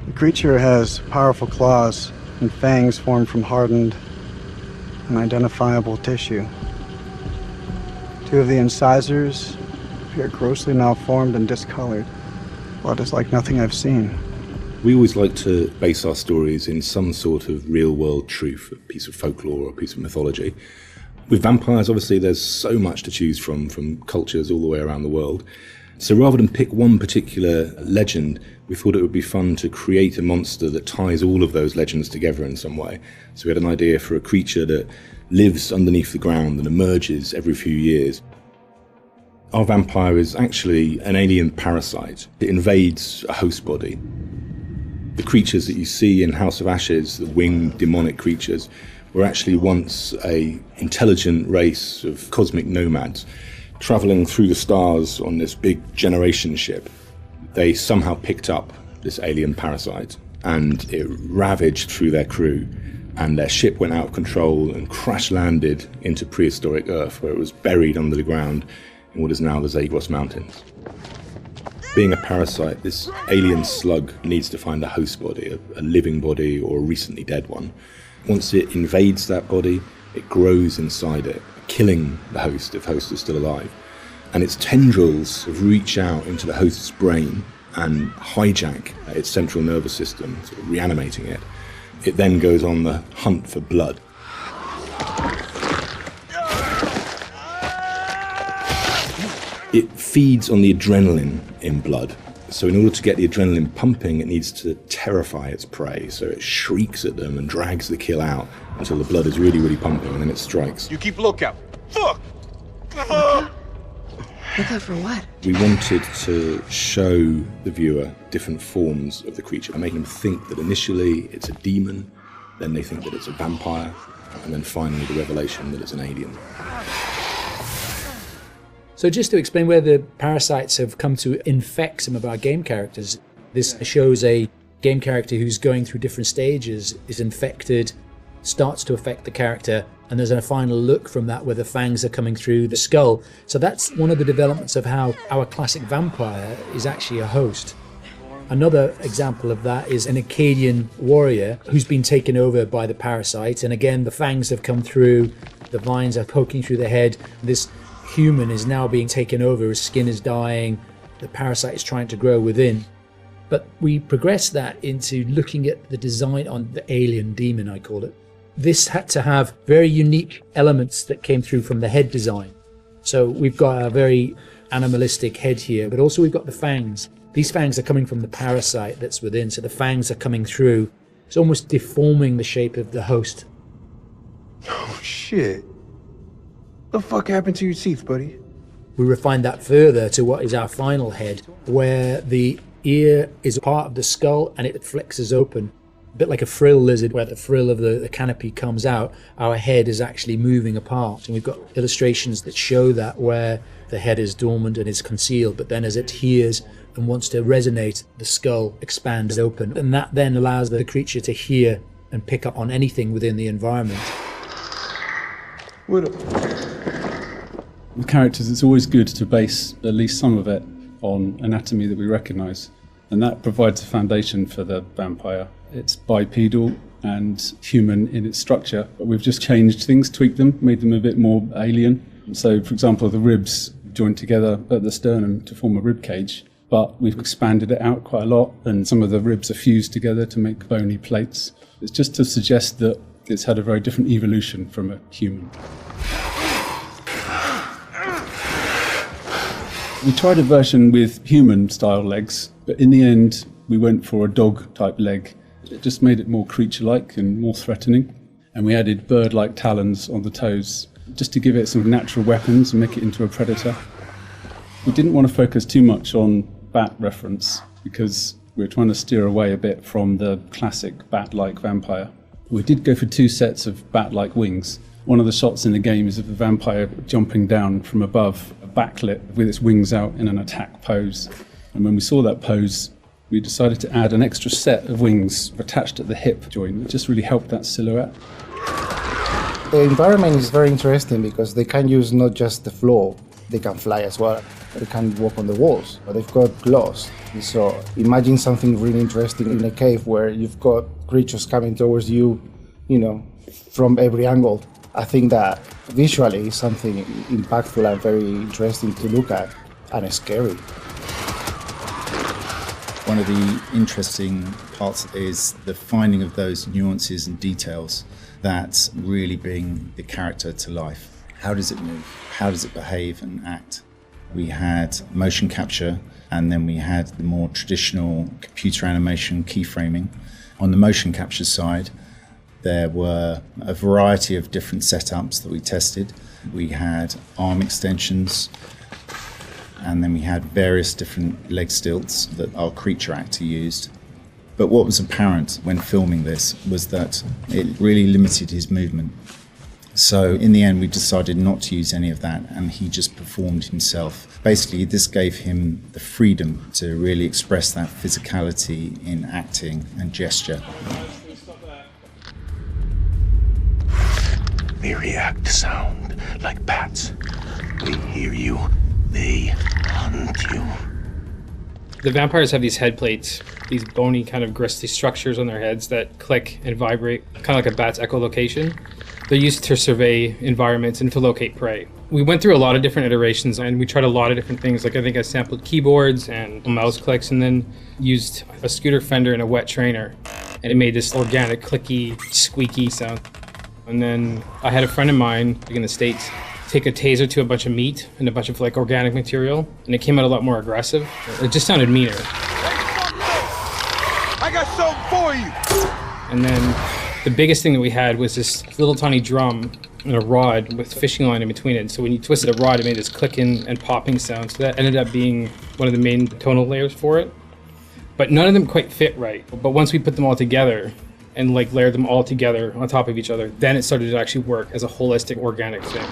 The creature has powerful claws and fangs formed from hardened, unidentifiable tissue. Two of the incisors appear grossly malformed and discolored. Blood is like nothing I've seen. We always like to base our stories in some sort of real-world truth, a piece of folklore or a piece of mythology. With vampires, obviously, there's so much to choose from cultures all the way around the world. So rather than pick one particular legend, we thought it would be fun to create a monster that ties all of those legends together in some way. So we had an idea for a creature that lives underneath the ground and emerges every few years. Our vampire is actually an alien parasite. It invades a host body. The creatures that you see in House of Ashes, the winged demonic creatures, were actually once an intelligent race of cosmic nomads traveling through the stars on this big generation ship. They somehow picked up this alien parasite and it ravaged through their crew, and their ship went out of control and crash landed into prehistoric Earth, where it was buried under the ground in what is now the Zagros Mountains. Being a parasite, this alien slug needs to find a host body, a living body or a recently dead one. Once it invades that body, it grows inside it, killing the host if host is still alive. And its tendrils reach out into the host's brain and hijack its central nervous system, sort of reanimating it. It then goes on the hunt for blood. It feeds on the adrenaline in blood. So in order to get the adrenaline pumping, it needs to terrify its prey. So it shrieks at them and drags the kill out until the blood is really, really pumping, and then it strikes. You keep lookout. Fuck! Lookout for what? We wanted to show the viewer different forms of the creature and make them think that initially it's a demon, then they think that it's a vampire, and then finally the revelation that it's an alien. So just to explain where the parasites have come to infect some of our game characters, this shows a game character who's going through different stages, is infected, starts to affect the character, and there's a final look from that where the fangs are coming through the skull. So that's one of the developments of how our classic vampire is actually a host. Another example of that is an Akkadian warrior who's been taken over by the parasite, and again the fangs have come through, the vines are poking through the head. This human is now being taken over, his skin is dying, the parasite is trying to grow within. But we progress that into looking at the design on the alien demon, I call it. This had to have very unique elements that came through from the head design. So we've got a very animalistic head here, but also we've got the fangs. These fangs are coming from the parasite that's within, so the fangs are coming through. It's almost deforming the shape of the host. Oh, shit. The fuck happened to your teeth, buddy? We refined that further to what is our final head, where the ear is a part of the skull and it flexes open. A bit like a frill lizard, where the frill of the canopy comes out, our head is actually moving apart. And we've got illustrations that show that, where the head is dormant and is concealed, but then as it hears and wants to resonate, the skull expands open. And that then allows the creature to hear and pick up on anything within the environment. With characters, it's always good to base at least some of it on anatomy that we recognise, and that provides a foundation for the vampire. It's bipedal and human in its structure, but we've just changed things, tweaked them, made them a bit more alien. So, for example, the ribs joined together at the sternum to form a rib cage, but we've expanded it out quite a lot, and some of the ribs are fused together to make bony plates. It's just to suggest that it's had a very different evolution from a human. We tried a version with human-style legs, but in the end, we went for a dog-type leg. It just made it more creature-like and more threatening. And we added bird-like talons on the toes, just to give it some natural weapons and make it into a predator. We didn't want to focus too much on bat reference, because we were trying to steer away a bit from the classic bat-like vampire. We did go for 2 sets of bat-like wings. One of the shots in the game is of the vampire jumping down from above, backlit with its wings out in an attack pose. And when we saw that pose, we decided to add an extra set of wings attached at the hip joint. It just really helped that silhouette. The environment is very interesting because they can use not just the floor, they can fly as well. They can walk on the walls, but they've got claws. So imagine something really interesting in a cave where you've got creatures coming towards you, from every angle. I think that visually is something impactful and very interesting to look at, and scary. One of the interesting parts is the finding of those nuances and details that really bring the character to life. How does it move? How does it behave and act? We had motion capture, and then we had the more traditional computer animation keyframing. On the motion capture side, there were a variety of different setups that we tested. We had arm extensions, and then we had various different leg stilts that our creature actor used. But what was apparent when filming this was that it really limited his movement. So in the end, we decided not to use any of that, and he just performed himself. Basically, this gave him the freedom to really express that physicality in acting and gesture. They react to sound like bats. They hear you. They hunt you. The vampires have these head plates, these bony kind of gristly structures on their heads that click and vibrate, kind of like a bat's echolocation. They're used to survey environments and to locate prey. We went through a lot of different iterations, and we tried a lot of different things. Like I think I sampled keyboards and mouse clicks, and then used a scooter fender and a wet trainer. And it made this organic, clicky, squeaky sound. And then I had a friend of mine, in the States, take a taser to a bunch of meat and a bunch of organic material, and it came out a lot more aggressive. It just sounded meaner. I got something for you! And then the biggest thing that we had was this little tiny drum and a rod with fishing line in between it. So when you twisted a rod, it made this clicking and popping sound. So that ended up being one of the main tonal layers for it. But none of them quite fit right. But once we put them all together and layered them all together on top of each other, then it started to actually work as a holistic organic thing.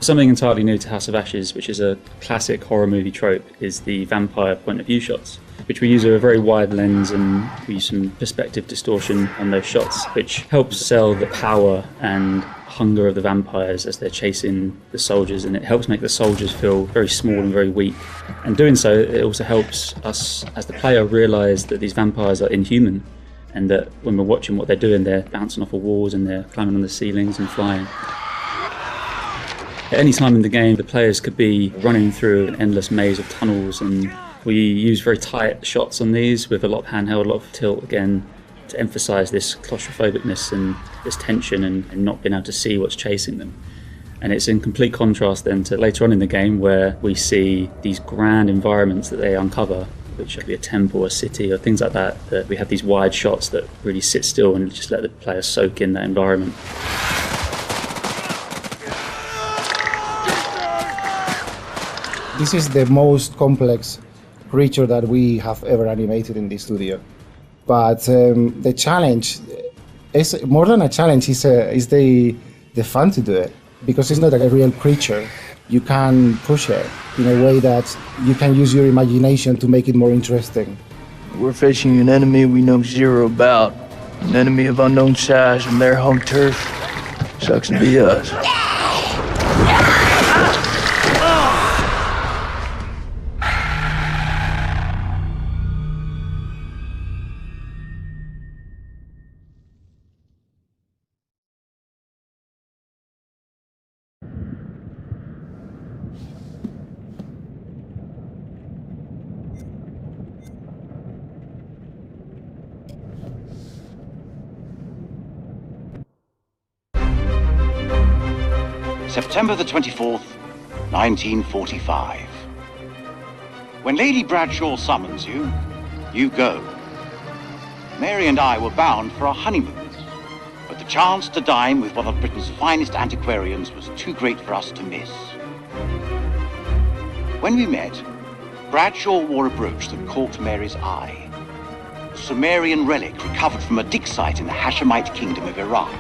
Something entirely new to House of Ashes, which is a classic horror movie trope, is the vampire point of view shots, which we use a very wide lens and we use some perspective distortion on those shots, which helps sell the power and hunger of the vampires as they're chasing the soldiers, and it helps make the soldiers feel very small and very weak. And doing so, it also helps us as the player realise that these vampires are inhuman, and that when we're watching what they're doing, they're bouncing off of walls and they're climbing on the ceilings and flying. At any time in the game, the players could be running through an endless maze of tunnels, and we use very tight shots on these with a lot of handheld, a lot of tilt again, to emphasise this claustrophobicness and this tension and not being able to see what's chasing them. And it's in complete contrast then to later on in the game where we see these grand environments that they uncover, which could be a temple, a city, or things like that, that we have these wide shots that really sit still and just let the player soak in that environment. This is the most complex creature that we have ever animated in the studio. But the challenge is more than a challenge, is the fun to do it. Because it's not a real creature, you can push it in a way that you can use your imagination to make it more interesting. We're facing an enemy we know zero about. An enemy of unknown size on their home turf. Sucks to be us. September the 24th, 1945. When Lady Bradshaw summons you, you go. Mary and I were bound for our honeymoon, but the chance to dine with one of Britain's finest antiquarians was too great for us to miss. When we met, Bradshaw wore a brooch that caught Mary's eye. A Sumerian relic recovered from a dig site in the Hashemite Kingdom of Iraq.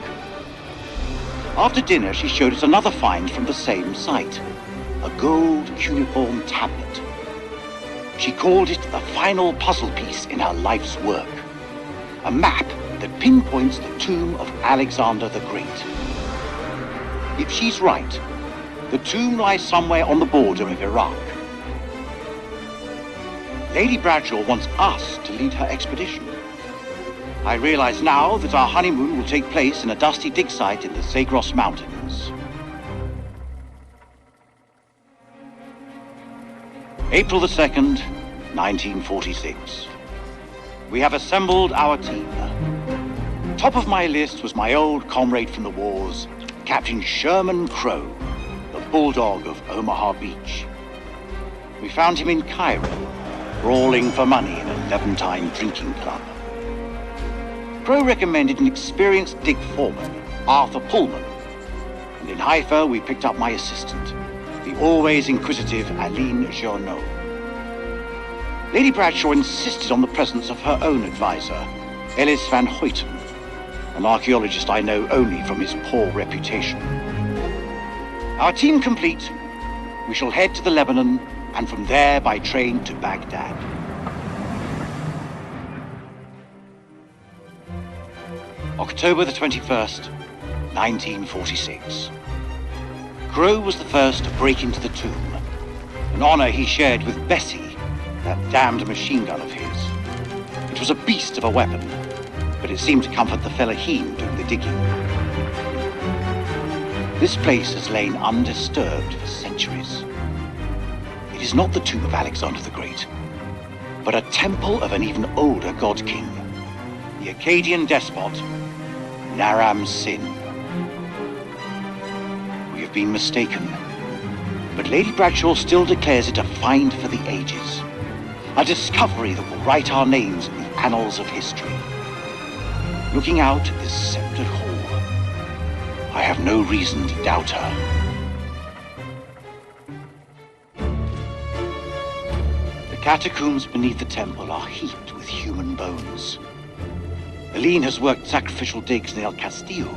After dinner, she showed us another find from the same site, a gold cuneiform tablet. She called it the final puzzle piece in her life's work, a map that pinpoints the tomb of Alexander the Great. If she's right, the tomb lies somewhere on the border of Iraq. Lady Bradshaw wants us to lead her expedition. I realize now that our honeymoon will take place in a dusty dig site in the Zagros Mountains. April the 2nd, 1946. We have assembled our team. Top of my list was my old comrade from the wars, Captain Sherman Crow, the bulldog of Omaha Beach. We found him in Cairo, brawling for money in a Levantine drinking club. Crow recommended an experienced dig foreman, Arthur Pullman, and in Haifa we picked up my assistant, the always inquisitive Aline Journeau. Lady Bradshaw insisted on the presence of her own advisor, Ellis van Hoyten, an archaeologist I know only from his poor reputation. Our team complete, we shall head to the Lebanon and from there by train to Baghdad. October the 21st, 1946. Crow was the first to break into the tomb, an honor he shared with Bessie, that damned machine gun of his. It was a beast of a weapon, but it seemed to comfort the fellaheen doing the digging. This place has lain undisturbed for centuries. It is not the tomb of Alexander the Great, but a temple of an even older god king, the Akkadian despot, Naram Sin. We have been mistaken, but Lady Bradshaw still declares it a find for the ages, a discovery that will write our names in the annals of history. Looking out at this sceptred hall, I have no reason to doubt her. The catacombs beneath the temple are heaped with human bones. Aline has worked sacrificial digs in El Castillo,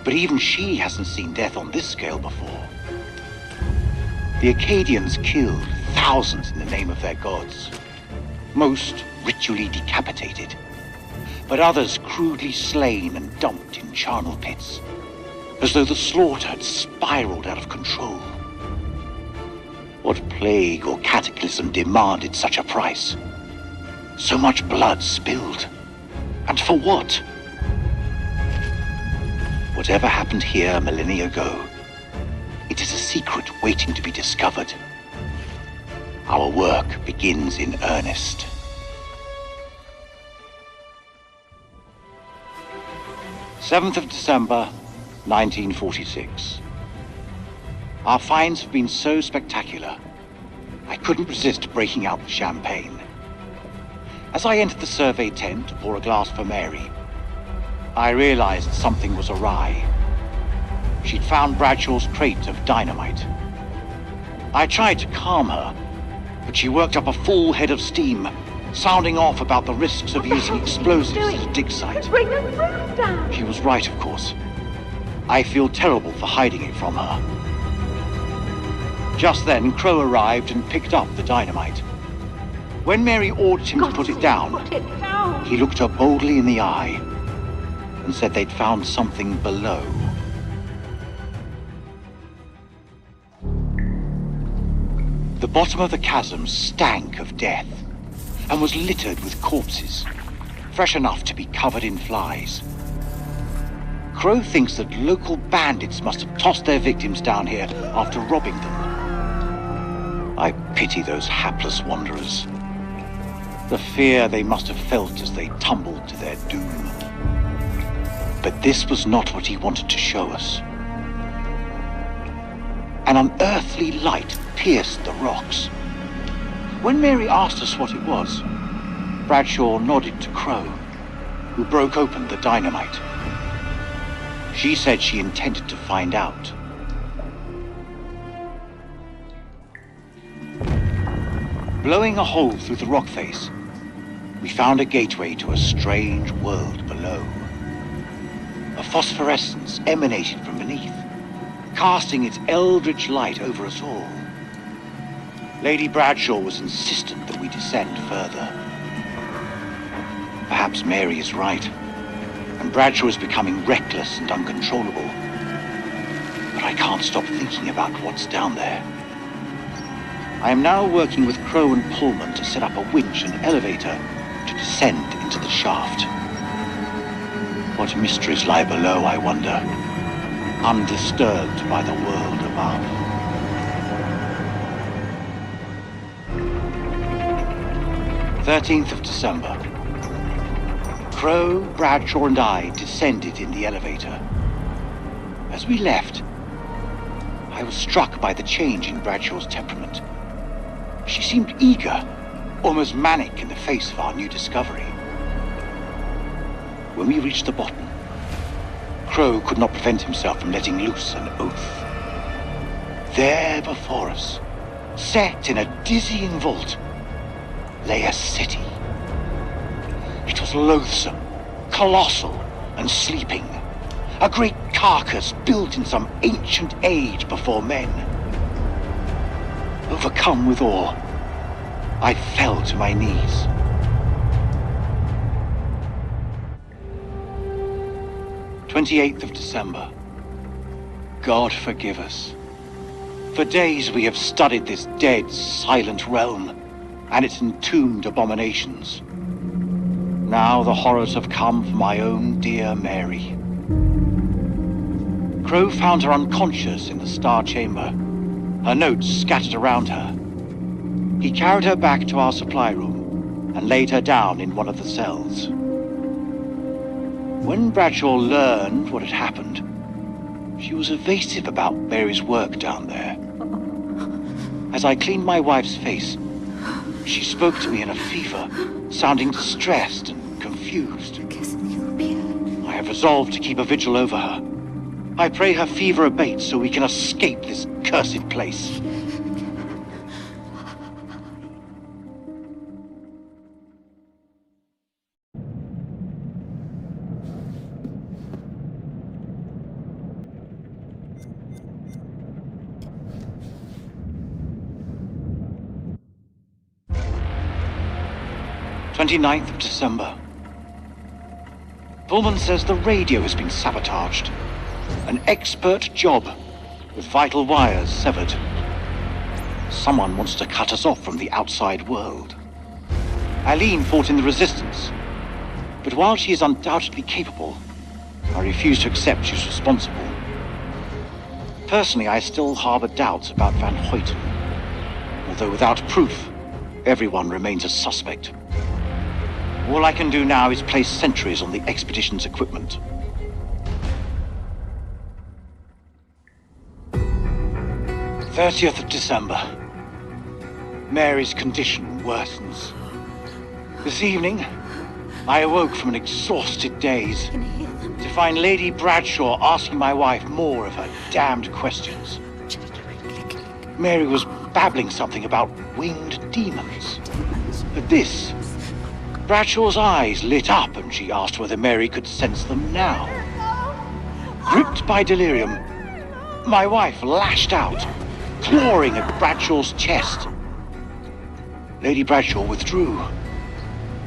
but even she hasn't seen death on this scale before. The Acadians killed thousands in the name of their gods. Most ritually decapitated, but others crudely slain and dumped in charnel pits, as though the slaughter had spiraled out of control. What plague or cataclysm demanded such a price? So much blood spilled. And for what? Whatever happened here millennia ago, it is a secret waiting to be discovered. Our work begins in earnest. "7th of December, 1946. Our finds have been so spectacular, I couldn't resist breaking out the champagne. As I entered the survey tent to pour a glass for Mary, I realized something was awry. She'd found Bradshaw's crate of dynamite. I tried to calm her, but she worked up a full head of steam, sounding off about the risks of using explosives at a dig site. Bring the roof down! She was right, of course. I feel terrible for hiding it from her. Just then, Crow arrived and picked up the dynamite. When Mary ordered him to put it down, he looked her boldly in the eye and said they'd found something below. The bottom of the chasm stank of death and was littered with corpses, fresh enough to be covered in flies. Crow thinks that local bandits must have tossed their victims down here after robbing them. I pity those hapless wanderers. The fear they must have felt as they tumbled to their doom. But this was not what he wanted to show us. An unearthly light pierced the rocks. When Mary asked us what it was, Bradshaw nodded to Crow, who broke open the dynamite. She said she intended to find out. Blowing a hole through the rock face, we found a gateway to a strange world below. A phosphorescence emanated from beneath, casting its eldritch light over us all. Lady Bradshaw was insistent that we descend further. Perhaps Mary is right, and Bradshaw is becoming reckless and uncontrollable. But I can't stop thinking about what's down there. I am now working with Crow and Pullman to set up a winch and elevator to descend into the shaft. What mysteries lie below, I wonder, undisturbed by the world above. "13th of December. Crow, Bradshaw, and I descended in the elevator. As we left, I was struck by the change in Bradshaw's temperament. She seemed eager, almost manic in the face of our new discovery. When we reached the bottom, Crow could not prevent himself from letting loose an oath. There before us, set in a dizzying vault, lay a city. It was loathsome, colossal, and sleeping. A great carcass built in some ancient age before men. Overcome with awe, I fell to my knees. "28th of December. God forgive us. For days we have studied this dead, silent realm and its entombed abominations. Now the horrors have come for my own dear Mary. Crow found her unconscious in the Star Chamber, her notes scattered around her. He carried her back to our supply room and laid her down in one of the cells. When Bradshaw learned what had happened, she was evasive about Mary's work down there. As I cleaned my wife's face, she spoke to me in a fever, sounding distressed and confused. I have resolved to keep a vigil over her. I pray her fever abates so we can escape this cursed place. 29th of December. Pullman says the radio has been sabotaged. An expert job, with vital wires severed. Someone wants to cut us off from the outside world. Eileen fought in the Resistance, but while she is undoubtedly capable, I refuse to accept she's responsible. Personally, I still harbor doubts about Van Hoyten. Although without proof, everyone remains a suspect. All I can do now is place sentries on the expedition's equipment. "30th of December. Mary's condition worsens. This evening, I awoke from an exhausted daze to find Lady Bradshaw asking my wife more of her damned questions. Mary was babbling something about winged demons. At this, Bradshaw's eyes lit up and she asked whether Mary could sense them now. Gripped by delirium, my wife lashed out, clawing at Bradshaw's chest. Lady Bradshaw withdrew,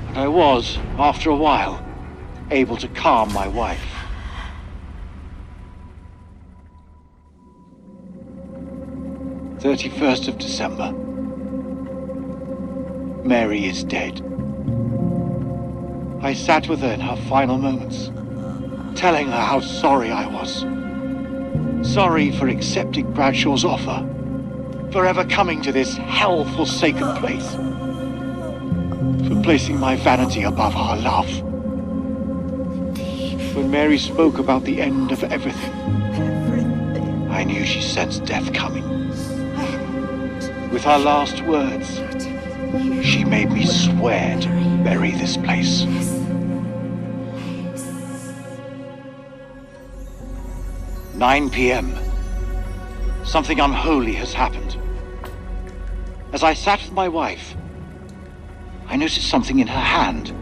and I was, after a while, able to calm my wife. "31st of December. Mary is dead. I sat with her in her final moments, telling her how sorry I was. Sorry for accepting Bradshaw's offer, for ever coming to this hell-forsaken place, for placing my vanity above her love. When Mary spoke about the end of everything, I knew she sensed death coming. With her last words, she made me swear to bury this place." "9 p.m. Something unholy has happened. As I sat with my wife, I noticed something in her hand.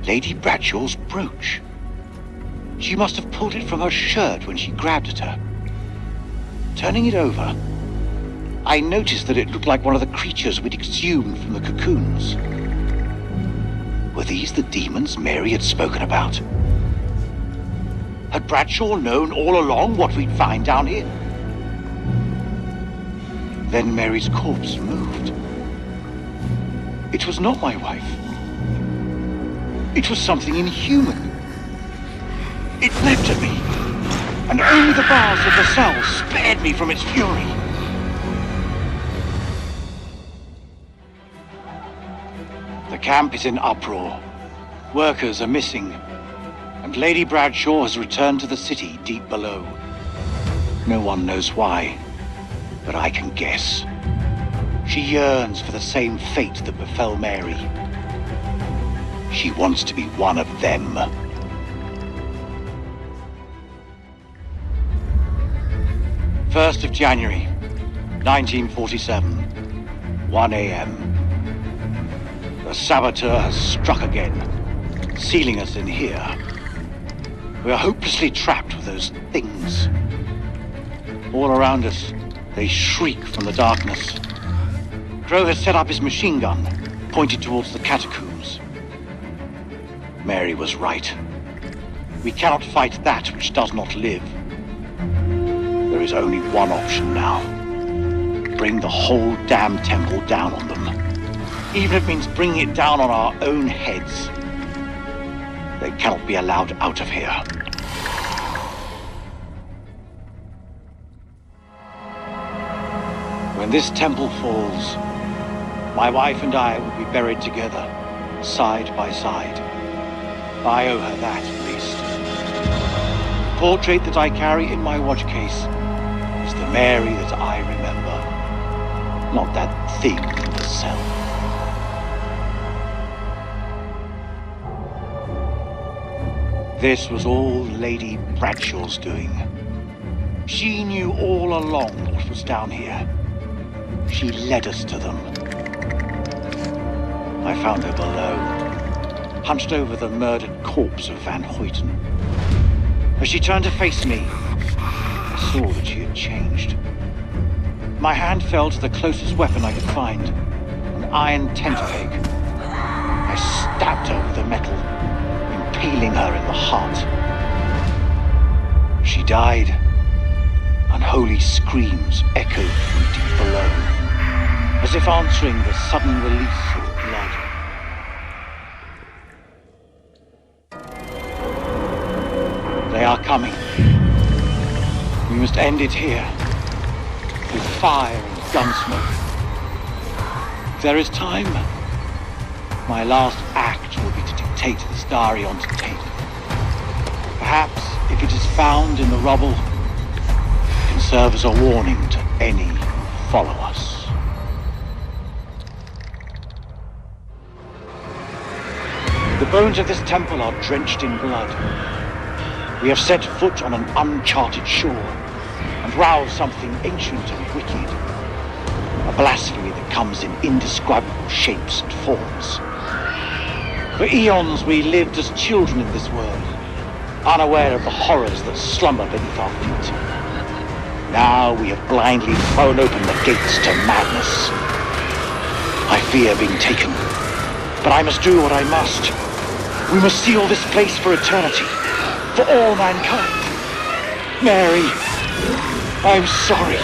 Lady Bradshaw's brooch. She must have pulled it from her shirt when she grabbed at her. Turning it over, I noticed that it looked like one of the creatures we'd exhumed from the cocoons. Were these the demons Mary had spoken about? Had Bradshaw known all along what we'd find down here? Then Mary's corpse moved. It was not my wife. It was something inhuman. It leapt at me, and only the bars of the cell spared me from its fury. The camp is in uproar. Workers are missing, and Lady Bradshaw has returned to the city deep below. No one knows why, but I can guess. She yearns for the same fate that befell Mary. She wants to be one of them. First of January, 1947, 1 a.m. The saboteur has struck again, sealing us in here. We are hopelessly trapped with those things. All around us, they shriek from the darkness. Crow has set up his machine gun, pointed towards the catacombs. Mary was right. We cannot fight that which does not live. There is only one option now. Bring the whole damn temple down on them. Even if it means bringing it down on our own heads. They cannot be allowed out of here. When this temple falls, my wife and I will be buried together, side by side. I owe her that, at least. The portrait that I carry in my watch case is the Mary that I remember, not that thing in the cell. This was all Lady Bradshaw's doing. She knew all along what was down here. She led us to them. I found her below, hunched over the murdered corpse of Van Hoyten. As she turned to face me, I saw that she had changed. My hand fell to the closest weapon I could find, an iron tent peg. I stabbed her with the metal, impaling her in the heart. She died. Unholy screams echoed from deep below, as if answering the sudden release of blood. They are coming. We must end it here, with fire and gunsmoke. If there is time, my last act will be to dictate this diary onto tape. Perhaps, if it is found in the rubble, it can serve as a warning to any who follow us. The bones of this temple are drenched in blood. We have set foot on an uncharted shore and roused something ancient and wicked. A blasphemy that comes in indescribable shapes and forms. For eons we lived as children in this world, unaware of the horrors that slumber beneath our feet. Now we have blindly thrown open the gates to madness. I fear being taken, but I must do what I must. We must seal this place for eternity, for all mankind. Mary, I'm sorry.